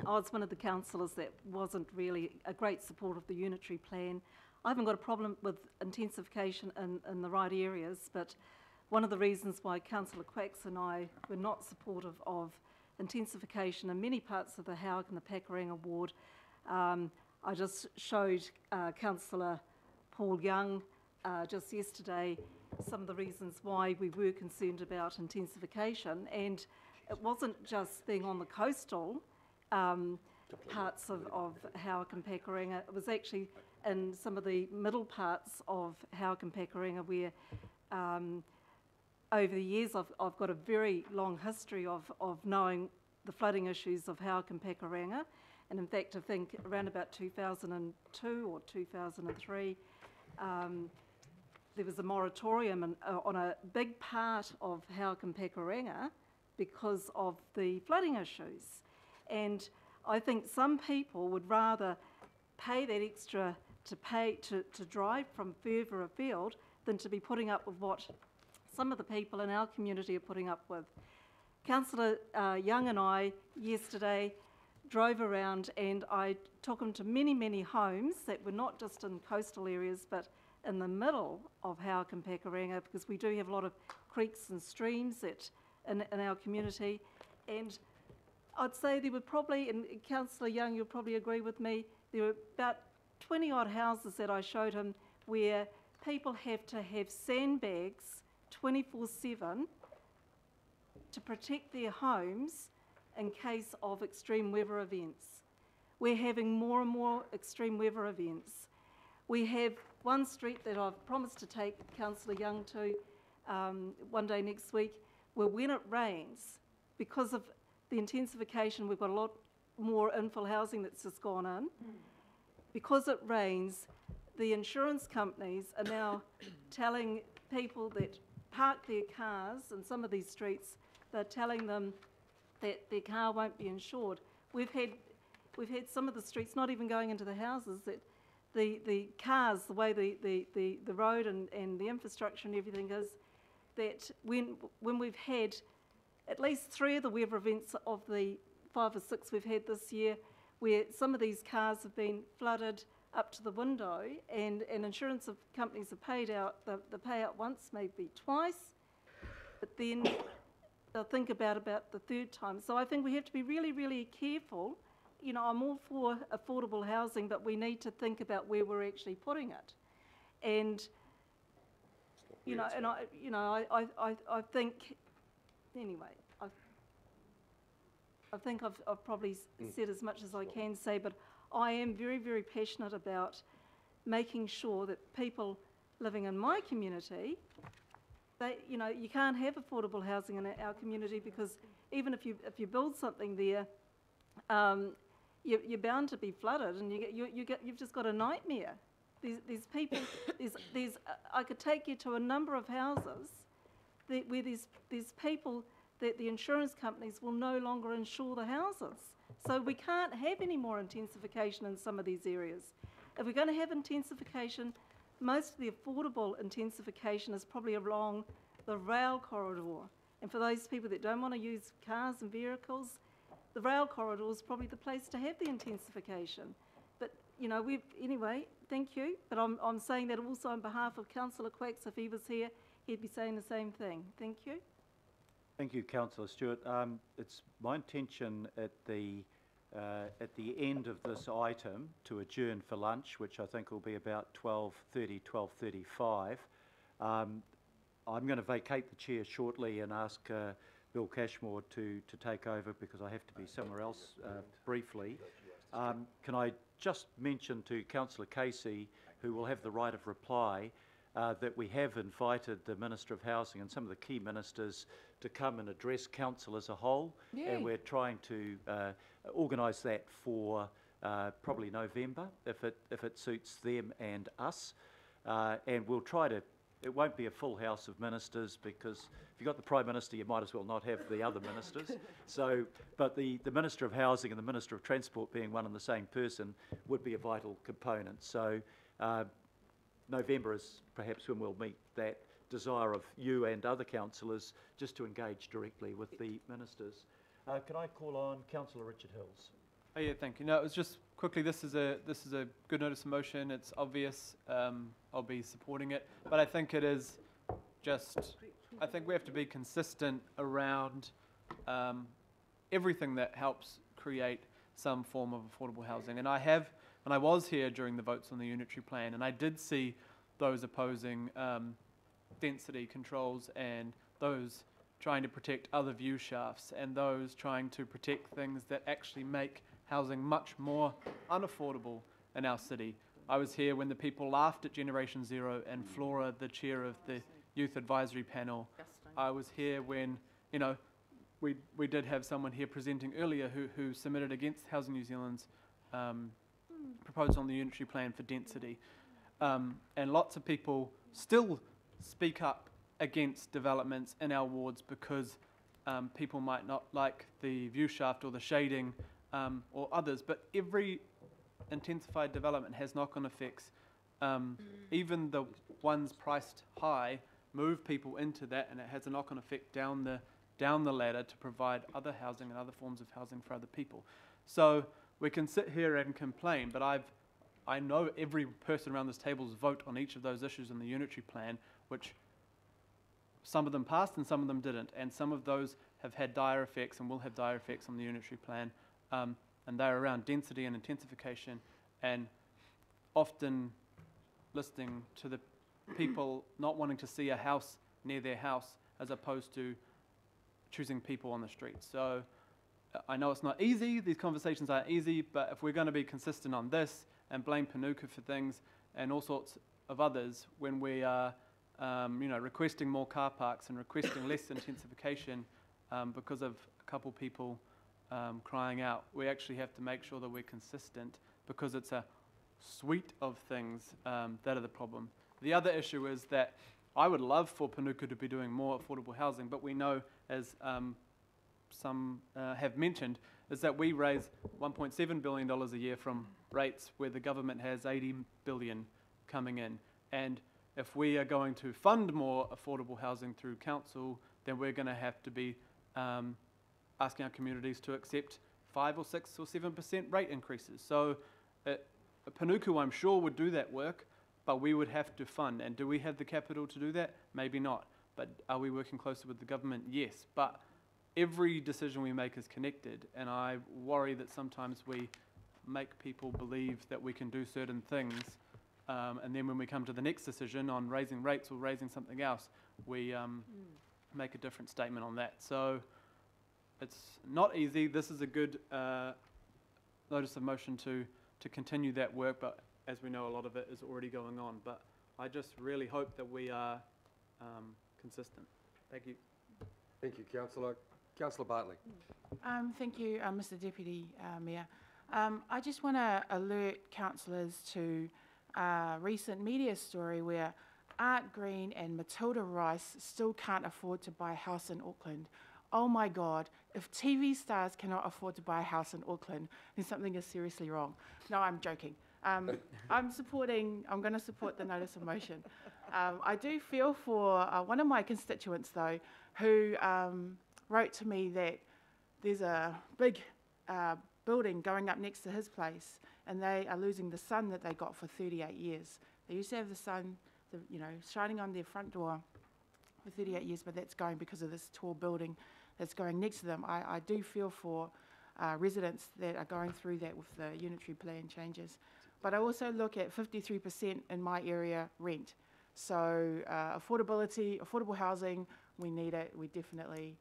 was one of the councillors that wasn't really a great supporter of the unitary plan. I haven't got a problem with intensification in the right areas, but one of the reasons why Councillor Quacks and I were not supportive of intensification in many parts of the Howick and the Pakuranga ward, I just showed Councillor Paul Young just yesterday some of the reasons why we were concerned about intensification, and it wasn't just being on the coastal parts of Howick and Pakuranga. It was actually in some of the middle parts of Howick and Pakuranga where over the years I've got a very long history of knowing the flooding issues of Howick and Pakuranga, and in fact I think around about 2002 or 2003 there was a moratorium on a big part of Howick and Pakuranga because of the flooding issues. And I think some people would rather pay that extra to drive from further afield than to be putting up with what some of the people in our community are putting up with. Councillor Young and I yesterday drove around and I took him to many, many homes that were not just in coastal areas but in the middle of Howick and Pakuranga, because we do have a lot of creeks and streams that in our community. And I'd say there were probably, and Councillor Young, you'll probably agree with me, there were about 20 odd houses that I showed him where people have to have sandbags 24/7 to protect their homes in case of extreme weather events. We're having more and more extreme weather events. We have one street that I've promised to take Councillor Young to one day next week, where when it rains, because of the intensification, we've got a lot more infill housing that's just gone in. Because it rains, the insurance companies are now telling people that park their cars in some of these streets, they're telling them that their car won't be insured. We've had some of the streets not even going into the houses, that the cars, the way the road and the infrastructure and everything is, that when we've had at least 3 of the weather events of the 5 or 6 we've had this year, where some of these cars have been flooded up to the window, and insurance companies have paid out, they pay out once, maybe twice, but then they'll think about the 3rd time. So I think we have to be really, really careful. You know, I'm all for affordable housing, but we need to think about where we're actually putting it. And you know, and I think, anyway, I think I've probably said as much as I can say, but I am very, very passionate about making sure that people living in my community, you know, you can't have affordable housing in our community, because even if you build something there, you're bound to be flooded, and you've just got a nightmare. There's people, I could take you to a number of houses where there's people that the insurance companies will no longer insure the houses. So we can't have any more intensification in some of these areas. If we're going to have intensification, most of the affordable intensification is probably along the rail corridor. And for those people that don't want to use cars and vehicles, the rail corridor is probably the place to have the intensification. But, you know, anyway, thank you. But I'm saying that also on behalf of Councillor Quacks. If he was here, he'd be saying the same thing. Thank you. Thank you, Councillor Stewart. It's my intention at the end of this item to adjourn for lunch, which I think will be about 12:30, 12:35. I'm going to vacate the chair shortly and ask Bill Cashmore to take over because I have to be somewhere else briefly. Can I just mention to Councillor Casey, who will have the right of reply, that we have invited the Minister of Housing and some of the key ministers to come and address council as a whole. Yay. And we're trying to organise that for probably November, if it suits them and us. And we'll try to, it won't be a full house of ministers because if you've got the Prime Minister, you might as well not have the other ministers. So, but the Minister of Housing and the Minister of Transport being one and the same person would be a vital component. So November is perhaps when we'll meet that desire of you and other councillors just to engage directly with the ministers. Can I call on Councillor Richard Hills? Oh yeah, thank you. No, it was just quickly. This is a good notice of motion. It's obvious. I'll be supporting it, but I think it is just. I think we have to be consistent around everything that helps create some form of affordable housing. And I was here during the votes on the unitary plan, and I did see those opposing density controls and those trying to protect other view shafts and those trying to protect things that actually make housing much more unaffordable in our city. I was here when the people laughed at Generation Zero and Flora, the chair of the Youth Advisory Panel. I was here when, you know, we did have someone here presenting earlier who submitted against Housing New Zealand's proposal on the unitary plan for density. And lots of people still speak up against developments in our wards because people might not like the view shaft or the shading or others, but every intensified development has knock-on effects. Even the ones priced high move people into that, and it has a knock-on effect down the ladder to provide other housing and other forms of housing for other people. So we can sit here and complain, but I know every person around this table's vote on each of those issues in the unitary plan, which some of them passed and some of them didn't, and some of those have had dire effects and will have dire effects on the unitary plan, and they're around density and intensification, and often listening to the people not wanting to see a house near their house as opposed to choosing people on the street. So I know it's not easy, these conversations aren't easy, but if we're going to be consistent on this and blame Panuku for things and all sorts of others when we are requesting more car parks and requesting less intensification because of a couple people crying out, we actually have to make sure that we're consistent because it's a suite of things that are the problem. The other issue is that I would love for Panuku to be doing more affordable housing, but we know, as some have mentioned, is that we raise $1.7 billion a year from rates where the government has $80 billion coming in. And if we are going to fund more affordable housing through council, then we're going to have to be asking our communities to accept 5 or 6 or 7% rate increases. So Panuku, I'm sure, would do that work, but we would have to fund. And do we have the capital to do that? Maybe not. But are we working closely with the government? Yes. But every decision we make is connected, and I worry that sometimes we make people believe that we can do certain things, and then when we come to the next decision on raising rates or raising something else, we make a different statement on that. So it's not easy. This is a good notice of motion to continue that work, but as we know, a lot of it is already going on. But I just really hope that we are consistent. Thank you. Thank you, Councillor. Councillor Bartley. Thank you, Mr Deputy Mayor. I just want to alert councillors to a recent media story where Art Green and Matilda Rice still can't afford to buy a house in Auckland. oh my God, if TV stars cannot afford to buy a house in Auckland, then something is seriously wrong. No, I'm joking. I'm going to support the notice of motion. I do feel for one of my constituents, though, who wrote to me that there's a big building going up next to his place, and they are losing the sun that they got for 38 years. They used to have the sun, shining on their front door for 38 years, but that's going because of this tall building that's going next to them. I do feel for residents that are going through that with the unitary plan changes. But I also look at 53% in my area rent. So affordable housing, we need it. We definitely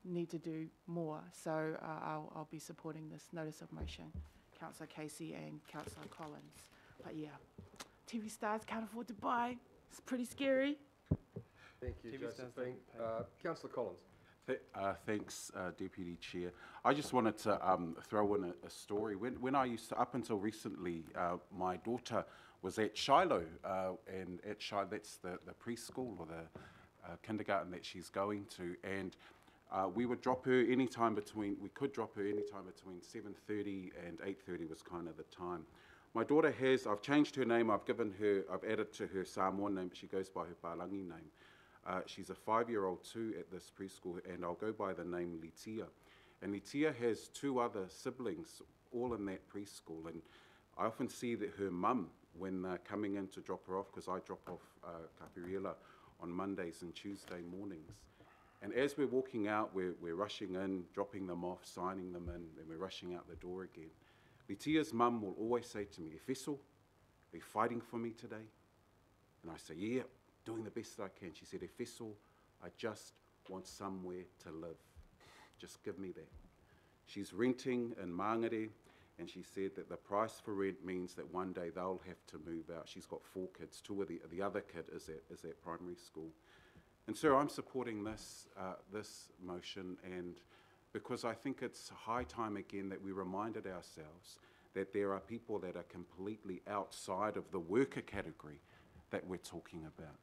need to do more. So I'll be supporting this notice of motion, Councillor Casey and Councillor Collins. But yeah, TV stars can't afford to buy. It's pretty scary. Thank you, Josephine. Councillor Collins. Thanks, Deputy Chair. I just wanted to throw in a story. When I used to, up until recently, my daughter was at Shiloh, and at Shiloh, that's the preschool or the kindergarten that she's going to, and we would drop her anytime between, we could drop her anytime between 7:30 and 8:30 was kind of the time. My daughter has, I've changed her name, I've added to her Samoan name, but she goes by her Palangi name. She's a 5-year-old too at this preschool, and I'll go by the name Litia. And Litia has 2 other siblings, all in that preschool. And I often see that her mum, when they're coming in to drop her off, because I drop off Kapiriela on Mondays and Tuesday mornings. And as we're walking out, we're rushing in, dropping them off, signing them in, and we're rushing out the door again. Litia's mum will always say to me, "E Feso, are you fighting for me today?" And I say, "Yeah, doing the best that I can." She said, "E Feso, I just want somewhere to live. Just give me that." She's renting in Mangere, and she said that the price for rent means that one day they'll have to move out. She's got 4 kids. 2 of the other kid is at primary school. And so I'm supporting this motion, and because I think it's high time again that we reminded ourselves that there are people that are completely outside of the worker category that we're talking about.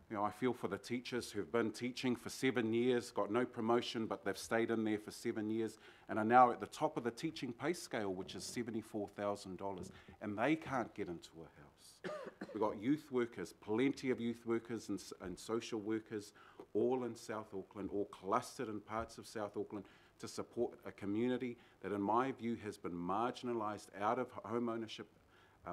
You know, I feel for the teachers who've been teaching for 7 years, got no promotion, but they've stayed in there for 7 years, and are now at the top of the teaching pay scale, which is $74,000, and they can't get into a house. We've got youth workers, plenty of youth workers and social workers, all in South Auckland, all clustered in parts of South Auckland, to support a community that, in my view, has been marginalised out of home ownership,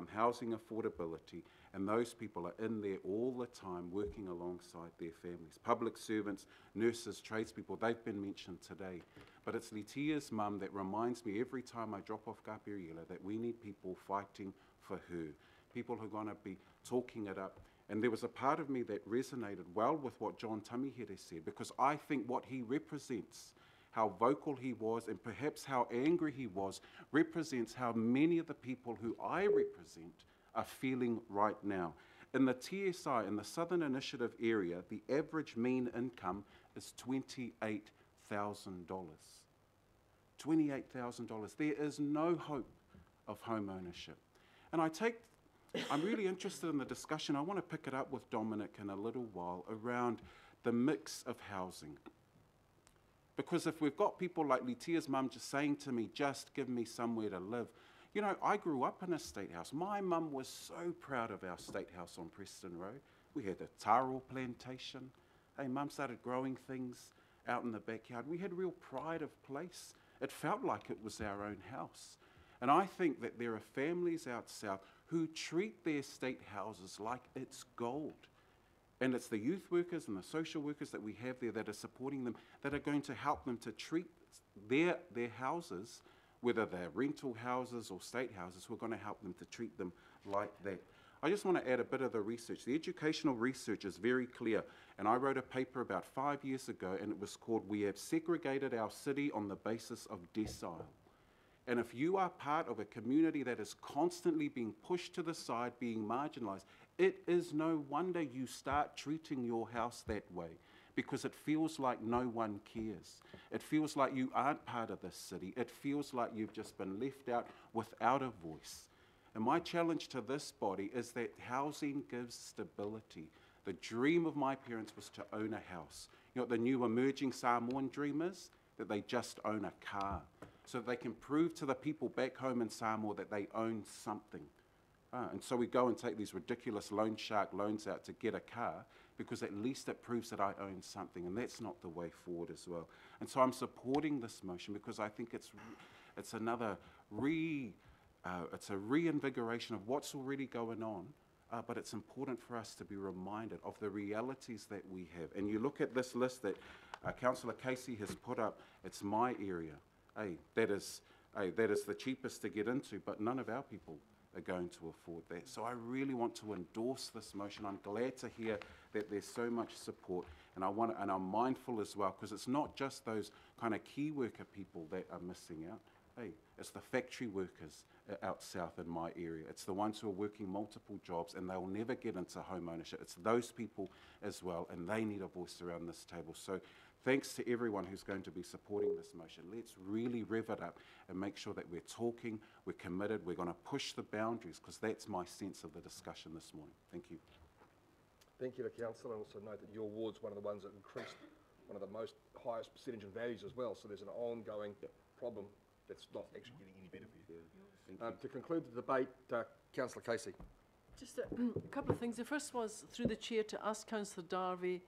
housing affordability, and those people are in there all the time working alongside their families. Public servants, nurses, tradespeople, they've been mentioned today. But it's Litia's mum that reminds me every time I drop off Kapiriela that we need people fighting for her, people who are going to be talking it up. And there was a part of me that resonated well with what John Tamihere said, because I think what he represents, how vocal he was, and perhaps how angry he was, represents how many of the people who I represent are feeling right now. In the TSI, in the Southern Initiative area, the average mean income is $28,000. $28,000. There is no hope of home ownership. And I'm really interested in the discussion. I want to pick it up with Dominic in a little while around the mix of housing. Because if we've got people like Litia's mum just saying to me, "Just give me somewhere to live." You know, I grew up in a state house. My mum was so proud of our state house on Preston Road. We had a taro plantation. Hey, mum started growing things out in the backyard. We had real pride of place. It felt like it was our own house. And I think that there are families out south who treat their state houses like it's gold. And it's the youth workers and the social workers that we have there that are supporting them, that are going to help them to treat their houses, whether they're rental houses or state houses, who are going to help them to treat them like that. I just want to add a bit of the research. The educational research is very clear, and I wrote a paper about 5 years ago, and it was called "We Have Segregated Our City on the Basis of Decile." And if you are part of a community that is constantly being pushed to the side, being marginalised, it is no wonder you start treating your house that way, because it feels like no one cares. It feels like you aren't part of this city. It feels like you've just been left out without a voice. And my challenge to this body is that housing gives stability. The dream of my parents was to own a house. You know what the new emerging Samoan dream is? That they just own a car. So that they can prove to the people back home in Samoa that they own something. And so we go and take these ridiculous loan shark loans out to get a car because at least it proves that I own something, and that's not the way forward as well. And so I'm supporting this motion because I think it's another it's a reinvigoration of what's already going on, but it's important for us to be reminded of the realities that we have. And you look at this list that Councillor Casey has put up, it's my area. That is the cheapest to get into, but none of our people are going to afford that. So I really want to endorse this motion. I'm glad to hear that there's so much support, and I'm mindful as well, because it's not just those kind of key worker people that are missing out. It's the factory workers out south in my area. It's the ones who are working multiple jobs and they'll never get into home ownership. It's those people as well, and they need a voice around this table. So thanks to everyone who's going to be supporting this motion. Let's really rev it up and make sure that we're talking, we're committed, we're going to push the boundaries, because that's my sense of the discussion this morning. Thank you. Thank you to Councillor. I also note that your ward's one of the ones that increased one of the highest percentage in values as well. So there's an ongoing problem that's not actually getting any better for you. To conclude the debate, Councillor Casey. Just a couple of things. The first was, through the chair, to ask Councillor Darby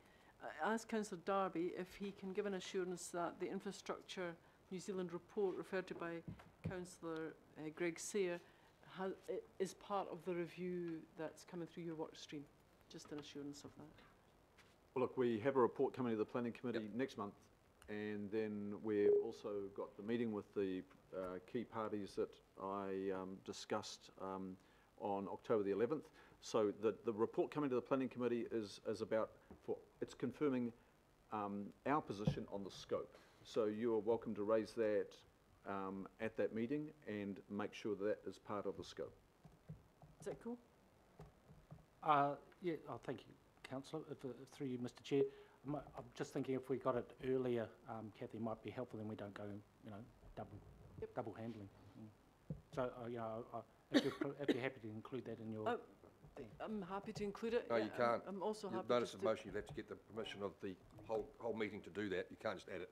if he can give an assurance that the Infrastructure New Zealand report referred to by Councillor Greg Sayre is part of the review that's coming through your work stream. Just an assurance of that. Well, look, we have a report coming to the Planning Committee next month, and then we've also got the meeting with the key parties that I discussed on October the 11th. So the report coming to the Planning Committee is about, it's confirming our position on the scope. So you are welcome to raise that at that meeting and make sure that is part of the scope. Is that cool? Yeah, thank you, Councillor. Through you, Mr. Chair. I'm just thinking if we got it earlier, Kathy, might be helpful, then we don't go, double handling. So, if you're happy to include that in your... I'm happy to include it. No, you can't. I'm also happy to... Notice just of motion, you'd have to get the permission of the whole meeting to do that. You can't just add it.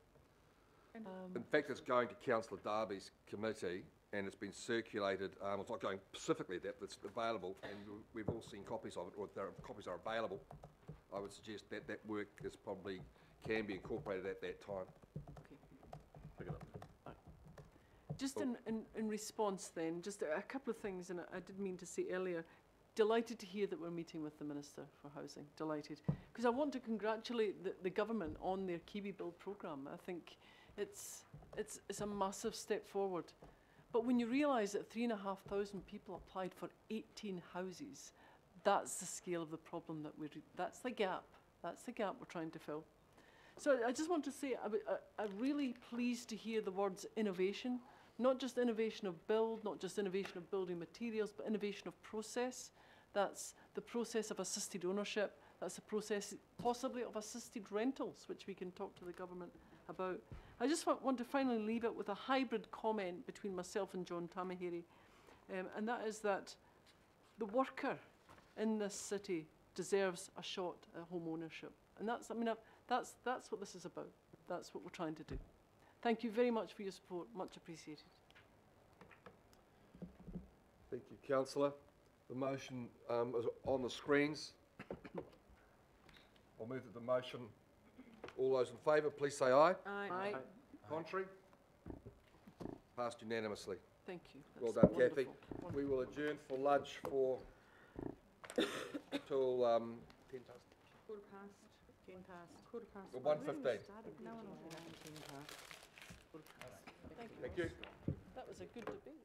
In fact, it's going to Councillor Darby's committee, and it's been circulated. It's not going specifically that, but it's available, and we've all seen copies of it, or copies are available. I would suggest that that work can be incorporated at that time. Okay. Just in response then, just a couple of things, and I did mean to say earlier, delighted to hear that we're meeting with the Minister for Housing, delighted. Because I want to congratulate the government on their Kiwi Build programme. I think it's a massive step forward. But when you realise that 3,500 people applied for 18 houses, that's the scale of the problem that that's the gap we're trying to fill. So I just want to say I'm really pleased to hear the words innovation, not just innovation of build, not just innovation of building materials, but innovation of process. That's the process of assisted ownership. That's the process possibly of assisted rentals, which we can talk to the government about. I just want to finally leave it with a hybrid comment between myself and John Tamahere, and that is that the worker in this city deserves a shot at home ownership. And that's what this is about. That's what we're trying to do. Thank you very much for your support. Much appreciated. Thank you, Councillor. The motion is on the screens. I'll move that the motion. All those in favour, please say aye. Aye. Contrary? Passed unanimously. Thank you. Well That's done, Kathy. wonderful. We will adjourn for lunch till 10 past. Quarter past. 10 past. Quarter past. Or 1:15. No one will get 10 past. Thank you. That was a good debate.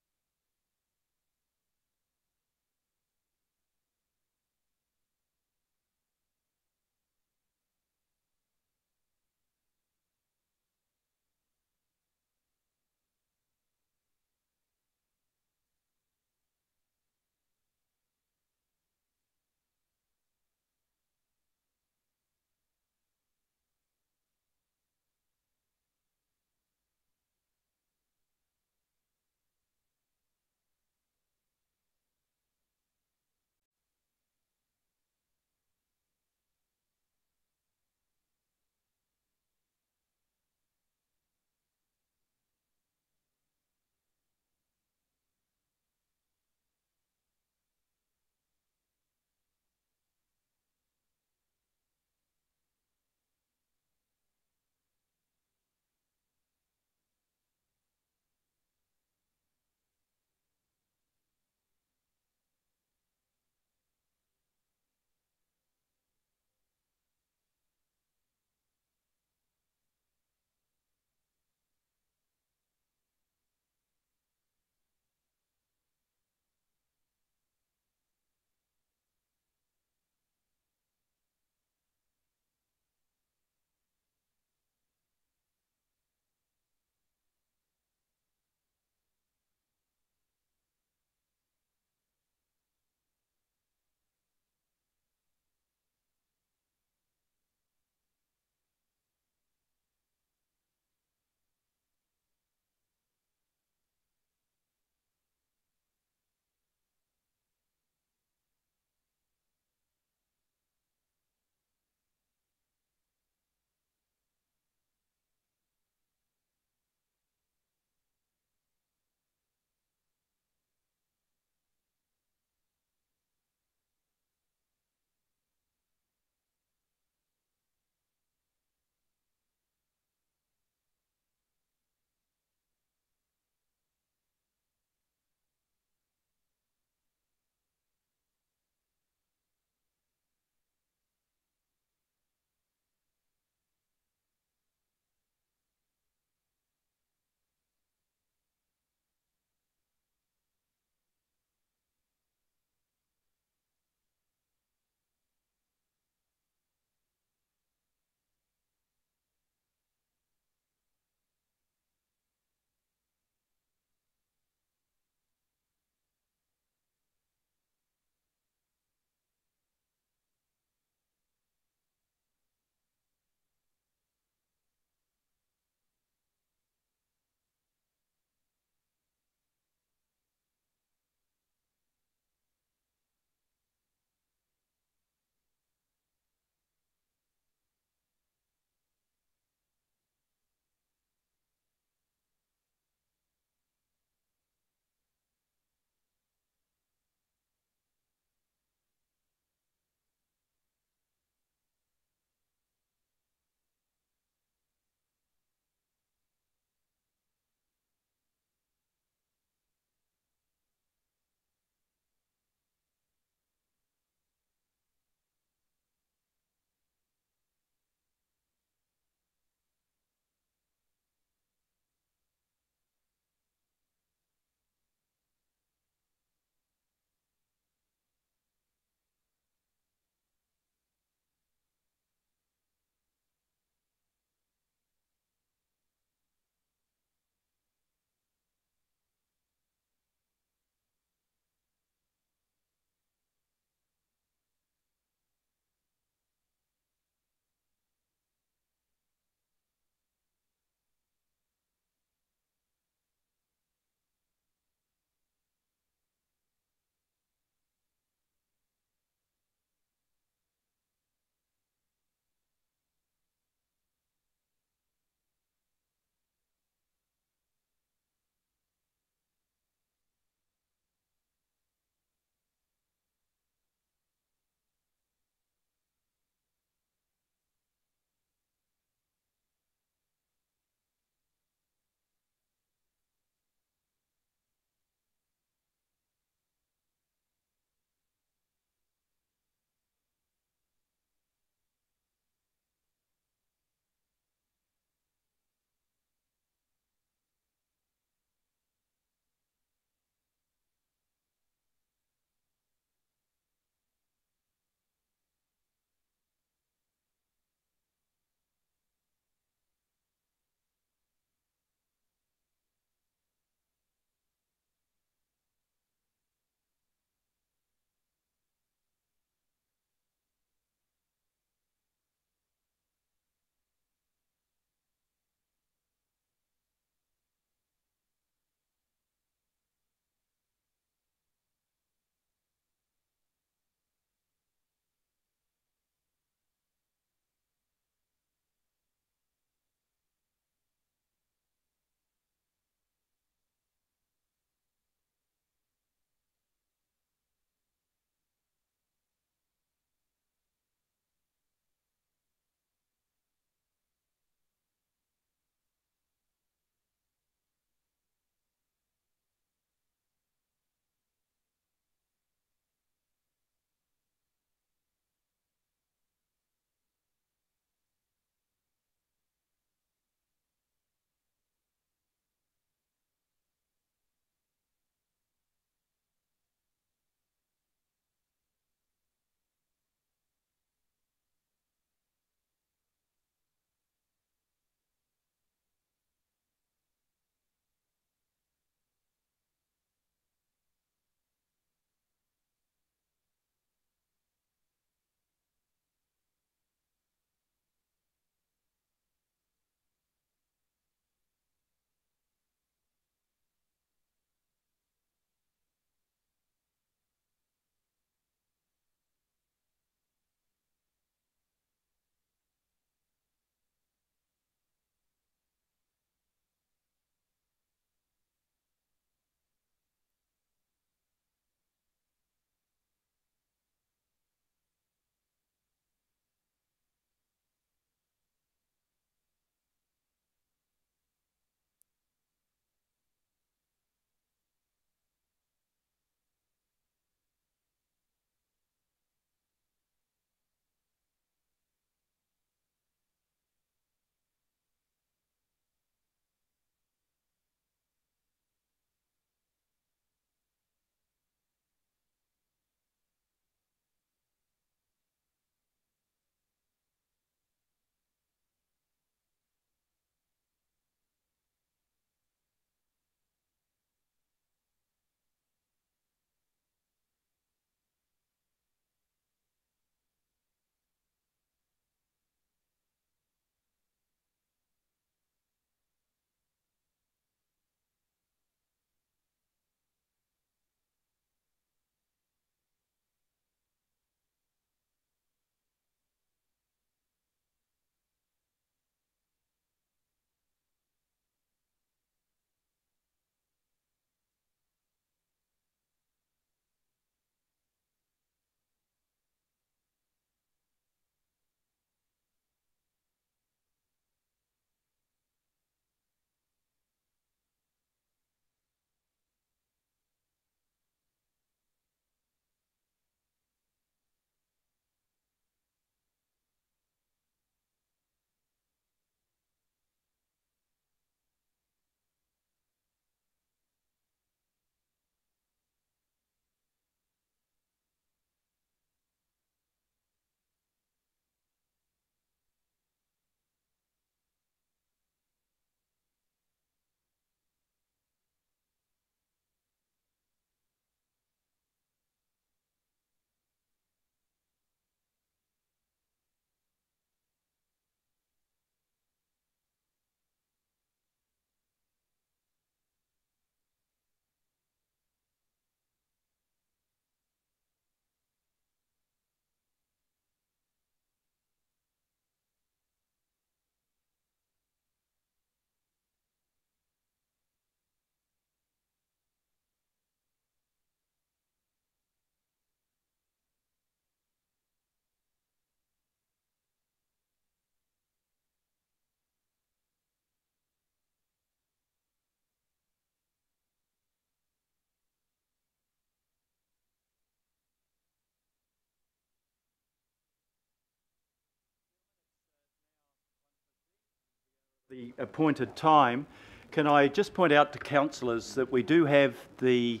the appointed time, can I just point out to councillors that we do have the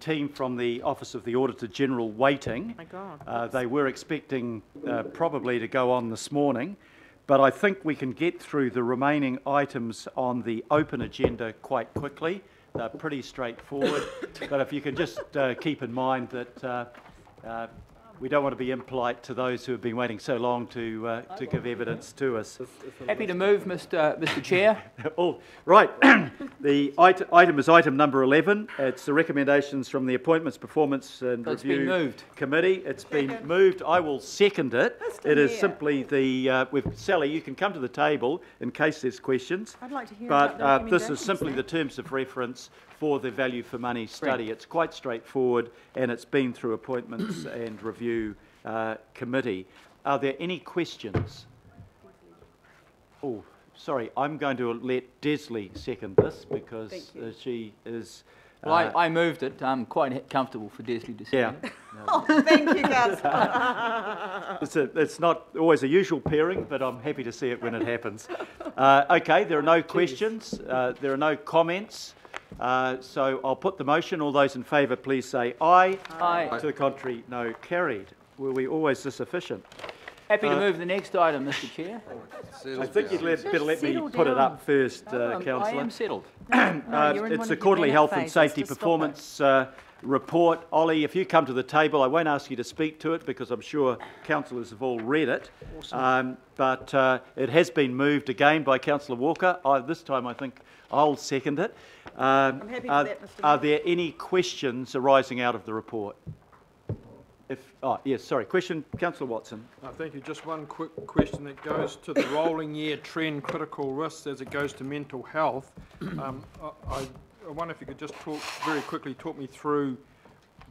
team from the Office of the Auditor General waiting. My God. They were expecting probably to go on this morning, but I think we can get through the remaining items on the open agenda quite quickly. They're pretty straightforward, but if you can just keep in mind that we don't want to be impolite to those who have been waiting so long to give evidence to us. Happy to move, Mr. Chair. Oh, right. The item is item number 11. It's the recommendations from the Appointments, Performance and So it's been Review moved. Committee. It's been moved. I will second it. It is simply the, with Sally, you can come to the table in case there's questions. I'd like to hear But about the this is simply the terms of reference for the value for money study. It's quite straightforward, and it's been through Appointments and Review Committee. Are there any questions? Oh, sorry, I'm going to let Desley second this because she is... Well, I moved it. I'm quite comfortable for Desley to second it. Oh, thank you, Gus. It's not always a usual pairing, but I'm happy to see it when it happens. Okay, there are no questions. There are no comments. So I'll put the motion. All those in favour, please say aye. Aye. To the contrary, no. Carried. Were we always this efficient? Happy to move the next item, Mr. Chair. I think you'd better let me put it up first, Councillor. I am settled. It's the quarterly health and safety performance report. Ollie, if you come to the table, I won't ask you to speak to it because I'm sure councillors have all read it. Awesome. But it has been moved again by Councillor Walker. This time I think I'll second it. I'm happy for that, Mr. Are there any questions arising out of the report? Yes, sorry. Question, Councillor Watson. Thank you. Just one quick question that goes to the rolling year trend critical risks as it goes to mental health. I wonder if you could just very quickly talk me through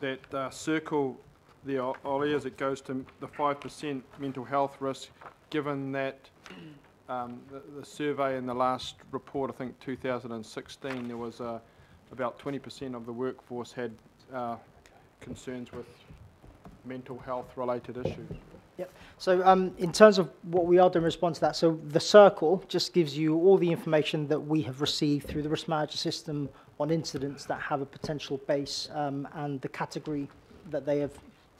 that circle there, Ollie, as it goes to the 5% mental health risk, given that the survey in the last report, I think 2016, there was about 20% of the workforce had concerns with mental health related issues. Yep. So in terms of what we are doing in response to that, so the circle just gives you all the information that we have received through the risk manager system on incidents that have a potential base, and the category that they have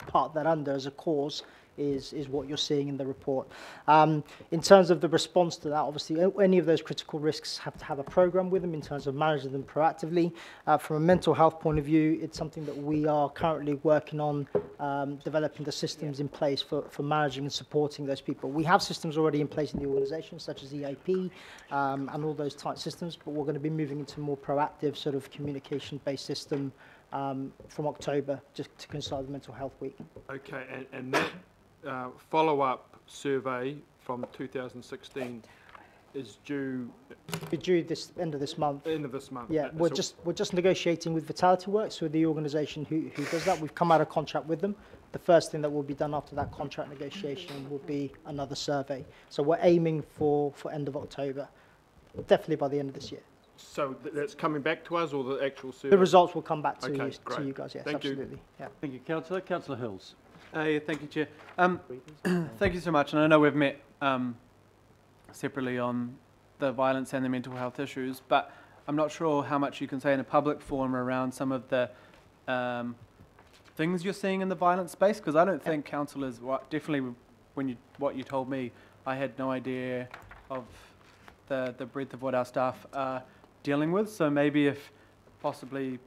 part that under as a cause is what you're seeing in the report. In terms of the response to that, obviously any of those critical risks have to have a program with them in terms of managing them proactively. From a mental health point of view, it's something that we are currently working on, developing the systems in place for managing and supporting those people. We have systems already in place in the organisation, such as EAP and all those type systems, but we're going to be moving into a more proactive sort of communication-based system from October, just to coincide with Mental Health Week. Okay, and that follow-up survey from 2016 is due this end of this month. End of this month. Yeah, we're just negotiating with Vitality Works, with the organisation who does that. We've come out of contract with them. The first thing that will be done after that contract negotiation will be another survey. So we're aiming for end of October, definitely by the end of this year. So that's coming back to us, or the actual survey? The results will come back to, okay, to you guys, yes, Thank absolutely. You. Yeah. Thank you, Councillor. Councillor Hills. Yeah, thank you, Chair. Thank you so much. And I know we've met separately on the violence and the mental health issues, but I'm not sure how much you can say in a public forum around some of the things you're seeing in the violence space, because I don't think councillors, definitely what you told me, I had no idea of the breadth of what our staff are dealing with. So maybe if possibly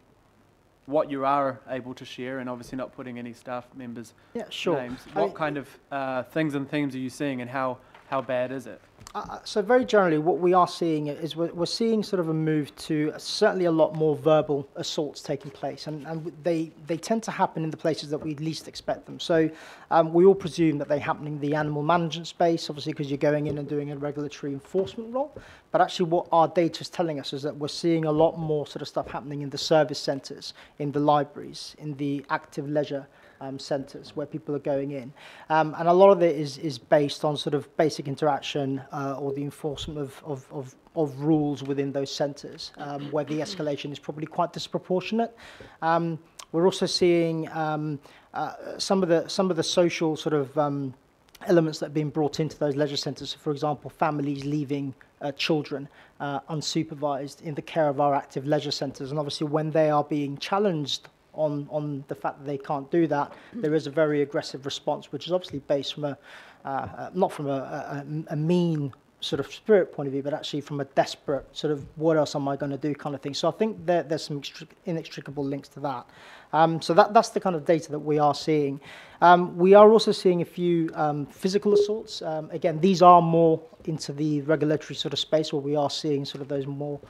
what you are able to share, and obviously not putting any staff members' names, what kind of things and themes are you seeing, and how bad is it? So very generally, what we are seeing is we're seeing sort of a move to certainly a lot more verbal assaults taking place, and they tend to happen in the places that we least expect them. So we all presume that they happen in the animal management space, obviously because you're going in and doing a regulatory enforcement role. But actually what our data is telling us is that we're seeing a lot more sort of stuff happening in the service centres, in the libraries, in the active leisure centres where people are going in. And a lot of it is based on sort of basic interaction or the enforcement of rules within those centres, where the escalation is probably quite disproportionate. We're also seeing some of the social sort of elements that are being brought into those leisure centres. So, for example, families leaving children unsupervised in the care of our active leisure centres. And obviously when they are being challenged on the fact that they can't do that, there is a very aggressive response, which is obviously based from not from a mean sort of spirit point of view, but actually from a desperate sort of what else am I going to do kind of thing. So I think there's some inextricable links to that. So that's the kind of data that we are seeing. We are also seeing a few physical assaults. Again, these are more into the regulatory sort of space where we are seeing sort of those more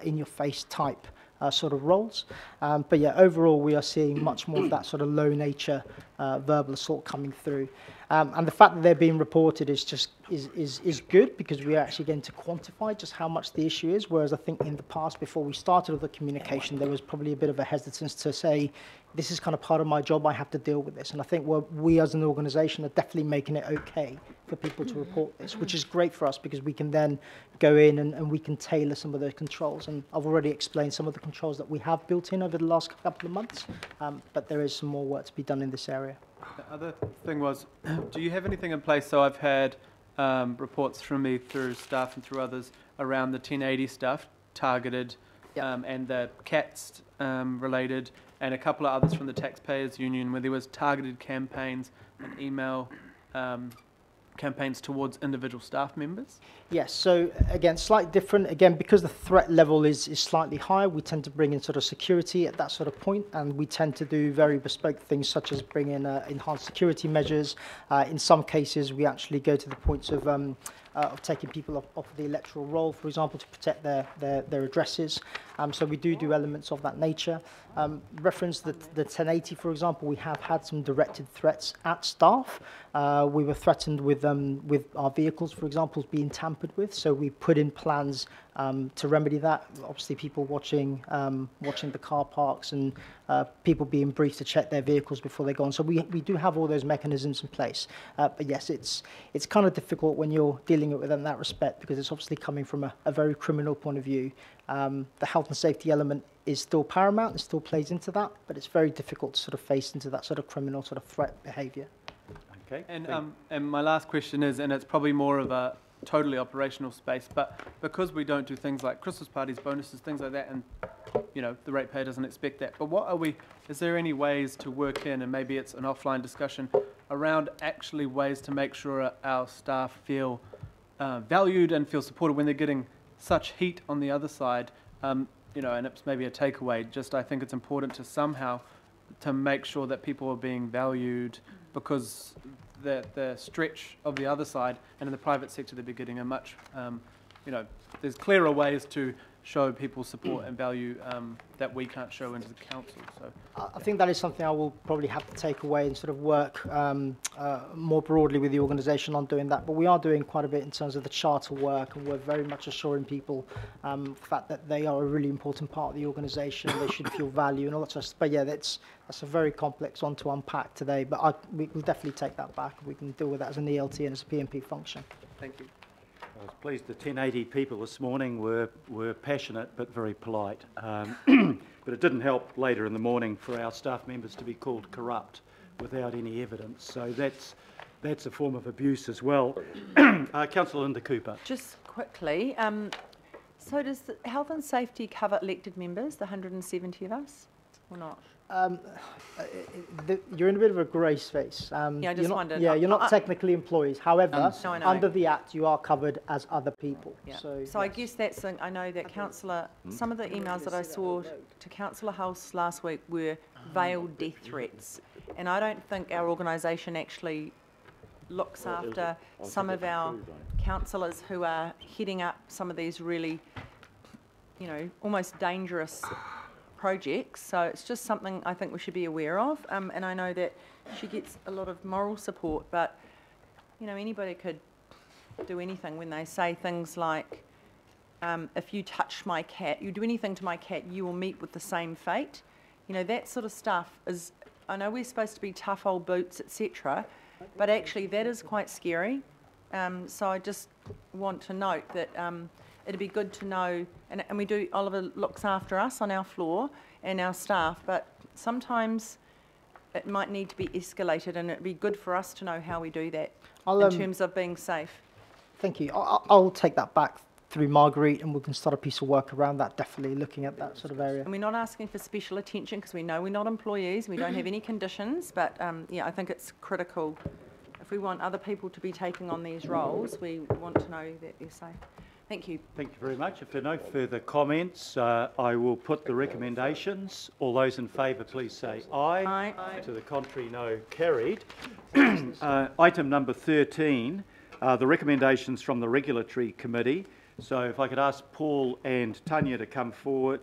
in-your-face type sort of roles. But yeah, overall we are seeing much more of that sort of low nature verbal assault coming through. And the fact that they're being reported is just is good, because we are actually getting to quantify just how much the issue is, whereas I think in the past, before we started with the communication, there was probably a bit of a hesitance to say, this is kind of part of my job, I have to deal with this. And I think we as an organisation are definitely making it okay for people to report this, which is great for us, because we can then go in and we can tailor some of those controls. And I've already explained some of the controls that we have built in over the last couple of months, but there is some more work to be done in this area. The other thing was, do you have anything in place? So I've had reports from me through staff and through others around the 1080 stuff, targeted, and the CATS related, and a couple of others from the Taxpayers Union where there was targeted campaigns and email campaigns towards individual staff members? Yes, so again, slightly different. Again, because the threat level is slightly higher, we tend to bring in sort of security at that sort of point, and we tend to do very bespoke things such as bring in enhanced security measures. In some cases, we actually go to the points of taking people off the electoral roll, for example, to protect their addresses. So we do elements of that nature. Reference the 1080, for example, we have had some directed threats at staff. We were threatened with our vehicles, for example, being tampered with. So we put in plans to remedy that. Obviously, people watching the car parks and people being briefed to check their vehicles before they go on. So we do have all those mechanisms in place. But yes, it's kind of difficult when you're dealing with it in that respect, because it's obviously coming from a very criminal point of view. The health and safety element is still paramount, it still plays into that, but it's very difficult to sort of face into that sort of criminal sort of threat behaviour. Okay. And my last question is, and it's probably more of a totally operational space, but because we don't do things like Christmas parties, bonuses, things like that, and you know the ratepayer doesn't expect that, but is there any ways to work in, and maybe it's an offline discussion, around actually ways to make sure our staff feel valued and feel supported when they're getting such heat on the other side, you know, and it's maybe a takeaway, just I think it's important to somehow to make sure that people are being valued, because the stretch of the other side, and in the private sector they're getting a much, you know, there's clearer ways to show people support and value that we can't show into the council. So I think that is something I will probably have to take away and sort of work more broadly with the organisation on doing that. But we are doing quite a bit in terms of the charter work, and we're very much assuring people the fact that they are a really important part of the organisation, they should feel value and all that sort of stuff. But yeah, that's a very complex one to unpack today, but we'll definitely take that back. We can deal with that as an ELT and as a PMP function. Thank you. I was pleased the 1080 people this morning were passionate but very polite. But it didn't help later in the morning for our staff members to be called corrupt without any evidence. So that's a form of abuse as well. Councillor Linda Cooper. Just quickly, so does the health and safety cover elected members, the 170 of us, or not? You're in a bit of a grey space. Yeah, I just wondered. Yeah, you're not technically employees. However, No, I know. under the Act, you are covered as other people. Yeah. So I guess that's, I know that Councillor, some of the emails that I saw to Councillor Hulse last week were veiled death threats. And I don't think our organisation actually looks after some of our councillors who are heading up some of these really, you know, almost dangerous projects. So it's just something I think we should be aware of. And I know that she gets a lot of moral support, but, you know, anybody could do anything when they say things like, if you touch my cat, you do anything to my cat, you will meet with the same fate. You know, that sort of stuff is, I know we're supposed to be tough old boots, etc., but actually that is quite scary. So I just want to note that it'd be good to know, and we do, Oliver looks after us on our floor and our staff, but sometimes it might need to be escalated, and it'd be good for us to know how we do that I'll, in terms of being safe. Thank you. I'll take that back through Marguerite, and we can start a piece of work around that, definitely looking at that sort of area. And we're not asking for special attention because we know we're not employees, we don't have any conditions, but yeah, I think it's critical. If we want other people to be taking on these roles, we want to know that they're safe. Thank you. Thank you very much. If there are no further comments, I will put the recommendations. All those in favour, please say aye. Aye. To the contrary, no. Carried. Item number 13, the recommendations from the Regulatory Committee. So if I could ask Paul and Tanya to come forward,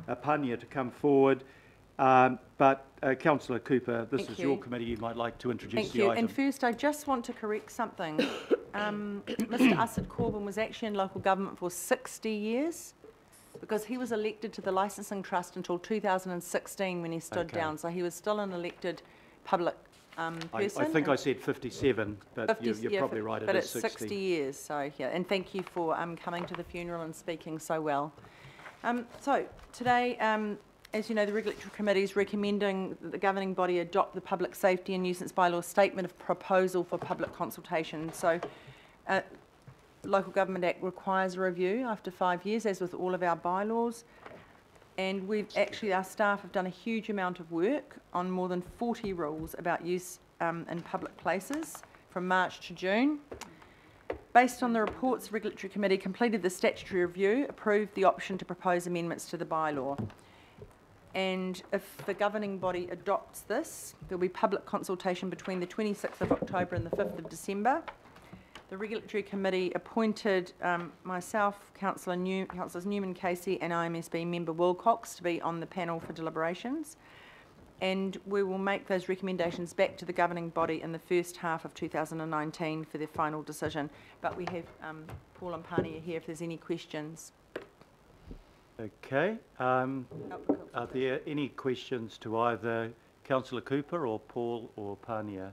Panya to come forward. But Councillor Cooper, this is your committee. You might like to introduce the item. And first, I just want to correct something. Mr. Assad Corbin was actually in local government for 60 years because he was elected to the Licensing Trust until 2016 when he stood down. So he was still an elected public person. I think I said 57, but you're probably right. But it's 60 years. So yeah, and thank you for coming to the funeral and speaking so well. So today, as you know, the Regulatory Committee is recommending that the governing body adopt the Public Safety and Nuisance Bylaw Statement of Proposal for public consultation. So, Local Government Act requires a review after 5 years, as with all of our bylaws. And our staff have done a huge amount of work on more than 40 rules about use in public places from March to June. Based on the reports, the Regulatory Committee completed the statutory review, approved the option to propose amendments to the bylaw. And if the governing body adopts this, there will be public consultation between the 26th of October and the 5th of December. The Regulatory Committee appointed myself, Councillors Newman Casey and IMSB member Wilcox to be on the panel for deliberations. And we will make those recommendations back to the governing body in the first half of 2019 for their final decision. But we have Paul and Pania here if there's any questions. Okay. Are there any questions to either Councillor Cooper or Paul or Pania?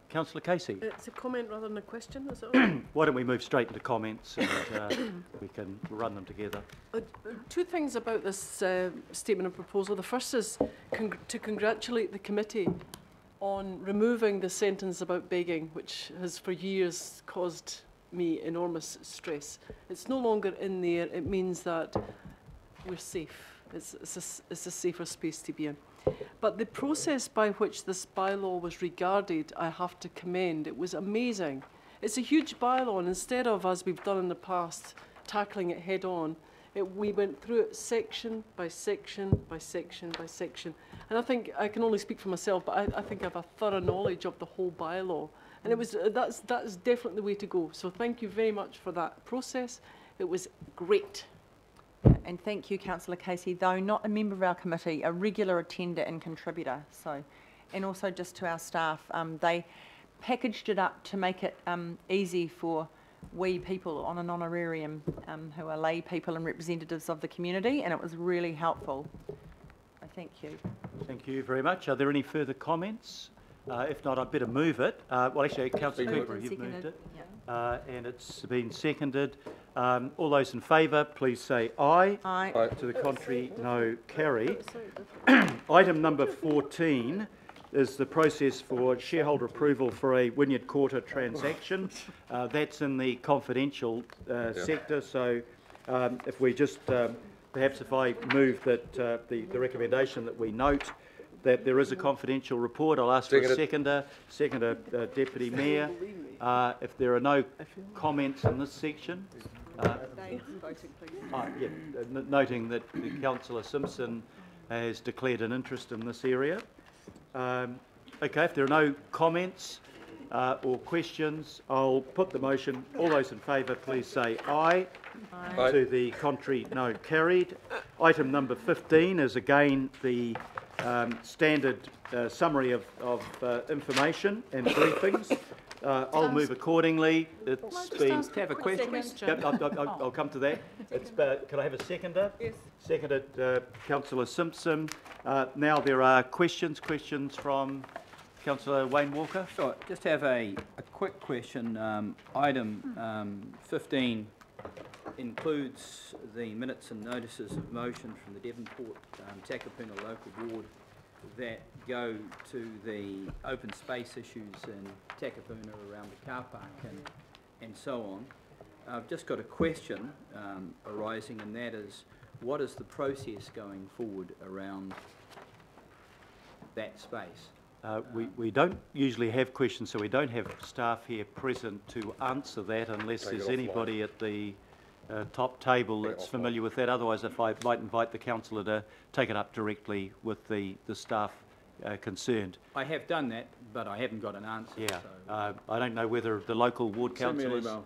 Councillor Casey. It's a comment rather than a question, is it all right? Why don't we move straight into comments and we can run them together. Two things about this statement of proposal. The first is to congratulate the committee on removing the sentence about begging, which has for years caused me enormous stress. It's no longer in there. It means that we're safe. It's a safer space to be in. But the process by which this bylaw was regarded, I have to commend. It was amazing. It's a huge bylaw, and instead of, as we've done in the past, tackling it head on, we went through it section by section by section by section. And I think, I can only speak for myself, but I think I have a thorough knowledge of the whole bylaw. And that's definitely the way to go. So thank you very much for that process. It was great. And thank you, Councillor Casey, though not a member of our committee, a regular attender and contributor. So, and also just to our staff, they packaged it up to make it easy for we people on an honorarium who are lay people and representatives of the community, and it was really helpful. Thank you. Thank you very much. Are there any further comments? If not, I'd better move it. Well, actually, Councillor Cooper, you've moved it. And it's been seconded. All those in favour, please say aye. Aye. To the contrary, no. Carried. Item number 14 is the process for shareholder approval for a Wynyard Quarter transaction. That's in the confidential sector. So if we just, perhaps if I move that the recommendation that we note that there is a confidential report. I'll ask for a seconder. Seconder, Deputy Mayor. If there are no comments in this section. Noting that Councillor Simpson has declared an interest in this area. Okay, if there are no comments or questions, I'll put the motion. All those in favour, please say aye. Aye. To the contrary, no. Carried. Item number 15 is again the standard summary of information and briefings. I'll move accordingly. It's been. To have a question. Yep, I'll come to that. It's, can I have a seconder? Yes. Seconded, Councillor Simpson. Now there are questions. Questions from Councillor Wayne Walker. Sure. Just have a quick question. Item 15 includes the minutes and notices of motion from the Devonport Takapuna Local Board that go to the open space issues in Takapuna around the car park and so on. I've just got a question arising, and that is, what is the process going forward around that space? We don't usually have questions, so we don't have staff here present to answer that unless Take it there's offline. anybody at the top table Take it that's offline. familiar with that. Otherwise, if I might invite the councillor to take it up directly with the staff concerned. I have done that, but I haven't got an answer. Yeah. So. I don't know whether the local ward Send me an councillors... email.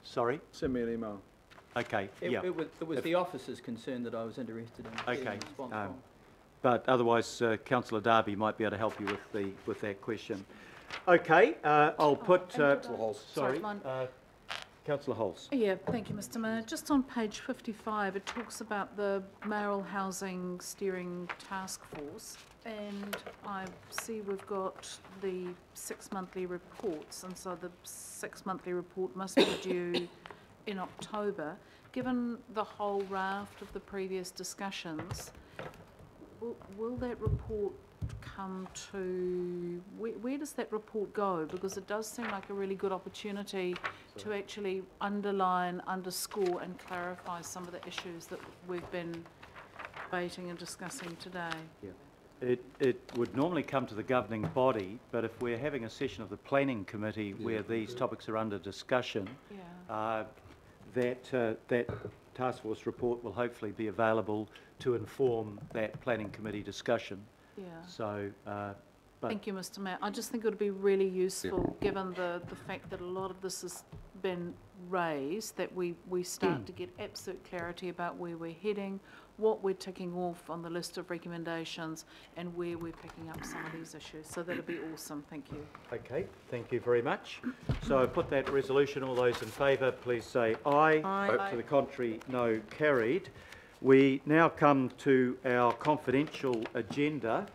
Sorry? Send me an email. Okay, yeah. It was the officer's concern that I was interested in getting Okay, a response from. but otherwise, Councillor Darby might be able to help you with that question. Okay, I'll put... Councillor Halls. Sorry, Sorry, Councillor Halls. Yeah, thank you, Mr Mayor. Just on page 55, it talks about the Mayoral Housing Steering Task Force, and I see we've got the 6 monthly reports, and so the 6 monthly report must be due in October. Given the whole raft of the previous discussions, will that report come to, where does that report go? Because it does seem like a really good opportunity to actually underline, underscore and clarify some of the issues that we've been debating and discussing today. Yeah. It would normally come to the governing body, but if we're having a session of the planning committee where these topics are under discussion, that task force report will hopefully be available to inform that planning committee discussion. Yeah. So, but Thank you, Mr Mayor. I just think it would be really useful, given the fact that a lot of this has been raised, that we start to get absolute clarity about where we're heading, what we're ticking off on the list of recommendations, and where we're picking up some of these issues. So that'd be awesome. Thank you. okay, thank you very much. So I put that resolution. All those in favour, please say aye. Aye. To the contrary, no, carried. We now come to our confidential agenda,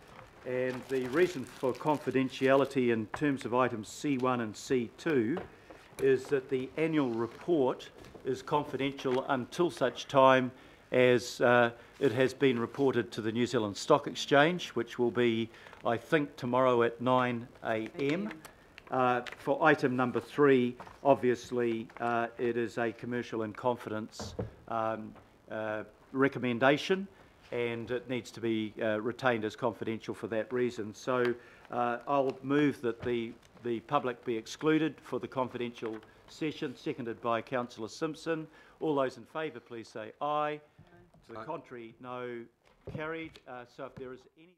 and the reason for confidentiality in terms of items C1 and C2 is that the annual report is confidential until such time as it has been reported to the New Zealand Stock Exchange, which will be, I think, tomorrow at 9 a.m. For item number 3, obviously, it is a commercial in confidence recommendation, and it needs to be retained as confidential for that reason. So I'll move that the public be excluded for the confidential session, seconded by Councillor Simpson. All those in favour, please say aye. To the contrary, no, carried. So if there is any...